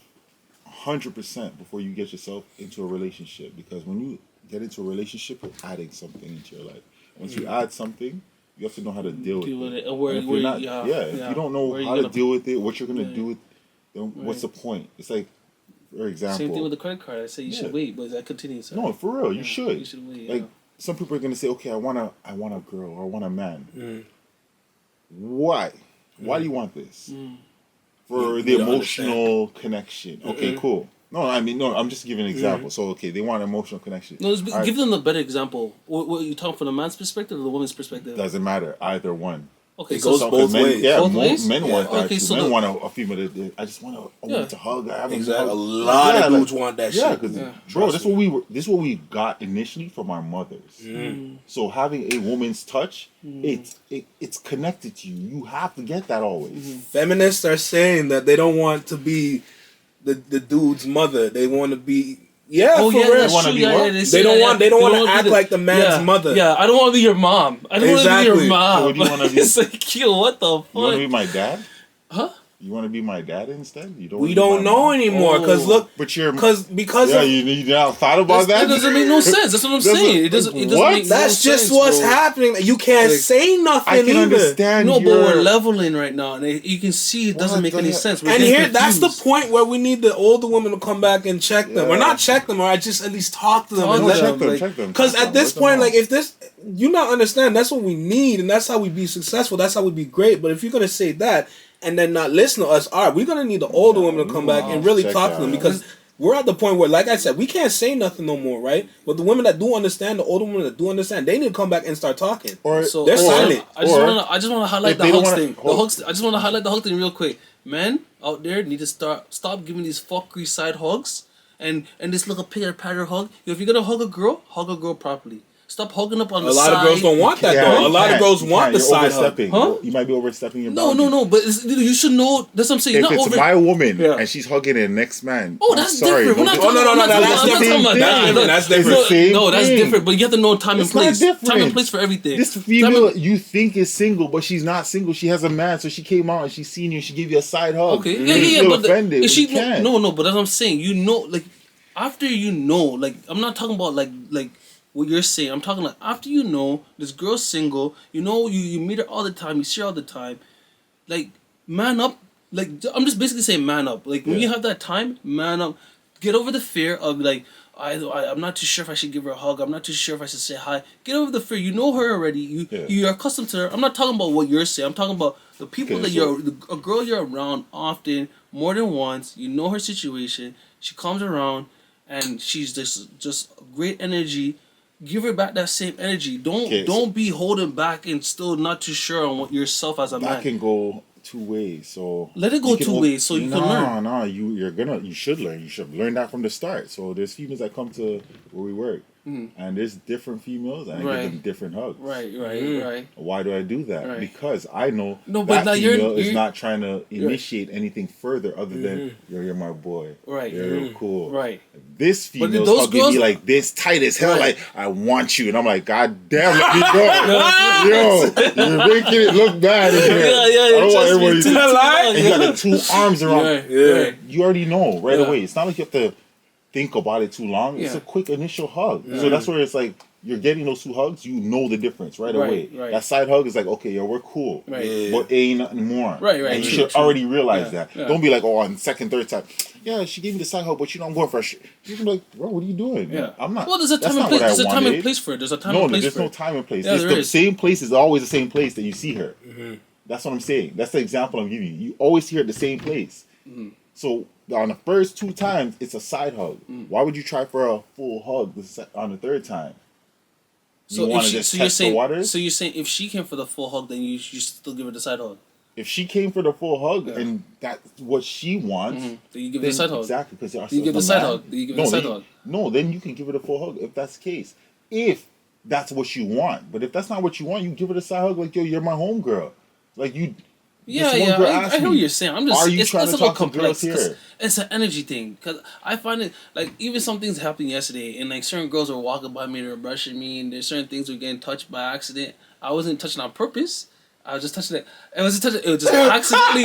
S3: 100% before you get yourself into a relationship. Because when you get into a relationship, you're adding something into your life. Once you add something, you have to know how to deal with it.
S2: And where,
S3: And if
S2: where
S3: you're not,
S2: yeah,
S3: if you don't know
S2: where you
S3: how to
S2: gonna-
S3: deal with it, what you're gonna
S2: Right.
S3: do with, then what's the point? It's like, for example,
S2: Same thing with the credit card. I say you should wait, but that continues.
S3: no, for real, you should.
S2: You should wait.
S3: Like some people are gonna say, okay, I want a girl or I want a man. Why? Why do you want this? For
S1: You
S3: the
S1: don't
S3: emotional connection. Okay, cool. No, I mean, no, I'm just giving an example. So, okay, they want emotional connection.
S2: No,
S3: All right,
S2: give them a better example. What you talking from the man's perspective or the woman's perspective?
S3: doesn't matter, either one.
S2: Okay,
S1: It goes
S2: so
S1: both
S3: men,
S1: ways.
S3: Yeah,
S2: Both ways?
S3: men want that
S2: Okay,
S3: too.
S2: so
S3: Men
S2: the-
S3: want a female that I just want a woman to hug. I have
S1: Exactly. A
S3: hug.
S1: lot of
S3: Yeah,
S1: dudes want that
S3: Yeah,
S1: shit.
S3: because
S2: Yeah.
S3: bro, this is what we got initially from our mothers. So having a woman's touch, it's connected to you. You have to get that always.
S1: Feminists are saying that they don't want to be the dude's mother. They want to be for real.
S2: that's
S3: wanna
S2: true.
S3: be
S2: Yeah,
S3: what?
S2: yeah,
S1: They
S2: say
S1: don't
S2: that,
S1: want. They
S2: yeah.
S1: don't want to
S2: wanna
S1: act
S2: be
S1: like the man's mother.
S2: Yeah, I don't want to be your mom. I don't want to be
S1: Exactly.
S2: your mom.
S3: So what do you wanna be?
S2: It's like, yo, what the fuck?
S3: You want to be my dad?
S2: Huh?
S3: You want to be my dad instead? You don't.
S1: We
S3: wanna be
S1: don't
S3: my
S1: know
S3: mom?
S1: anymore because
S2: Oh.
S1: look,
S3: But you're
S1: because
S3: yeah.
S1: of
S3: You not thought about
S2: That
S3: that?
S2: doesn't make no sense. That's what I'm
S3: Doesn't-
S2: saying. It doesn't. It doesn't
S3: what?
S2: make
S1: that's
S2: no
S1: just
S2: sense,
S1: what's
S2: bro.
S1: happening. You can't
S2: Like,
S1: say nothing
S3: I can
S1: either.
S3: understand.
S2: No, but
S3: your-
S2: we're leveling right now, and you can see it doesn't
S3: What
S2: make
S3: the
S2: any
S3: hell?
S2: sense. We're
S1: And
S2: getting
S1: here, that's the
S2: confused.
S1: point where we need the older women to come back and check them, or
S3: Yeah.
S1: not check them, or I just at least talk to them.
S2: Talk
S1: and
S2: to
S1: let
S2: them.
S1: them.
S3: Check them.
S1: Because
S3: Check
S1: at
S3: them.
S1: this
S3: Let them
S1: point,
S3: know.
S1: like if this, you not understand, that's what we need, and that's how we be successful. That's how we be great. But if you're gonna say that and then not listen to us, all right, we're gonna need the older women to come back and really
S3: check
S1: talk
S3: that
S1: to them
S3: out.
S1: because we're at the point where, like I said, we can't say nothing no more, right? But the women that do understand, the older women that do understand, they need to come back and start talking.
S3: Or
S2: So
S1: They're
S2: or-
S1: silent.
S2: I just
S3: Or-
S2: want to. I just want to highlight
S3: if
S2: the
S3: they don't
S2: hugs
S3: wanna-
S2: thing. The
S3: hold-
S2: hugs. I just want to highlight the hug thing real quick. Men out there need to stop giving these fuckery side hugs and this little pitter patter hug. If you're gonna hug a girl properly. Stop hugging up on
S1: A
S2: the
S1: lot
S2: side.
S1: of girls don't want that
S3: Yeah,
S1: though. A
S3: you
S1: lot of
S3: can't.
S1: girls
S3: You
S1: want
S3: can't.
S1: the
S3: You're
S1: side hug.
S3: overstepping.
S2: Huh?
S3: You might be overstepping your
S2: No,
S3: boundaries.
S2: no, no. But you should know. That's what I'm saying.
S3: If
S2: You're not
S3: it's
S2: over.
S3: my woman
S2: Yeah.
S3: and she's hugging the next man,
S2: Oh,
S3: I'm
S2: that's
S3: sorry,
S2: different. We're not
S3: but
S2: talking
S1: no,
S2: about
S1: no,
S2: that.
S1: that's
S2: I'm not talking about
S1: different.
S2: that.
S1: That's
S3: It's the
S1: different.
S3: same
S2: No, that's
S3: thing.
S2: different. But you have to know time and
S3: It's not
S2: place.
S3: different.
S2: Time and place for everything.
S3: This
S2: Time
S3: female
S2: and-
S3: you think is single, but she's not single. She has a man, so she came out and she's seen you. She gave you a side hug.
S2: Okay,
S3: You
S2: yeah.
S3: feel
S2: But
S3: offended.
S2: if she
S3: You can't.
S2: no, but that's what I'm saying. You know, like after you know, like I'm not talking about like what you're saying. I'm talking like after you know this girl's single. You know, you meet her all the time. You see her all the time. Like man up. Like I'm just basically saying man up. Like when
S3: Yeah.
S2: you have that time, man up. Get over the fear of like. I'm not too sure if I should give her a hug. I'm not too sure if I should say hi. Get over the fear. You know her already. You're accustomed to her. I'm not talking about what you're saying. I'm talking about the people
S3: Okay,
S2: that
S3: so-
S2: a girl you're around often, more than once. You know her situation. She comes around, and she's just great energy. Give her back that same energy.
S3: Okay,
S2: Don't be holding back and still not too sure on what yourself as a
S3: That
S2: man.
S3: can go two ways. So
S2: Let it go
S3: you can
S2: two ways so you can learn.
S3: No, you should learn. You should learn that from the start. So there's females that come to where we work, and there's different females, and I
S2: Right.
S3: give them different hugs.
S2: Right.
S3: Why do I do that?
S2: Right.
S3: Because I know
S2: No, but
S3: that
S2: now
S3: female is
S2: you're-
S3: not trying to initiate anything further other than you're my boy.
S2: Right.
S3: You're cool.
S2: Right.
S3: This
S2: But
S3: female's
S2: those
S3: hugging
S2: girls-
S3: me like this tight as hell,
S2: Right.
S3: like I want you, and I'm like, God damn, let me go. Yo, you're making it look bad in here.
S2: Yeah,
S3: I don't want
S2: trust me,
S3: everybody
S2: too
S3: to
S1: lie.
S3: and you got the two arms around.
S2: Yeah.
S3: You already know right
S2: Yeah.
S3: away. It's not like you have to think about it too long. It's
S2: Yeah.
S3: a quick initial hug. So that's where it's like you're getting those two hugs. You know the difference right away.
S2: Right.
S3: That side hug is like, okay, yo, we're cool,
S2: Right.
S1: Yeah.
S3: but ain't nothing more.
S2: Right.
S3: And you
S2: True,
S3: should
S2: true.
S3: already realize
S2: Yeah,
S3: that.
S2: yeah.
S3: Don't be like, oh, on second, third time. Yeah, she gave me the side hug, but you know I'm going for a shit. You can be like, bro, what are you doing?
S2: Yeah.
S3: I'm not.
S2: Well, there's a
S3: that's
S2: time and
S3: not
S2: place.
S3: what I
S2: There's a time and
S3: wanted.
S2: place for it. There's a time
S3: No,
S2: and place
S3: there's
S2: for
S3: no
S2: it.
S3: time and place.
S2: Yeah,
S3: It's
S2: there
S3: the
S2: is.
S3: same place is always the same place that you see her. That's what I'm saying. That's the example I'm giving you. You always see her at the same place. So on the first two times, it's a side hug. Why would you try for a full hug on the third time? You want to just test the waters?
S2: So you're saying if she came for the full hug, then you still give her the side hug.
S3: If she came for the full hug and that's what she wants,
S2: Then you give her
S3: then
S2: the side hug.
S3: exactly because
S2: You give the side hug. You give her the side hug.
S3: No, then you can give her the full hug if that's the case. If that's what you want, but if that's not what you want, you give her the side hug like, yo, you're my homegirl. Like you.
S2: Yeah,
S3: this one
S2: yeah,
S3: girl
S2: I
S3: asked
S2: hear
S3: me,
S2: what you're saying. I'm just,
S3: are you
S2: it's
S3: trying
S2: a
S3: to
S2: little
S3: talk to girls
S2: complex 'cause
S3: here?
S2: it's an energy thing. Cause I find it like even some things happened yesterday, and like certain girls were walking by me, they were brushing me, and there's certain things were getting touched by accident. I wasn't touching on purpose. I was just touching it. It was just accidentally.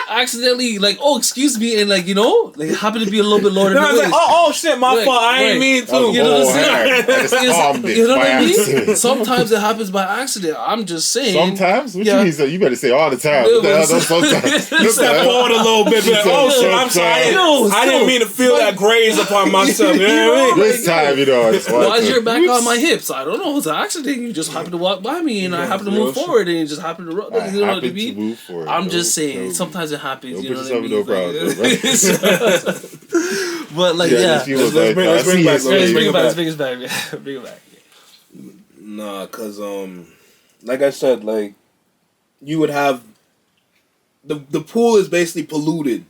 S2: accidentally like, oh, excuse me, and like, you know, like happened to be a little bit lower than
S1: Then I was like, oh shit, my
S2: Right,
S1: fault. I ain't
S2: right.
S1: mean to.
S3: Oh,
S2: You know what I'm
S3: I just calmed it
S2: You know
S3: by
S2: what I mean?
S3: accident.
S2: Sometimes it happens by accident. I'm just saying.
S3: Sometimes? What
S2: Yeah.
S3: you mean? So you better say all the time.
S2: Yeah,
S3: What the hell?
S2: but-
S3: Don't sometimes.
S1: Step forward a little bit. Be like, oh shit, I'm sorry. I didn't mean to feel that graze upon myself. You know what I mean?
S3: This time, you know.
S2: Why is your back on my hips? I don't know. It's an accident. You just happened to walk by me, and I happened to move forward, and you just happened to run.
S3: I
S2: You know what I
S3: happened to
S2: mean?
S3: move forward.
S2: I'm just saying.
S3: Don't-
S2: Sometimes it happens.
S3: don't
S2: You know
S3: put
S2: what I mean?
S3: yourself in no problem,
S2: But like, yeah.
S3: Let's
S1: bring it back,
S2: Let's bring it back.
S1: back.
S2: Let's bring it back. Yeah. Bring it back.
S1: Nah, cause like I said, like you would have the pool is basically polluted.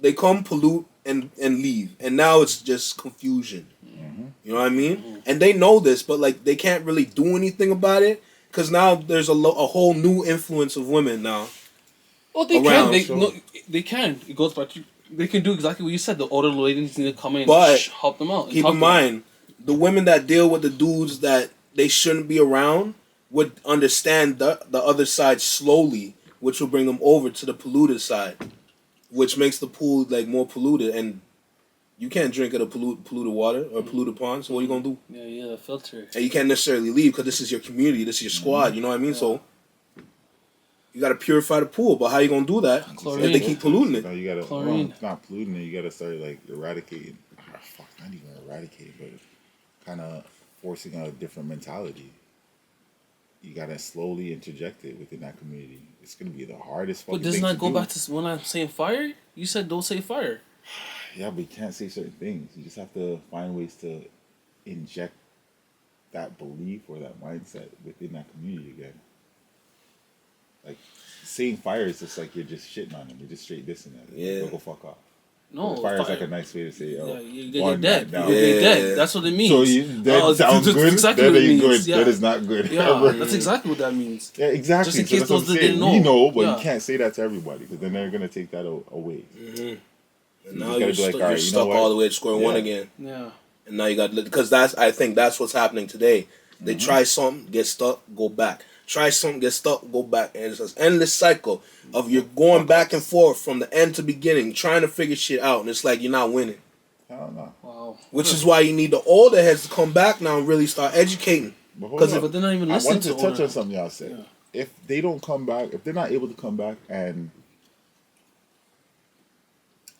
S1: They come pollute and leave, and now it's just confusion. You know what I mean? And they know this, but like they can't really do anything about it because now there's a whole new influence of women now.
S2: Well, they
S1: Around,
S2: can. They
S1: so-
S2: no, they can. It goes back to. They can do exactly what you said. The older ladies need to come in
S1: But
S2: and help them out. and
S1: Keep
S2: talk
S1: in
S2: to them.
S1: mind, the women that deal with the dudes that they shouldn't be around would understand the other side slowly, which will bring them over to the polluted side, which makes the pool like more polluted. And you can't drink at a polluted water or polluted pond. So what are you gonna do?
S2: Yeah, the filter.
S1: And you can't necessarily leave because this is your community, this is your squad. You know what I mean?
S2: Yeah.
S1: So you gotta purify the pool. But how you gonna do that
S2: Chlorine.
S1: if they keep polluting it?
S3: No, you gotta.
S2: Chlorine.
S3: Well, not polluting it. You gotta start like eradicating. Fuck, not even eradicating, but kind of forcing out a different mentality. You gotta slowly interject it within that community. It's gonna be the hardest.
S2: But
S3: fucking
S2: doesn't
S3: thing
S2: that
S3: to
S2: go
S3: do.
S2: back to when I'm saying fire? You said don't say fire.
S3: Yeah, but you can't say certain things. You just have to find ways to inject that belief or that mindset within that community again. Like saying fire is just like you're just shitting on them. You're just straight dissing them.
S1: Yeah.
S3: Go fuck off.
S2: No,
S3: Fire is like a nice way to say, oh,
S2: Yeah, you're
S3: one
S2: dead.
S3: down.
S2: You're
S1: Yeah.
S2: dead. That's what it means.
S3: So that sounds
S2: that's
S3: good.
S2: exactly
S3: That
S2: what it
S3: ain't
S2: means.
S3: good.
S2: Yeah.
S3: That is not good.
S2: Yeah, that's exactly what that means.
S3: Yeah, exactly.
S2: Just in
S3: So
S2: case
S3: that's what
S2: those
S3: I'm
S2: that
S3: saying.
S2: didn't
S3: We
S2: know.
S3: know, but
S2: Yeah.
S3: you can't say that to everybody because then they're gonna take that away.
S1: And
S3: You
S1: now
S3: gotta
S1: you're,
S3: be like,
S1: you're
S3: alright, you know
S1: stuck
S3: what?
S1: all the way at square one
S3: Yeah.
S1: again.
S2: Yeah.
S1: And now you got because I think that's what's happening today. They try something, get stuck, go back. Try something, get stuck, go back, and it's this endless cycle of you're going back and forth from the end to beginning, trying to figure shit out, and it's like you're not winning.
S3: I don't know.
S2: Wow.
S1: Which is why you need the older heads to come back now and really start educating.
S3: But hold
S1: 'Cause
S3: up.
S2: But they're not even
S3: I
S2: listening
S3: wanted to
S2: to
S3: touch
S2: older.
S3: on something y'all said.
S2: Yeah.
S3: If they don't come back, if they're not able to come back and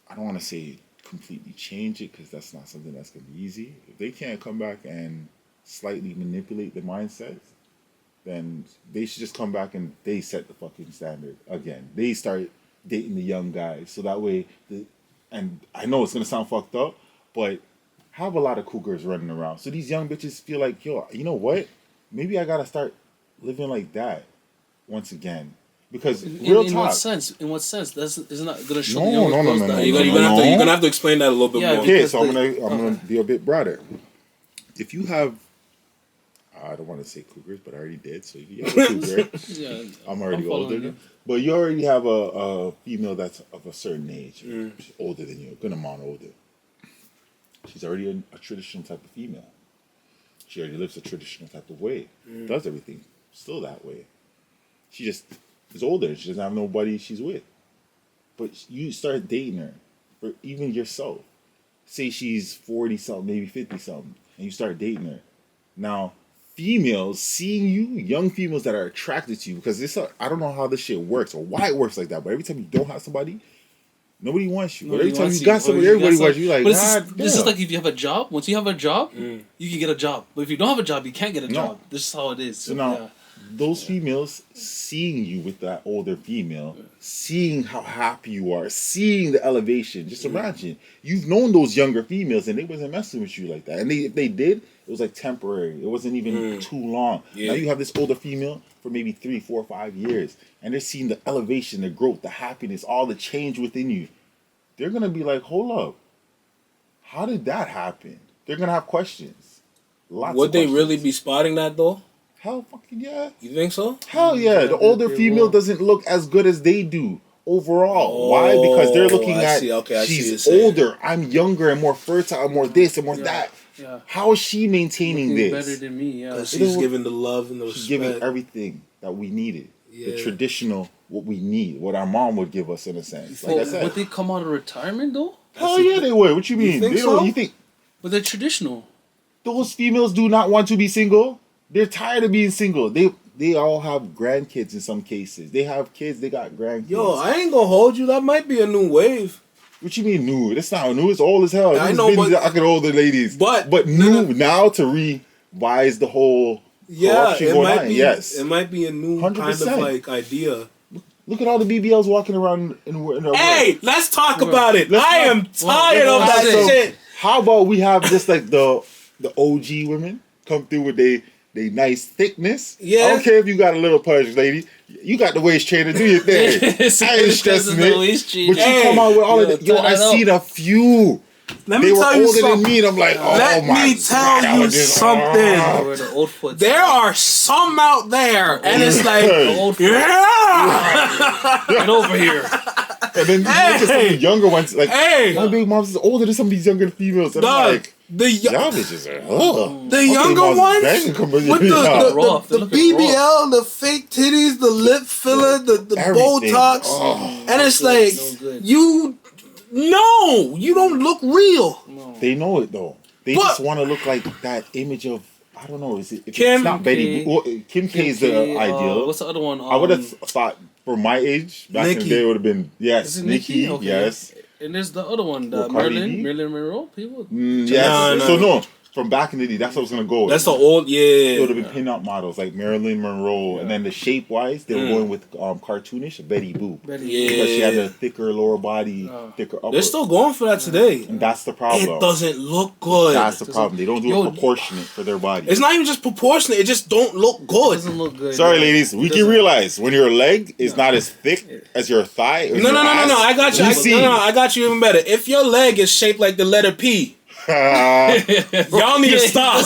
S3: I don't want to say completely change it because that's not something that's going to be easy. If they can't come back and slightly manipulate the mindsets, then they should just come back and they set the fucking standard again. They start dating the young guys so that way, and I know it's going to sound fucked up, but have a lot of cougars running around. So these young bitches feel like, yo, you know what? Maybe I got to start living like that once again. Because real
S2: in
S3: talk.
S2: what sense? In what sense? That's isn't that gonna show
S3: No,
S2: the younger
S3: no, no,
S2: girls
S3: no,
S2: that
S3: no,
S1: You're
S3: no,
S1: gonna,
S3: no.
S1: you're gonna have to explain that a little bit
S2: Yeah,
S1: more.
S3: Okay,
S2: because
S3: so I'm
S2: they-
S3: gonna be a bit broader. If you have, I don't want to say cougars, but I already did. So if you have a cougar,
S2: Yeah.
S3: I'm already
S2: following
S3: older,
S2: you.
S3: but you already have a female that's of a certain age, she's older than you, a good amount older. She's already a traditional type of female. She already lives a traditional type of way, does everything still that way. She just is older. She doesn't have nobody she's with. But you start dating her, or even yourself. Say she's 40 something, maybe 50 something, and you start dating her. Now, females seeing you, young females that are attracted to you, because I don't know how this shit works or why it works like that, but every time you don't have somebody, nobody wants you. But every time you got somebody, everybody wants you. Like,
S2: but
S3: damn.
S2: this is like if you have a job. Once you have a job, you can get a job. But if you don't have a job, you can't get a job. This is how it is.
S3: So now, those females seeing you with that older female, seeing how happy you are, seeing the elevation. Just imagine you've known those younger females and they wasn't messing with you like that. And if they did, it was like temporary. It wasn't even too long.
S1: Yeah.
S3: Now you have this older female for maybe 3, 4, 5 years, and they're seeing the elevation, the growth, the happiness, all the change within you. They're gonna be like, "Hold up, how did that happen?" They're gonna have questions. Lots
S1: Would
S3: of
S1: they
S3: questions.
S1: really be spotting that though?
S3: Hell fucking yeah.
S1: You think so?
S3: Hell yeah, the older
S2: they
S3: female
S2: will.
S3: doesn't look as good as they do overall. Why? Because they're looking
S1: I
S3: at
S1: see. Okay, I see what you're
S3: she's
S1: saying.
S3: older, I'm younger and more fertile, more this and more that.
S2: Yeah.
S3: How is she maintaining
S2: Looking
S3: this?
S2: better than me. Yeah.
S1: She's giving the love and the
S3: She's
S1: respect.
S3: giving everything that we needed. The
S1: Yeah.
S3: traditional what we need, what our mom would give us in a sense. Like I said,
S2: would they come out of retirement though?
S3: hell yeah, they would. What you mean?
S1: think
S3: They
S1: so?
S3: don't, you think
S2: But they're traditional.
S3: those females do not want to be single? They're tired of being single. They all have grandkids in some cases. They have kids. They got grandkids.
S1: Yo, I ain't gonna hold you. That might be a new wave.
S3: What you mean new? That's not new. It's old as hell.
S1: I
S3: There's
S1: know,
S3: been
S1: but-
S3: the older ladies. But new now to revise the whole
S1: Yeah,
S3: corruption
S1: it
S3: going
S1: might
S3: on.
S1: be.
S3: Yes.
S1: It might be a new kind
S3: 100%.
S1: of like idea.
S3: Look at all the BBLs walking around in their
S1: Hey, let's talk about it.
S3: Let's
S1: I
S3: talk-
S1: am tired of that
S3: So,
S1: shit.
S3: how about we have just like the OG women come through with they nice thickness?
S1: Yeah.
S3: I don't care if you got a little pudge, lady. You got the waist trainer, do your thing. I ain't stressing it. But you come out with all of that. Yo, I seen a few.
S1: Let me
S3: They were
S1: tell you
S3: older than
S1: something.
S3: me, and I'm like, oh
S1: Let
S3: my
S1: me tell
S3: God, I
S1: you
S3: was just-
S1: something.
S2: We're the old foot.
S1: There are some out there, and it's like,
S2: The old foot.
S1: yeah.
S2: Get over here.
S3: And then you look at some of the younger ones, like
S1: Hey.
S3: my big mom's is older than some of these younger females. And I'm
S1: Dog,
S3: like,
S1: the
S3: y'all bitches are
S1: the younger ones with
S2: rough.
S1: the
S2: They look
S1: BBL, the fake titties, the lip filler, the
S3: Everything.
S1: Botox,
S3: Oh.
S1: and it's
S2: No
S1: like
S2: good.
S1: you don't look real.
S3: They know it though. They
S1: But-
S3: just want to look like that image of, I don't know, is it? If
S1: Kim
S3: it's not Betty.
S2: K.
S3: Well, Kim K is the ideal.
S2: What's the other one?
S3: I would have thought for my age back in
S1: Nikki.
S3: the day it would have been
S2: Is it Nikki? Okay.
S3: Yes.
S2: And there's the other one,
S3: Well, Cardi B?
S2: Marilyn Monroe. People.
S3: Yes.
S1: No.
S3: So no, from back in the day, that's what I was gonna go.
S1: That's the old
S3: It would
S1: yeah.
S3: have been pinup models like Marilyn Monroe, and then the shape wise, they were going with cartoonish Betty Boop.
S2: Betty.
S1: Yeah.
S3: Because she had a thicker lower body, thicker upper.
S1: They're still going for that today.
S3: and that's the problem.
S1: It doesn't look good.
S3: That's the problem. They don't do it proportionate for their body.
S1: It's not even just proportionate. It just don't look
S2: It
S1: good.
S2: doesn't look good.
S3: Sorry, ladies. We can
S2: doesn't-
S3: realize when your leg is not as thick as your thigh. Or
S1: No. I got you.
S3: We see.
S1: I got you even better. If your leg is shaped like the letter P, y'all need to stop.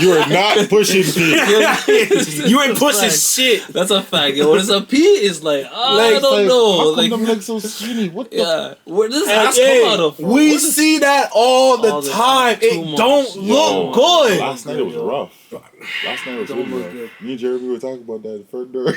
S3: You are not pushing me.
S1: You ain't pushing
S2: Right.
S1: shit.
S2: That's a fact. Yo, what is a P is like, I
S1: Like,
S2: don't know.
S3: How come
S2: Like,
S3: them legs so skinny? What the?
S2: yeah, where does
S1: And,
S2: ass
S1: hey,
S2: come out of?
S1: we
S2: What is-
S1: see that all the
S2: All the
S1: time.
S2: time. Too
S1: It
S2: much.
S1: don't look good.
S3: Last night it was rough. Last night it was
S2: Don't
S3: really
S2: look
S3: rough.
S2: good.
S3: Me and Jeremy were talking about that at the front door.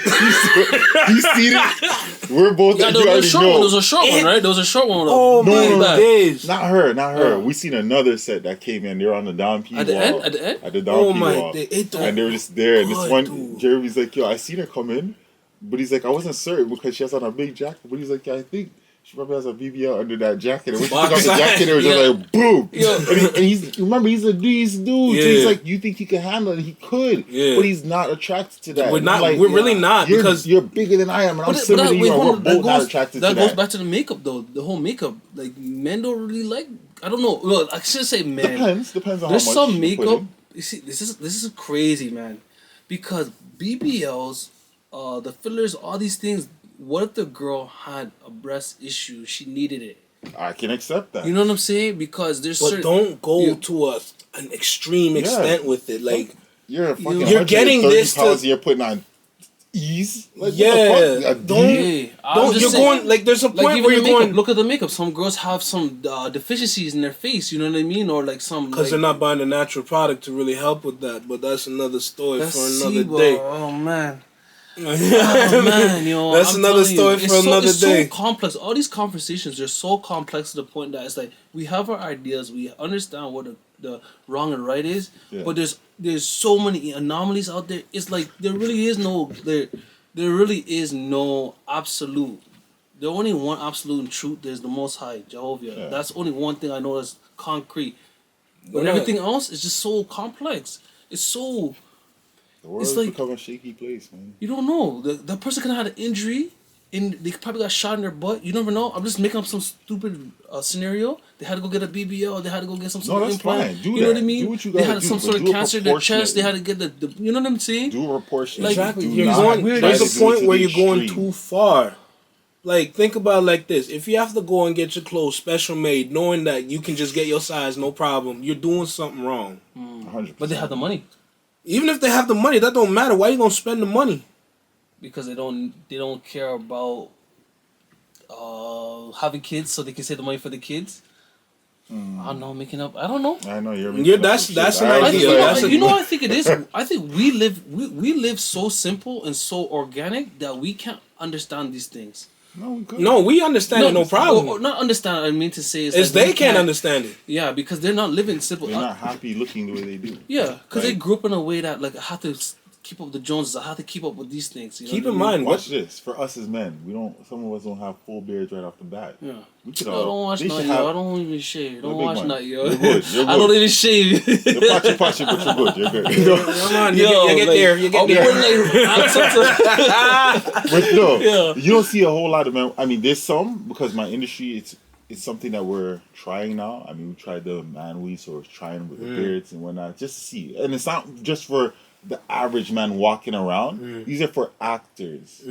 S3: You seen it? We're both.
S2: Yeah,
S3: you
S2: there was a
S3: already
S2: short one. There
S3: know.
S2: was a short one, right? There was a short one.
S1: Oh
S3: No,
S1: my
S3: no, no.
S1: days.
S3: Not her.
S2: Oh.
S3: We seen another set that came in. They were on the Don P
S2: At the
S3: wall.
S2: end? At the end?
S3: At the Don
S1: Oh
S3: P
S1: my
S3: wall.
S1: days. It don't
S3: And they were just there. And this
S1: good,
S3: one,
S1: dude.
S3: Jeremy's like, yo, I seen her come in. But he's like, I wasn't certain because she has on a big jacket. But he's like, yeah, I think she probably has a BBL under that jacket. And when she took off the jacket, it was just
S2: Yeah.
S3: like, boom.
S2: Yo.
S3: And he's, remember, he's a decent dude. So
S1: Yeah.
S3: he's like, you think he can handle it? He could.
S1: Yeah.
S3: But he's not attracted to that.
S1: We're not.
S3: I'm like,
S1: We're really not
S3: you're,
S1: because
S3: you're bigger than I am. And I'm similar to you. And we're both not attracted to
S2: that goes
S3: that.
S2: back to the makeup though. The whole makeup, like men don't really like. I don't know. Well, I should say men.
S3: Depends on
S2: There's
S3: how much
S2: some
S3: you put
S2: makeup.
S3: in.
S2: You see, this is crazy, man, because BBLs, the fillers, all these things. What if the girl had a breast issue? She needed it.
S3: I can accept that.
S2: You know what I'm saying? Because there's
S1: but
S2: certain.
S1: don't go
S2: you-
S1: to an extreme extent with it. Like
S3: You're a fucking
S1: You're getting
S3: 130
S1: this to-
S3: pounds and you're putting on ease. Like,
S1: Yeah,
S3: what the fuck? A
S1: don't-
S3: D?
S2: I'm
S1: don't
S2: just
S1: you're
S2: saying,
S1: going like there's a
S2: like
S1: point
S2: even
S1: where
S2: the
S1: you're
S2: makeup.
S1: going
S2: Look at the makeup. Some girls have some deficiencies in their face. You know what I mean? Or like some
S1: because
S2: like,
S1: they're not buying the natural product to really help with that. But that's another story
S2: that's
S1: for another
S2: SIBO.
S1: day.
S2: Oh man. Oh man, yo,
S1: That's
S2: I'm
S1: another
S2: telling you,
S1: story
S2: it's
S1: for another
S2: it's
S1: day.
S2: so complex. All these conversations, they're so complex to the point that it's like we have our ideas, we understand what the wrong and right is,
S3: Yeah.
S2: but there's so many anomalies out there. It's like there really is no absolute. The only one absolute truth is the Most High, Jehovah.
S3: Yeah.
S2: That's only one thing I know that's concrete. But
S1: Yeah.
S2: everything else is just so complex. It's so.
S3: The world
S2: It's
S3: is
S2: like-
S3: becoming a shaky place, man.
S2: You don't know. That person could have had an injury and they probably got shot in their butt. You never know. I'm just making up some stupid scenario. They had to go get a BBL. They had to go get some sort of
S3: that's
S2: implant.
S3: fine. Do
S2: you know what I
S3: that.
S2: mean?
S3: Do what you
S2: they
S3: gotta
S2: had
S3: do,
S2: some
S3: but
S2: sort of
S3: do it
S2: cancer in their chest. They had to
S3: proportionately.
S2: get the you know what I'm saying?
S3: Do a proportion.
S2: Like,
S1: Exactly.
S3: Do
S1: You're
S3: not
S1: going,
S3: try
S1: there's
S3: to
S1: a
S3: do it
S1: point
S3: to
S1: where
S3: the
S1: you're going
S3: extreme.
S1: too far. Like, think about it like this. If you have to go and get your clothes special made, knowing that you can just get your size, no problem, you're doing something wrong.
S3: 100%.
S2: But they have the money
S1: Even if they have the money, that don't matter. Why you gonna spend the money?
S2: because they don't care about having kids, so they can save the money for the kids. I don't know, making up. I don't know.
S3: I know you're.
S1: Yeah, that's an
S2: I
S1: idea.
S2: think, you know what I think it is? I think we live so simple and so organic that we can't understand these things.
S1: No, we understand it, no problem.
S2: Or not understand. I mean to say is
S1: It's
S2: like
S1: they can't understand it.
S2: Yeah, because they're not living simple.
S3: They're not happy looking the way they do.
S2: Yeah, because they grew up in a way that like I have to keep up with the Joneses. I have to keep up with these things. You know
S1: Keep in mind,
S3: watch this. For us as men, we don't. Some of us don't have full beards right off the bat.
S2: Yeah.
S3: We could
S2: I don't watch nothing, yo. I don't even shave. Don't watch nothing, yo.
S3: You're good.
S2: I don't even shave.
S3: You're patchy, but you're good. You're good.
S1: Come on, you get there. You get there.
S3: But no, you don't see a whole lot of men. I mean, there's some because my industry, it's something that we're trying now. I mean, we tried the man weave, so we're trying with the beards and whatnot, just to see. And it's not just for the average man walking around. These are for actors.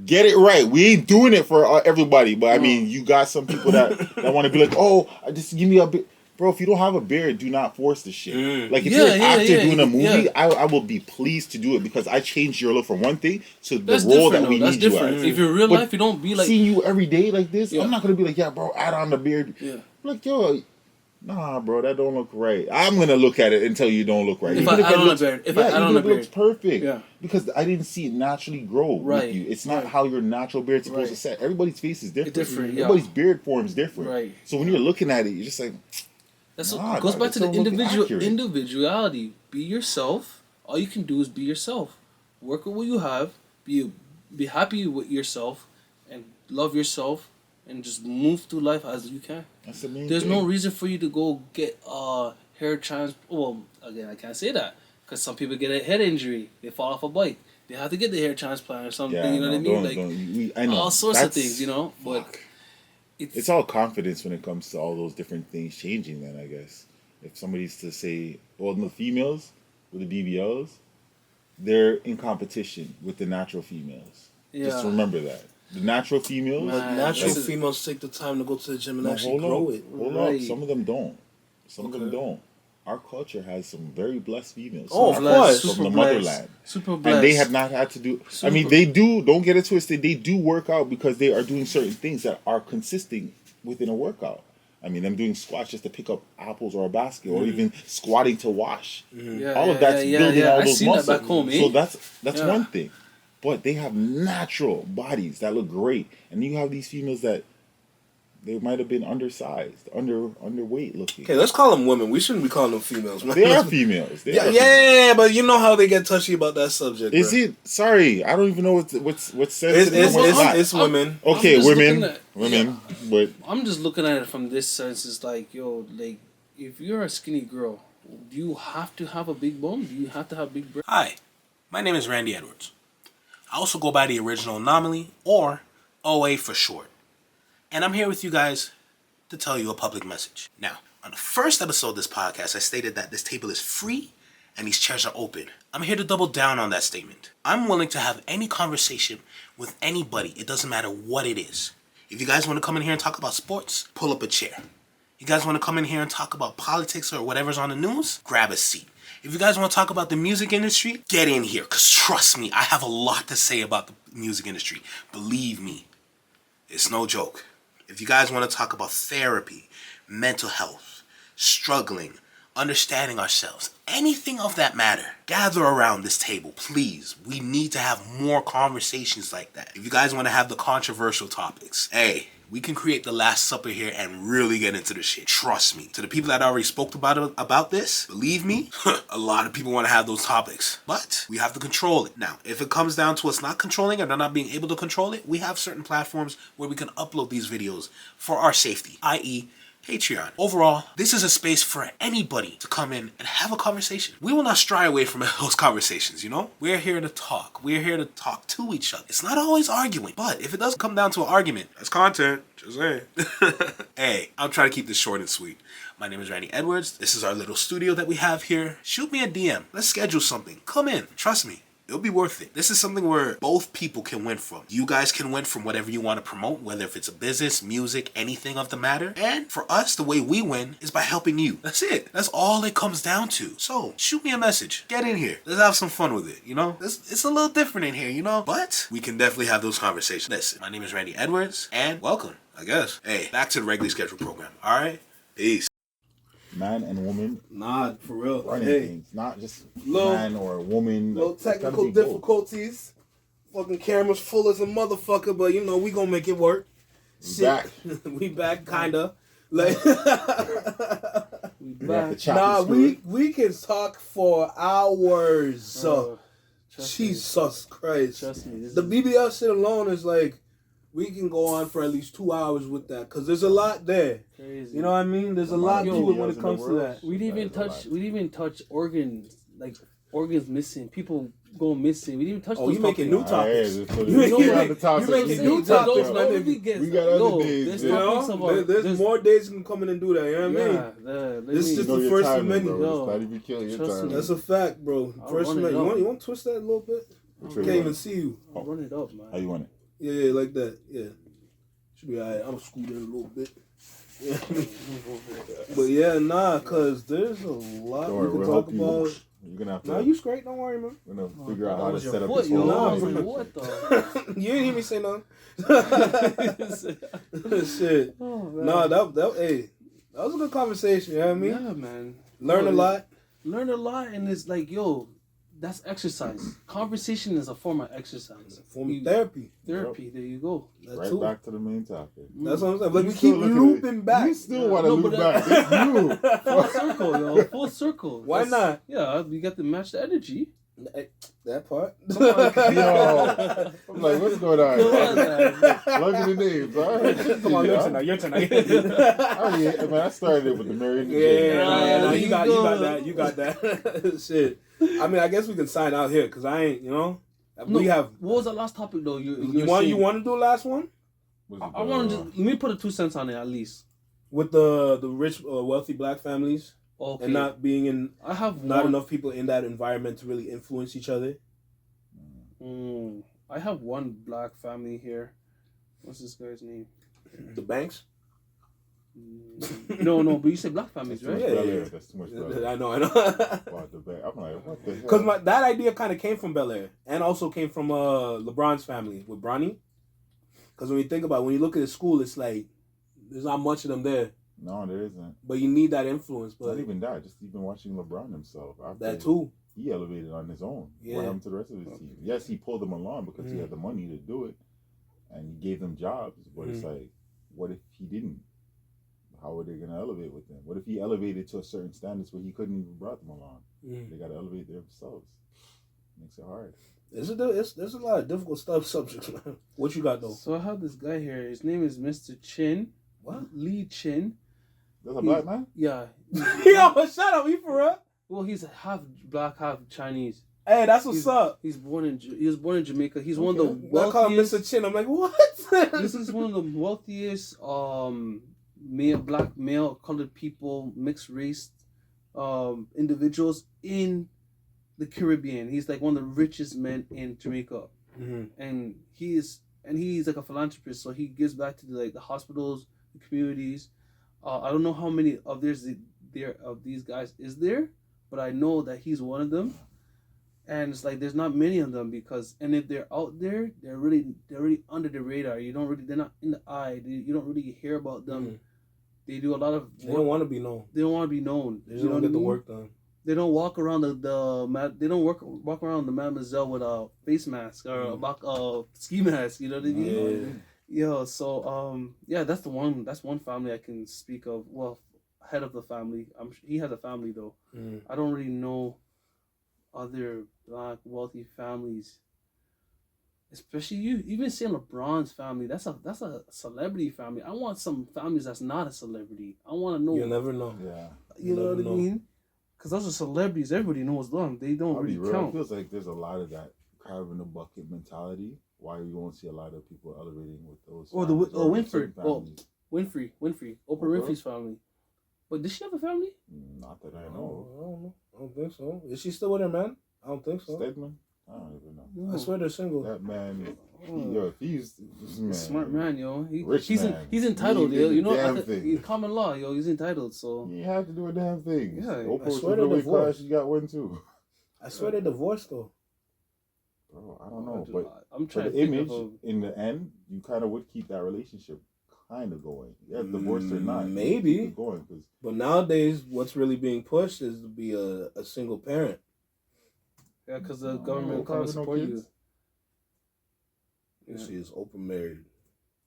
S3: Get it right. We ain't doing it for everybody, but I mean, you got some people that want to be like, oh, just give me a bit. Bro, if you don't have a beard, do not force the shit. Like, if you're an actor doing a movie, I will be pleased to do it because I changed your look from one thing to the role that we need you as.
S2: If you're real life, you don't be like...
S3: Seeing you every day like this, I'm not going to be like, yeah, bro, add on the beard.
S2: Yeah.
S3: Like, yo, nah, bro, that don't look right. I'm going to look at it until you don't look right.
S2: If I add on a beard. If I add on a beard.
S3: It looks perfect. Yeah. Because I didn't see it naturally grow with you. It's not how your natural beard's supposed to set. Everybody's face is different. Everybody's beard form is different.
S2: Right.
S3: So when you're looking at it, you're just like...
S2: It goes back to the individuality. Be yourself. All you can do is be yourself. Work with what you have. Be happy with yourself, and love yourself, and just move through life as you can.
S3: That's the main
S2: There's
S3: thing.
S2: no reason for you to go get hair Well, again, I can't say that because some people get a head injury. They fall off a bike. They have to get the hair transplant or something. You know what I mean?
S3: I know.
S2: All sorts of things. You know, but.
S3: It's all confidence when it comes to all those different things changing then, I guess. If somebody's to say, well, the females with the BBLs, they're in competition with the natural females. Yeah. Just remember that. The natural females...
S1: females take the time to go to the gym and actually grow it.
S3: Hold up. Some of them don't. Some of them don't. Our culture has some very blessed females.
S1: Oh, of course.
S3: From the motherland.
S2: Super blessed.
S3: And they have not had to do... I mean, they do... Don't get it twisted. They do work out because they are doing certain things that are consistent within a workout. I mean, them doing squats just to pick up apples or a basket, or even squatting to wash. All of that's building all those muscles. That back home, So that's one thing. But they have natural bodies that look great. And you have these females that they might have been undersized, underweight looking.
S1: Okay, let's call them women. We shouldn't be calling them females.
S3: They are females.
S1: Yeah, but you know how they get touchy about that subject.
S3: Is it? Sorry, I don't even know what's sensitive.
S1: It's women.
S3: Okay, women. But
S2: I'm just looking at it from this sense. It's like, yo, like if you're a skinny girl, do you have to have a big bone? Do you have to have big breasts?
S4: Hi, my name is Randy Edwards. I also go by the original Anomaly, or OA for short. And I'm here with you guys to tell you a public message. Now, on the first episode of this podcast, I stated that this table is free and these chairs are open. I'm here to double down on that statement. I'm willing to have any conversation with anybody. It doesn't matter what it is. If you guys want to come in here and talk about sports, pull up a chair. You guys want to come in here and talk about politics or whatever's on the news, grab a seat. If you guys want to talk about the music industry, get in here. Because trust me, I have a lot to say about the music industry. Believe me, it's no joke. If you guys want to talk about therapy, mental health, struggling, understanding ourselves, anything of that matter, gather around this table, please. We need to have more conversations like that. If you guys want to have the controversial topics, hey, we can create the Last Supper here and really get into the shit. Trust me. To the people that already spoke about this, believe me, a lot of people want to have those topics. But we have to control it. Now, if it comes down to us not controlling it or not being able to control it, we have certain platforms where we can upload these videos for our safety, i.e., Patreon. Overall, this is a space for anybody to come in and have a conversation. We will not stray away from those conversations, you know? We're here to talk. We're here to talk to each other. It's not always arguing, but if it does come down to an argument, that's content. Just saying. Hey, I'm trying to keep this short and sweet. My name is Randy Edwards. This is our little studio that we have here. Shoot me a DM. Let's schedule something. Come in. Trust me. It'll be worth it. This is something where both people can win from. You guys can win from whatever you want to promote, whether if it's a business, music, anything of the matter. And for us, the way we win is by helping you. That's it. That's all it comes down to. So shoot me a message. Get in here. Let's have some fun with it, you know? It's a little different in here, you know? But we can definitely have those conversations. Listen, my name is Randy Edwards, and welcome, I guess. Hey, back to the regularly scheduled program, all right? Peace.
S3: man and woman
S1: Nah, for real.
S3: running
S1: Hey,
S3: things, not just
S1: Little-
S3: man or woman.
S1: little
S3: Like, it's gotta
S1: technical
S3: be both.
S1: difficulties. Fucking camera's full as a motherfucker, but you know we gonna make it work.
S3: We back.
S1: We back, kinda. Like,
S2: We
S3: We got
S2: back.
S3: the chopping
S1: nah,
S3: spirit.
S1: we can talk for hours.
S2: Bro, trust me.
S1: Jesus Christ.
S2: Trust me. This
S1: The
S2: is-
S1: BBL shit alone is like, we can go on for at least 2 hours with that, cause there's a lot there.
S2: crazy.
S1: You know what I mean? There's a lot to it when it comes to that.
S2: We didn't even touch organs, like organs missing, people going missing. We didn't even touch.
S1: Oh,
S2: those
S1: you making
S2: topics.
S1: new topics.
S3: You
S1: You
S3: making
S1: making new topics, man.
S3: We got other days,
S2: There's
S1: You
S3: man.
S2: topics
S1: know,
S2: about
S1: there's more days you can come in and do that. You know what I mean?
S2: Yeah,
S1: This is
S3: You
S1: just
S3: know
S1: the
S3: your
S1: first of
S3: timing,
S1: many.
S3: bro.
S2: Yo,
S3: It's not even killing your
S2: trust
S3: time.
S2: me.
S1: That's a fact, bro.
S2: I'll
S1: First
S2: run
S1: of
S2: it
S1: many.
S2: up.
S1: You want to twist that a little bit?
S3: Which
S1: Can't
S3: way you
S1: even
S3: want
S1: see you.
S2: run it up, man.
S3: How you want it?
S1: Yeah, like that. Yeah. Should be alright. I'm scoot in a little bit. Yeah. But yeah, nah, cause there's a lot
S3: Don't
S1: we
S3: worry,
S1: can
S3: we'll
S1: talk
S3: help you.
S1: about.
S3: You're gonna have to.
S1: Nah, you straight. Don't worry, man.
S3: We're gonna figure out how to set up
S2: foot,
S3: this
S2: yo.
S3: whole.
S1: Nah,
S2: I was like, what the?
S1: You didn't hear me say nothing. Shit.
S2: Oh, man.
S1: Nah, that hey, that was a good conversation. You know what I mean?
S2: Yeah, man.
S1: Learn a lot.
S2: Learn a lot, and it's like, yo, that's exercise. Conversation is a form of exercise.
S1: Form of therapy.
S2: Therapy. There you go.
S1: That
S3: Right
S1: too.
S3: back to the main topic.
S1: That's what I'm saying. Like
S3: You
S1: we
S3: still
S1: keep
S3: looking at
S1: looping back.
S3: You still want to
S2: No,
S3: loop
S2: but
S3: back. It's you.
S2: Full circle, yo. Full circle.
S1: Why not?
S2: Yeah, we got to match the energy.
S1: That part.
S3: Yo. I'm like, what's going on?
S2: Come on, man.
S3: Plug in the names. All right.
S1: Come on, your turn now. Your turn now.
S3: I started it with the Marion.
S1: Yeah,
S2: you
S1: you
S2: go.
S1: got that. You got that. Shit. I mean, I guess we can sign out here because I ain't, you know.
S2: No,
S1: We have.
S2: What was the last topic though?
S1: You want to do the last one
S2: I want to let me put a 2 cents on it at least.
S1: with the rich, wealthy black families
S2: Okay.
S1: and not being in
S2: I have
S1: not
S2: one.
S1: enough people in that environment to really influence each other.
S2: I have one black family here. What's this guy's name?
S1: The banks.
S2: No, but you said black families,
S3: That's too
S2: right?
S3: much
S1: Yeah,
S3: Bel Air.
S1: yeah.
S3: That's too much Bel Air.
S1: I know.
S3: Wow, the back. I'm like, what the hell?
S1: Because that idea kind of came from Bel Air and also came from LeBron's family with Bronny. Because when you think about it, when you look at the school, it's like there's not much of them there,
S3: No, there isn't.
S1: but you need that influence. But
S3: Not even that. Just even watching LeBron himself. After
S1: that too.
S3: He elevated on his own.
S1: Yeah.
S3: What happened to the rest of his team? Yes, he pulled them along because he had the money to do it, and he gave them jobs. But it's like, what if he didn't? How are they gonna elevate with them? What if he elevated to a certain standards where he couldn't even brought them along? They gotta elevate themselves. Makes it hard.
S1: There's a lot of difficult subjects, man. What you got though?
S2: So I have this guy here. His name is Mr. Chin.
S1: What?
S2: Lee Chin.
S3: That's a black man?
S2: Yeah.
S1: Yo, shut up, you for real?
S2: Well, he's half black, half Chinese.
S1: Hey, that's what's up.
S2: He was born in Jamaica. He's one of the
S1: I call him
S2: wealthiest.
S1: Mr. Chin. I'm like, what?
S2: This is one of the wealthiest black male colored people, mixed race individuals in the Caribbean. He's like one of the richest men in Jamaica, and he's like a philanthropist. So he gives back to the hospitals, the communities. I don't know how many of these guys is there, but I know that he's one of them. And it's like there's not many of them and if they're out there, they're really under the radar. They're not in the eye. You don't really hear about them. They do a lot of.
S1: They don't want to be known.
S2: They don't want to be known.
S1: They just don't get the work done.
S2: They don't walk around they don't walk around the Mademoiselle with a face mask or a ski mask. You know what I mean? Yeah. So that's one family I can speak of. Well, head of the family. He has a family though. I don't really know other black wealthy families. Especially even saying LeBron's family, that's a celebrity family. I want some families that's not a celebrity. I want to know.
S1: You never know.
S3: Yeah.
S2: You know what I mean? Because those are celebrities. Everybody knows them. They don't
S3: I'll be
S2: really
S3: real. It
S2: count.
S3: feels like there's a lot of that crab in the bucket mentality. Why you won't see a lot of people elevating with those.
S2: Winfrey.
S3: families.
S2: Winfrey. Oprah Winfrey's family. But does she have a family?
S3: Not that I
S1: I don't
S3: know.
S1: know. I don't think so. Is she still with her man? I don't think so.
S3: Stedman? I don't even know.
S1: I swear they're single.
S3: That man,
S2: Oh.
S3: if he's man,
S2: Smart man, yo.
S3: Rich man.
S2: He's entitled,
S3: He
S2: yo.
S3: did
S2: You know,
S3: the damn thing.
S2: in common law, yo. He's entitled, so.
S3: You have to do a damn thing.
S2: Yeah,
S3: Oprah
S1: I
S3: was
S1: swear
S3: the
S1: they're
S3: way car,
S1: divorced.
S3: she got one too.
S1: I swear they're divorced though.
S3: Bro, I don't know, but
S2: I'm
S3: for
S2: trying
S3: the
S2: to think
S3: image,
S2: of
S3: in the end, you kind of would keep that relationship kind of going. Yeah, divorced or not.
S1: Maybe.
S3: Keep it going.
S1: But nowadays, what's really being pushed is to be a single parent.
S2: Yeah, because the government will come and support you.
S1: Yeah. She is open married.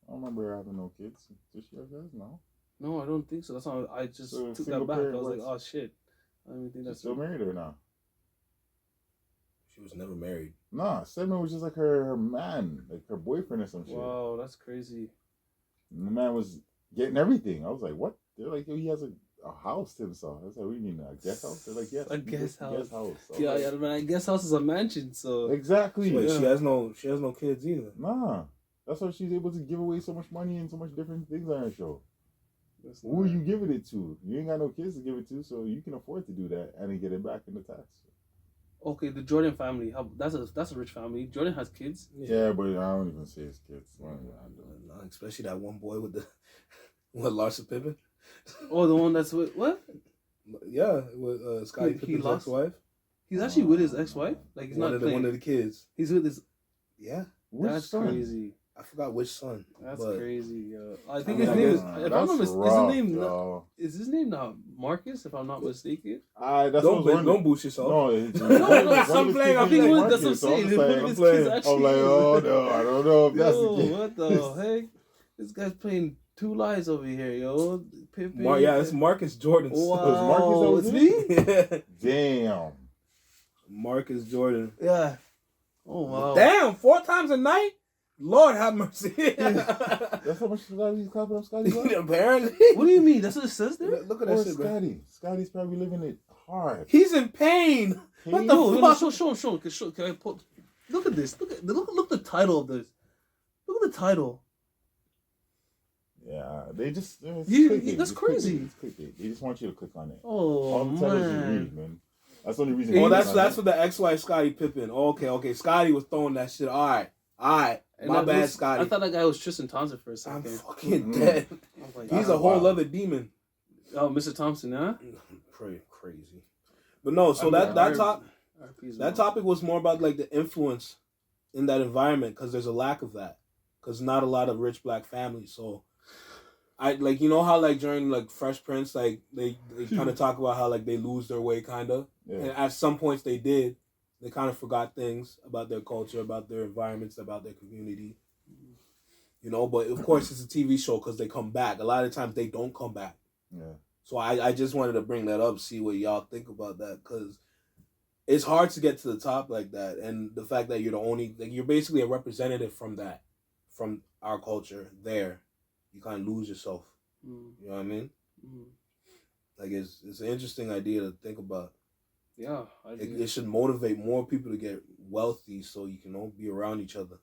S3: I don't remember her having no kids. Does she have kids? No.
S2: No, I don't think so. That's why I just took that back. I was like, oh shit. I don't even think that's
S3: still married or not?
S1: She was never married.
S3: Nah, Stedman was just like her man, like her boyfriend or some shit.
S2: Wow, that's crazy.
S3: And the man was getting everything. I was like, what? They're like, yo, he has a house to himself. I was like, what do you mean, a guest house? They're like, yes.
S2: A guest house.
S3: Guest house.
S2: Yeah, like, yeah, man, a guest house is a mansion, so.
S3: Exactly.
S1: Wait, she has no kids either.
S3: Nah. That's why she's able to give away so much money and so much different things on her show. Who are you giving it to? You ain't got no kids to give it to, so you can afford to do that and then get it back in the tax.
S2: Okay, the Jordan family. That's a rich family. Jordan has kids.
S3: Yeah, but I don't even say his kids.
S1: Especially that one boy with the Larsa Pippen.
S2: Oh, the one that's with what?
S1: Yeah, with Scottie Pippen's ex-wife.
S2: He's actually with his ex-wife. Like he's
S1: one
S2: not playing.
S1: One of the kids.
S2: He's with his.
S1: Yeah,
S2: that's crazy.
S1: I forgot which son.
S2: That's crazy. I think his name is. If I'm not is his name not Marcus? If I'm not mistaken.
S1: Don't boost yourself.
S2: No, I'm playing. I think that's what I'm saying.
S3: I'm like, oh no, I don't know if that's the case.
S2: What the heck? This guy's playing two lies over here, yo. Pippen.
S1: Yeah, it's Marcus Jordan.
S2: Wow, it's me.
S1: Yeah.
S3: Damn.
S1: Marcus Jordan.
S2: Yeah. Oh wow.
S1: Damn, 4 times a night. Lord have mercy.
S3: That's how much he's clapping up Scotty.
S1: Apparently.
S2: What do you mean? That's what it says there?
S1: Look at that shit,
S3: Scotty. Scotty's probably living it hard.
S1: He's in pain. What the fuck?
S2: Show. Can I put? Look at this. Look at the title of this. Look at the title.
S3: Yeah, they just
S2: that's crazy.
S3: They just want you to click on it.
S2: Oh,
S3: all the titles you read, man. That's the only reason.
S1: Oh, that's what the ex-wife Scottie Pippen. Okay. Scotty was throwing that shit. All right. My bad, Scotty.
S2: I thought that guy was Tristan Thompson for a second.
S1: I'm fucking dead. Like, he's a whole other demon.
S2: Oh, Mr. Thompson, huh?
S1: Crazy. But no, so that topic was more about like the influence in that environment because there's a lack of that. Because not a lot of rich black families. So I like, you know how like during like Fresh Prince, like they kind of talk about how like they lose their way kind of. Yeah. And at some points they did. They kind of forgot things about their culture, about their environments, about their community. You know, but of course it's a TV show because they come back. A lot of times they don't come back.
S3: Yeah.
S1: So I just wanted to bring that up, see what y'all think about that, because it's hard to get to the top like that. And the fact that you're basically a representative from our culture there, you kind of lose yourself. You know what I mean? Like it's an interesting idea to think about.
S2: Yeah,
S1: it should motivate more people to get wealthy so you can all be around each other.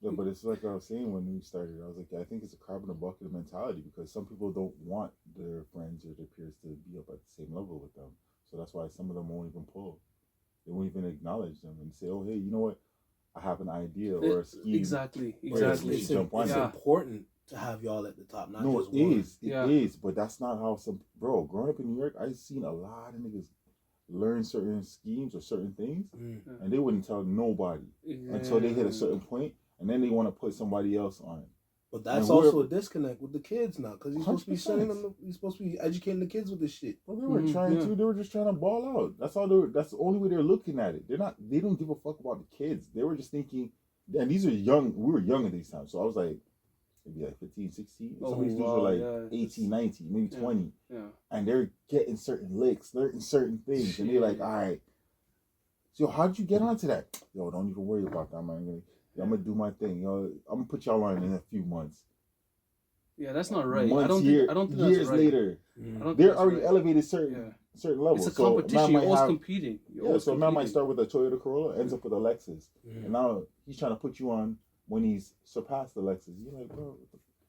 S3: Yeah, but it's like I was saying when we started. I was like, I think it's a crab in a bucket mentality because some people don't want their friends or their peers to be up at the same level with them. So that's why some of them won't even pull. They won't even acknowledge them and say, oh, hey, you know what? I have an idea or a scheme.
S2: Exactly.
S1: It's important to have y'all at the top. Not just one.
S3: It is. But that's not how growing up in New York, I've seen a lot of niggas learn certain schemes or certain things, and they wouldn't tell nobody until they hit a certain point, and then they want to put somebody else on it.
S1: But that's also a disconnect with the kids now, because you're supposed to be sending them. You're supposed to be educating the kids with this shit.
S3: Well, they were trying to. They were just trying to ball out. That's the only way they're looking at it. They don't give a fuck about the kids. They were just thinking, and these are young. We were young at these times, so I was like, maybe like 15, 16. Some of these dudes were like 18, 19, maybe 20. Yeah. And they're getting certain licks, learning certain things. And they're like, all right. So how'd you get onto that? Yo, don't even worry about that, man. I'm going to do my thing. Yo, I'm going to put y'all on in a few months.
S2: Yeah, that's not right.
S3: I don't think that's years right. Later, they're already elevated certain levels.
S2: It's a competition. You're always competing.
S3: So a man might start with a Toyota Corolla, ends up with a Lexus. And now he's trying to put you on when he's surpassed the Lexus. You're like, bro,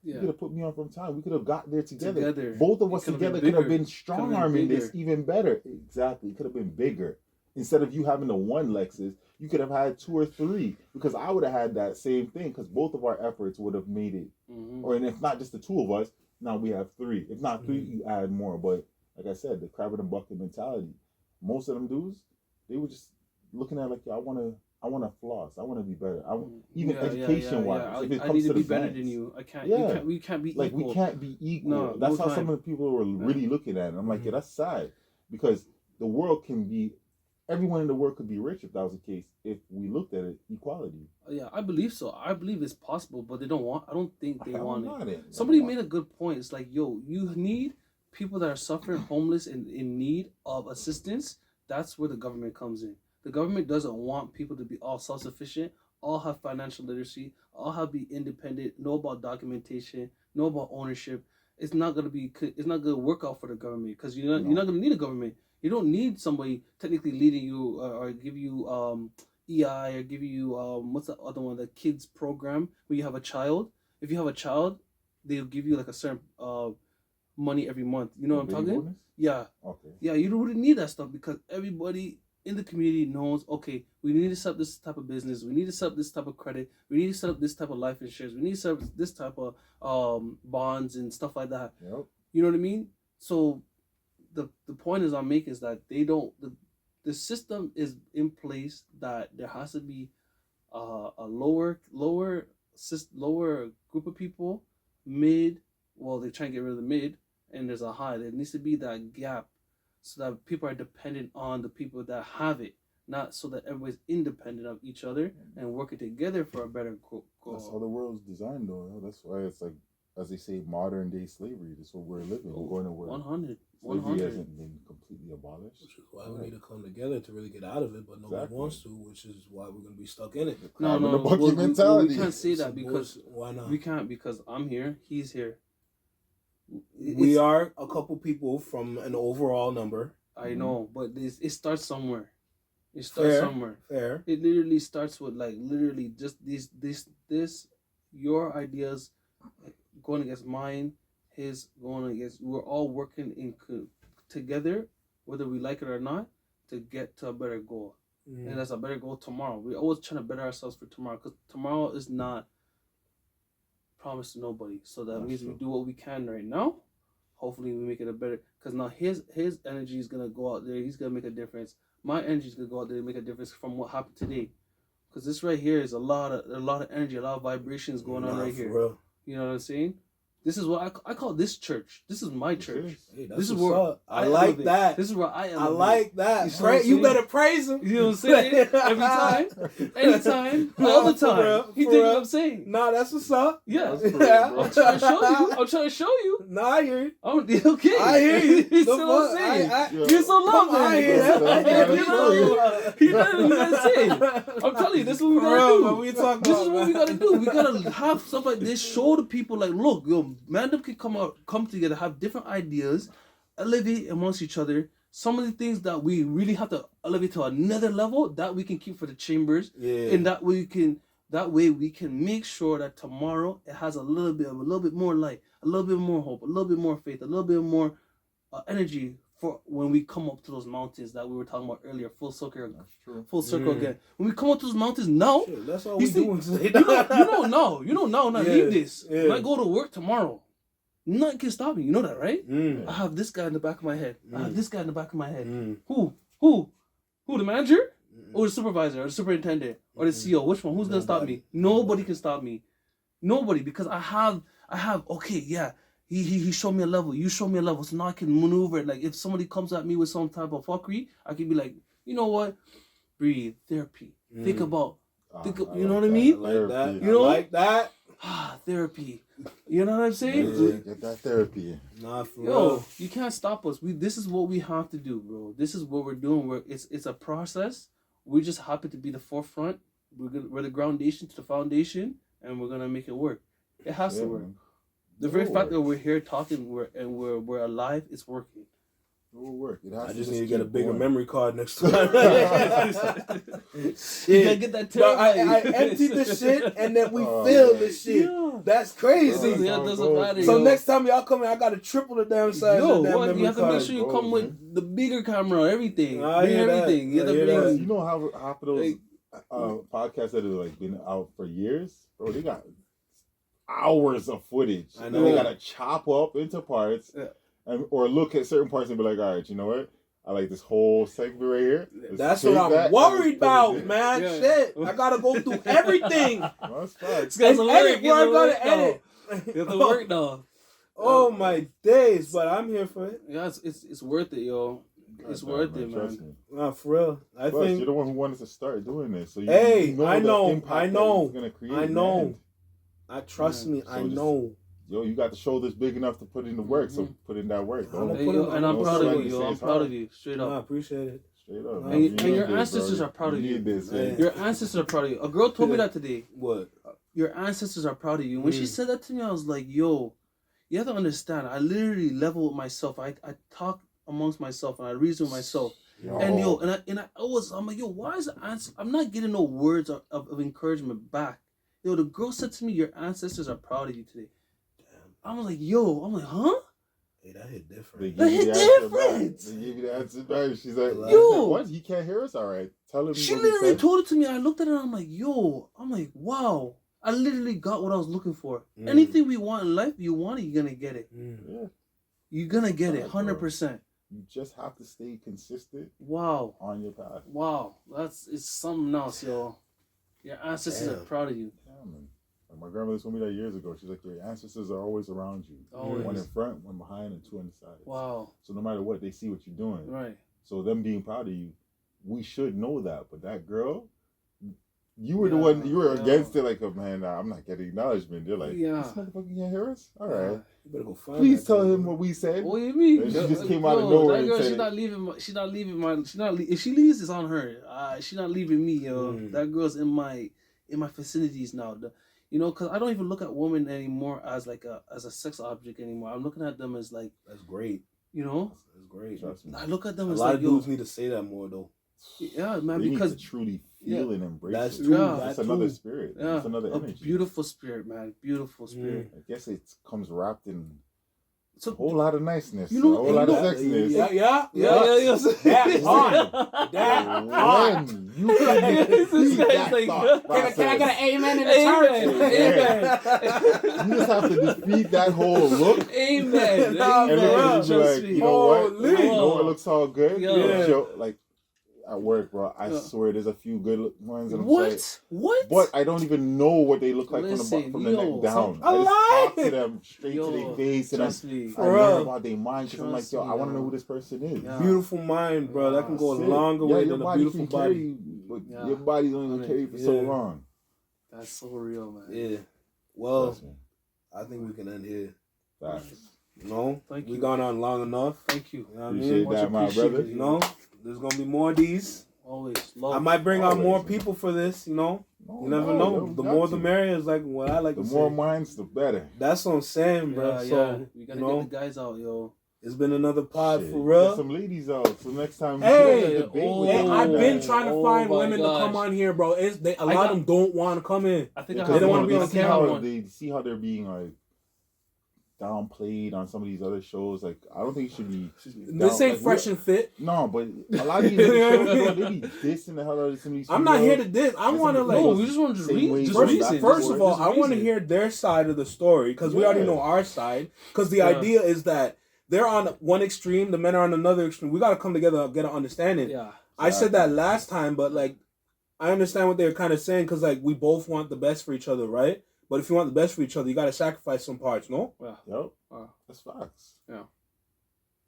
S3: you could have put me on from time. We could have got there together. Both of us together could have been strong-arming this even better. Exactly. It could have been bigger. Instead of you having the one Lexus, you could have had 2 or 3. Because I would have had that same thing. Because both of our efforts would have made it. Or and if not just the 2 of us, now we have 3. If not 3, you add more. But like I said, the crab in the bucket mentality. Most of them dudes, they were just looking at like, I want to I want to floss. I want to be better. Even
S2: Yeah,
S3: education wise. If it
S2: I
S3: comes
S2: need
S3: to
S2: to be
S3: the
S2: better
S3: banks.
S2: than you. I can't.
S3: Yeah.
S2: We can't be
S3: Like
S2: equal.
S3: we can't be equal.
S2: No,
S3: That's
S2: no
S3: how some
S2: time.
S3: of the people were really looking at it. I'm like, yeah, that's sad because the world can be. Everyone in the world could be rich if that was the case. If we looked at it, equality.
S2: Yeah, I believe so. I believe it's possible, but they don't want. I don't think they
S3: Hell
S2: want
S3: not
S2: it.
S3: it.
S2: Somebody made a good point. It's like, yo, you need people that are suffering, homeless, and in need of assistance. That's where the government comes in. The government doesn't want people to be all self-sufficient, all have financial literacy, all have be independent, know about documentation, know about ownership. It's not gonna be. It's not gonna work out for the government because you're not gonna need a government. You don't need somebody technically leading you or give you EI or give you what's the other one, the kids program where you have a child. If you have a child, they'll give you like a certain money every month. You know what I'm talking?
S3: Bonus?
S2: Yeah.
S3: Okay.
S2: Yeah, you don't really need that stuff because everybody in the community knows, okay, we need to set up this type of business, we need to set up this type of credit, we need to set up this type of life insurance, we need to set up this type of bonds and stuff like that.
S3: Yep.
S2: You know what I mean? So the point is I'm making is that they don't the system is in place that there has to be a lower group of people, mid. Well, they try and get rid of the mid, and there's a high. There needs to be that gap, so that people are dependent on the people that have it, not so that everybody's independent of each other and working together for a better goal.
S3: That's how the world's designed, though. That's why it's like, as they say, modern day slavery. That's what we're living. We're going to work.
S2: 100.
S3: Slavery hasn't been completely abolished.
S1: Which is why we need to come together to really get out of it, but nobody wants to, which is why we're going to be stuck in it.
S2: No,
S3: The bucket mentality.
S2: we can't say that because
S1: why not?
S2: we can't because I'm here, he's here.
S1: We are a couple people from an overall number.
S2: I know, but it starts somewhere. It starts somewhere.
S1: Fair.
S2: It literally starts with like literally just this your ideas going against mine, his going against. We're all working together, whether we like it or not, to get to a better goal. And that's a better goal tomorrow. We're always trying to better ourselves for tomorrow because tomorrow is not promised to nobody. So that means we do what we can right now. Hopefully we make it a better. Because now his energy is gonna go out there. He's gonna make a difference. My energy is gonna go out there and make a difference from what happened today. Because this right here is a lot of energy, a lot of vibrations going on right here.
S1: Real.
S2: You know what I'm saying? This is what I call this church. This is my church.
S1: Hey,
S2: This is where
S1: I like that.
S2: This is where I am.
S1: I like that.
S2: You see what I'm
S1: You
S2: saying?
S1: better praise him.
S2: You know what I'm saying? Every time, anytime, all the
S1: For
S2: time.
S1: real,
S2: He
S1: for
S2: did what
S1: real.
S2: I'm saying.
S1: Nah, that's what's up.
S2: Yeah.
S3: That's for real, bro.
S2: I'm trying to show you. I'm trying to show you.
S1: Nah, I hear you.
S2: Okay.
S1: I hear you.
S2: You see
S1: The
S2: what I'm
S1: fuck?
S2: saying?
S3: Yeah.
S2: You're so loving.
S1: I hear that.
S2: You know, he doesn't say. I'm telling you, this is what we
S1: For
S2: gotta
S1: real,
S2: do.
S1: man, we talking
S2: This
S1: about,
S2: is what
S1: man.
S2: we gotta do. We gotta have stuff like this. Show the people, like, look, yo, man, them can come together, have different ideas, elevate amongst each other. Some of the things that we really have to elevate to another level that we can keep for the chambers, and that way we can make sure that tomorrow it has a little bit more light, a little bit more hope, a little bit more faith, a little bit more energy for when we come up to those mountains that we were talking about earlier. Full circle again. When we come up to those mountains now,
S1: Shit, that's all
S2: you
S1: we
S2: see,
S1: doing today.
S2: you know now when I
S1: Yeah,
S2: leave this,
S1: yeah.
S2: when I go to work tomorrow, nothing can stop me. You know that, right? I have this guy in the back of my head. I have this guy in the back of my head. Who? The manager? Or the supervisor? Or the superintendent? Or the CEO? Which one? Who's gonna stop me? Nobody can stop me. Nobody, because I have. Okay, yeah. He showed me a level. You show me a level, so now I can maneuver. Like if somebody comes at me with some type of fuckery, I can be like, you know what? Breathe. Therapy. Think about. You know what I mean?
S1: I like that.
S2: You know?
S1: I like that.
S2: Therapy. You know what I'm saying?
S3: Get that therapy.
S1: Nah, for
S2: Yo,
S1: real.
S2: you can't stop us. This is what we have to do, bro. This is what we're doing. It's a process. We just happen to be the forefront. We're the groundation to the foundation, and we're gonna make it work. It has to work.
S3: Man.
S2: The very fact that we're here talking, we're alive, it's working.
S3: It will work. It has
S1: I
S3: to
S1: just need to get a
S3: keep
S1: bigger
S3: going.
S1: memory card next time.
S2: You gotta get that
S1: Bro, I
S2: terabyte.
S1: emptied the shit and then we
S3: Oh,
S1: filled
S3: man.
S1: the shit.
S2: Yeah.
S1: That's crazy.
S2: Yeah, it doesn't matter.
S1: So
S2: yo.
S1: next time y'all come in, I gotta triple the damn size
S2: Yo,
S1: of that
S2: what?
S1: memory
S2: You have to
S1: card.
S2: make sure you come with the bigger camera, everything.
S1: I
S2: Bring
S1: hear that.
S2: everything. You have
S1: I
S2: to
S1: hear
S2: bring.
S1: that.
S3: You know how half of those
S2: Like,
S3: podcasts that have like been out for years, bro, they got hours of footage.
S1: I
S3: And
S1: know.
S3: they gotta chop up into parts, or look at certain parts and be like, all right, you know what? I like this whole segment right here.
S1: That's what I'm worried about, man.
S2: Yeah.
S1: Shit, I gotta go through everything.
S3: That's facts.
S2: It's
S1: And edit where I gotta edit.
S2: You have to work now.
S1: Oh my days, but I'm here for it.
S2: Yeah, it's worth it, yo. It's worth it,
S3: Trust
S2: man.
S3: me.
S1: Nah, for real. I
S3: Plus,
S1: think.
S3: you're the one who wanted to start doing this. So you,
S1: Hey,
S3: you know
S1: I
S3: the
S1: know,
S3: impact
S1: I
S3: that
S1: know,
S3: it's gonna create
S1: I
S3: in the
S1: know.
S3: end.
S1: Trust me,
S3: So
S1: I
S3: just-
S1: know.
S3: Yo, you got the shoulders big enough to put in the work, so put in that work.
S1: I'ma
S2: Hey,
S1: put
S2: yo,
S1: it-
S2: and I'm
S3: no
S2: proud
S3: sweat,
S2: of you, yo. I'm
S3: it's
S2: proud
S3: hard.
S2: of you, straight
S1: Nah, I
S2: up.
S1: appreciate it.
S3: Straight up, man.
S1: And
S3: You
S2: and
S3: need
S2: your
S3: this,
S2: ancestors
S3: bro.
S2: are proud of you.
S3: Need this,
S1: Yeah.
S3: man.
S2: Your ancestors are proud of you. A girl told me that today.
S1: What?
S2: Your ancestors are proud of you. When she said that to me, I was like, yo, you have to understand. I literally level with myself. I talk amongst myself and I reason with myself. And I'm like, yo, why is the answer? I'm not getting no words of encouragement back. Yo, the girl said to me, your ancestors are proud of you today. I was like, yo, I'm like, huh?
S1: Hey, that hit different.
S3: They
S2: That
S3: give you
S2: hit
S3: the answer
S2: different.
S3: back. They give you the answer back. She's like,
S2: Yo.
S3: what? He can't hear us? All right. Tell him
S2: She
S3: what we
S2: literally
S3: said.
S2: told it to me. I looked at it and I'm like, yo, I'm like, wow. I literally got what I was looking for.
S1: Mm.
S2: Anything we want in life, you want it, you're gonna get it.
S3: Yeah.
S2: You're gonna get it,
S3: Alright, bro.
S2: 100%.
S3: You just have to stay consistent
S2: Wow.
S3: on your path.
S2: Wow. It's something else, yo. Your ancestors are
S1: Damn.
S2: proud of you.
S3: Yeah, man. Like my grandmother told me that years ago. She's like, your ancestors are always around you.
S2: Always.
S3: One in front, one behind, and two on the sides.
S2: Wow.
S3: So no matter what, they see what you're doing.
S2: Right.
S3: So them being proud of you, we should know that. But that girl, you were the
S2: Yeah,
S3: one, you were
S2: yeah.
S3: against it. Like, oh man, nah, I'm not getting acknowledgement. They're like,
S2: Yeah.
S3: this motherfucker can't hear us? All right.
S1: You better go find
S3: Please
S1: that
S3: tell
S1: girl,
S3: him
S1: bro.
S3: what we said.
S2: What do you mean?
S3: And she just came
S2: Yo,
S3: out of nowhere
S2: That
S3: and
S2: girl,
S3: said
S2: she's
S3: it.
S2: not leaving my. If she leaves, it's on her. She's not leaving me, yo.
S1: Mm.
S2: That girl's in my vicinities now. Because I don't even look at women anymore as like as a sex object anymore. I'm looking at them as like,
S1: That's great.
S2: That's
S1: great.
S3: Trust me.
S2: I look at them
S1: A
S2: as
S1: lot
S2: like,
S1: of
S2: yo,
S1: dudes need to say that more though.
S2: yeah, man,
S3: They
S2: because
S3: need to truly feel and embrace
S1: That's
S3: it.
S1: true.
S2: Yeah.
S3: It's
S1: That
S3: another
S1: too.
S3: spirit.
S2: yeah,
S3: It's another
S2: a
S3: energy.
S2: beautiful spirit, man, beautiful spirit.
S3: I guess it comes wrapped in
S2: So
S3: a whole lot of niceness.
S2: You know-
S3: a whole lot of
S2: you know-
S3: sexiness.
S1: Yeah.
S2: That
S1: part. That part.
S3: When you can
S2: This
S3: defeat
S2: guy's
S3: that
S2: like,
S3: thought
S1: Can I get an
S3: process,
S1: amen in the
S2: Amen.
S1: church?
S2: Amen.
S3: you just have to defeat that whole look
S2: Amen.
S1: Nah,
S3: and
S1: for
S3: look
S1: real.
S3: at it and be
S2: Trust
S3: like,
S2: me.
S3: you know what?
S1: Holy.
S3: You know what looks all good?
S2: Yeah.
S3: You show, like, at work, bro, I
S2: Yeah.
S3: swear there's a few good ones. And I'm
S2: What?
S3: like,
S2: What?
S3: but I don't even know what they look like
S2: Listen,
S3: from the
S2: yo,
S3: neck down.
S1: some-
S3: I just talk
S1: alive.
S3: to them straight to their face, and
S2: trust me.
S3: I
S1: For
S3: learn
S1: real.
S3: about their mind because I'm like,
S2: Trust
S3: yo,
S2: me,
S3: I want to
S2: yo.
S3: know who this person is.
S2: Yeah.
S1: Beautiful mind, bro. That can go a
S3: That's it.
S1: longer
S3: Yeah,
S1: way
S3: your
S1: than a
S3: body
S1: beautiful
S3: can carry
S1: body.
S3: you, but
S2: Yeah.
S3: your body's only gonna carry you for so
S1: Yeah.
S3: long.
S2: That's so real, man.
S1: Yeah. Well,
S3: Trust me.
S1: I think we can end here.
S3: Facts.
S1: No,
S2: Thank
S1: we
S2: you.
S1: gone on long enough.
S2: Thank you.
S1: You know what I
S3: Appreciate
S1: mean?
S2: Much
S3: that, my
S2: appreciated,
S3: brother.
S1: You know, there's gonna be more of these.
S2: Always. Love.
S1: I might bring on
S3: Always,
S1: more
S3: man.
S1: people for this. You know,
S3: No,
S1: you never
S3: no,
S1: know.
S3: yo,
S1: The
S3: got
S1: more
S3: to.
S1: the merrier is like what I like
S3: The
S1: to
S3: more
S1: say.
S3: minds, the better.
S1: That's what I'm saying, bro.
S2: Yeah,
S1: So
S2: yeah. We
S1: you
S2: gotta
S1: know,
S2: get the guys out, yo.
S1: it's been another pod
S3: Shit,
S1: for
S3: get
S1: real.
S3: some ladies out. So next time,
S1: Hey,
S3: we can debate with
S1: Hey,
S3: them
S1: I've
S3: on
S1: been
S3: that.
S1: trying to
S2: Oh
S1: find
S2: my
S1: women to come
S2: gosh.
S1: on here, bro. A
S2: I
S1: lot
S2: got-
S1: of them don't want to come in.
S2: I think
S3: Yeah,
S2: I
S3: 'cause
S2: have
S1: don't
S2: one.
S1: wanna be on
S3: see
S1: camera.
S3: how
S2: One.
S3: they see how they're being like downplayed on some of these other shows. Like, I don't think it should be.
S1: This ain't fresh and fit.
S3: No, but a lot of these other shows, bro, they be dissing the hell out of some of these.
S1: I'm not here to
S3: females.
S1: diss. I want to
S3: some
S1: like.
S2: No, we just want to
S3: Same
S2: read.
S3: way
S2: Just
S3: going
S2: reason.
S3: back and
S1: First
S3: forth.
S1: of all,
S2: Just
S1: I want to
S2: reason.
S1: hear their side of the story because we already
S3: Yeah.
S1: know our side. Because the
S2: Yeah.
S1: idea is that they're on one extreme, the men are on another extreme. We got to come together and get an understanding.
S2: Yeah.
S1: I said that last time, but like, I understand what they were kind of saying because like we both want the best for each other, right? But if you want the best for each other, you got to sacrifice some parts, no?
S2: Yeah.
S3: Yep,
S2: Wow.
S3: that's facts.
S2: Yeah.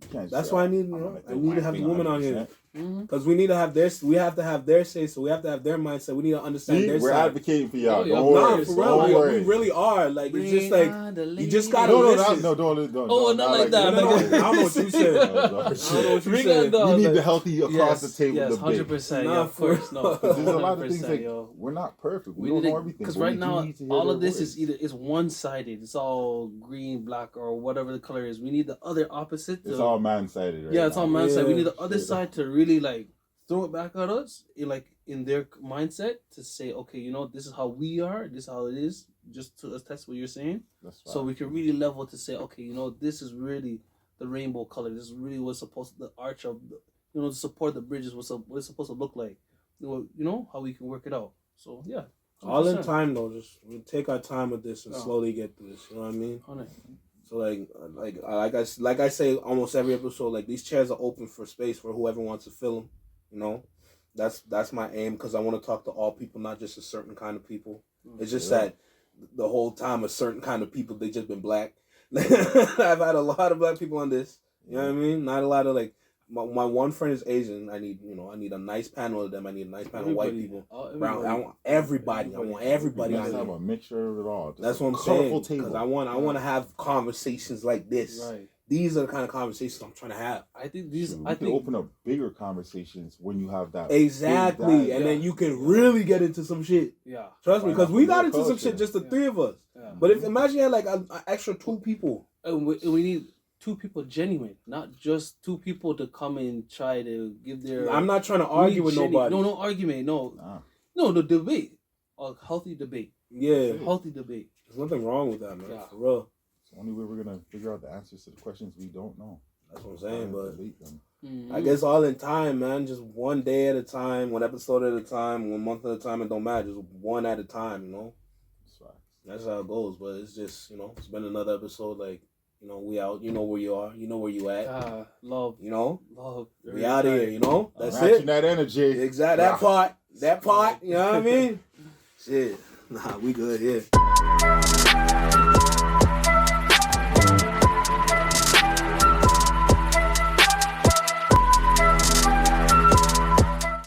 S3: You can't
S1: That's
S3: say,
S1: why I
S3: "Oh,
S1: need,
S3: I'm
S1: you know,
S3: gonna
S1: I
S3: do
S1: need
S3: my
S1: to have
S3: thing
S1: women on here
S3: 100%."
S2: Mm-hmm.
S1: because we need to have their, we have to have their say, so we have to have their mindset. We need to understand
S3: See,
S1: their
S3: we're
S1: side.
S3: advocating for y'all.
S2: Oh, yeah,
S3: Don't
S1: Nah,
S3: worry.
S1: for
S3: Don't
S1: real,
S3: worry.
S1: we really are. Like it's just like you just gotta
S3: No,
S1: listen.
S3: don't.
S2: Oh, not like that.
S1: No, no, I don't know what you said.
S3: No,
S1: I don't know what you
S2: Bring
S1: said.
S2: it down.
S3: We need
S2: like-
S3: the healthy across the table.
S2: Yes,
S3: the big.
S2: 100%.
S1: Nah,
S2: Yeah, of
S1: for
S2: course. No,
S1: real.
S3: There's a lot of
S2: 100%,
S3: things like
S2: yo.
S3: we're not perfect. We
S2: We
S3: don't
S2: need
S3: know everything.
S2: because
S3: but
S2: right
S3: we do
S2: now
S3: need to hear
S2: all
S3: their
S2: of this
S3: voice.
S2: is either it's one sided. It's all green, black, or whatever the color is. We need the other opposite.
S3: It's all man-sided, right?
S2: Yeah, it's all
S3: now.
S2: man side. We
S1: Yeah,
S2: need the other
S3: straight
S2: side to really like throw it back at us, in their mindset to say, okay, you know, this is how we are. This is how it is. Just to attest what you're saying,
S3: That's
S2: so
S3: right.
S2: we can really level to say, okay, you know, this is really the rainbow color. This is really what's supposed to, the arch of, to support the bridges. What it's supposed to look like. You know how we can work it out. So yeah.
S1: All in
S2: 100%.
S1: time though. Just we take our time with this and
S2: Yeah.
S1: slowly get through this. You know what I mean?
S2: 100.
S1: So like I say almost every episode, like these chairs are open for space for whoever wants to fill them. You know, that's my aim because I want to talk to all people, not just a certain kind of people. It's just that the whole time a certain kind of people, they just been black. I've had a lot of black people on this. You know what I mean? Not a lot of like my one friend is Asian. I need a nice panel of them. I need a nice panel of white people. Brown. I want everybody. I want everybody.
S3: I have a mixture of it all.
S1: That's what I'm saying. Because I want to have conversations like this. Right. These are the kind of conversations I'm trying to have.
S2: I think these.
S3: I think open up bigger conversations when you have that.
S1: Exactly, and then you can really get into some shit. Yeah, trust me, because we got into some shit just the three of us. Yeah. But if imagine you had like an extra two people,
S2: and we need two people genuine, not just two people to come and try to give their.
S1: I'm not trying to argue with nobody.
S2: No argument. No, the debate, a healthy debate.
S1: Yeah,
S2: healthy debate.
S1: There's nothing wrong with that, man. Yeah. For real.
S3: The only way we're gonna figure out the answers to the questions we don't know.
S1: That's what I'm saying, but I guess all in time, man. Just one day at a time, one episode at a time, 1 month at a time. It don't matter. Just one at a time, you know. That's how it goes. But it's just, it's been another episode. Like, we out. You know where you are. You know where you at.
S2: Love.
S1: Love. We out here. That's it.
S3: That energy.
S1: Exactly. That part. You know what I mean? Shit. Nah, we good here.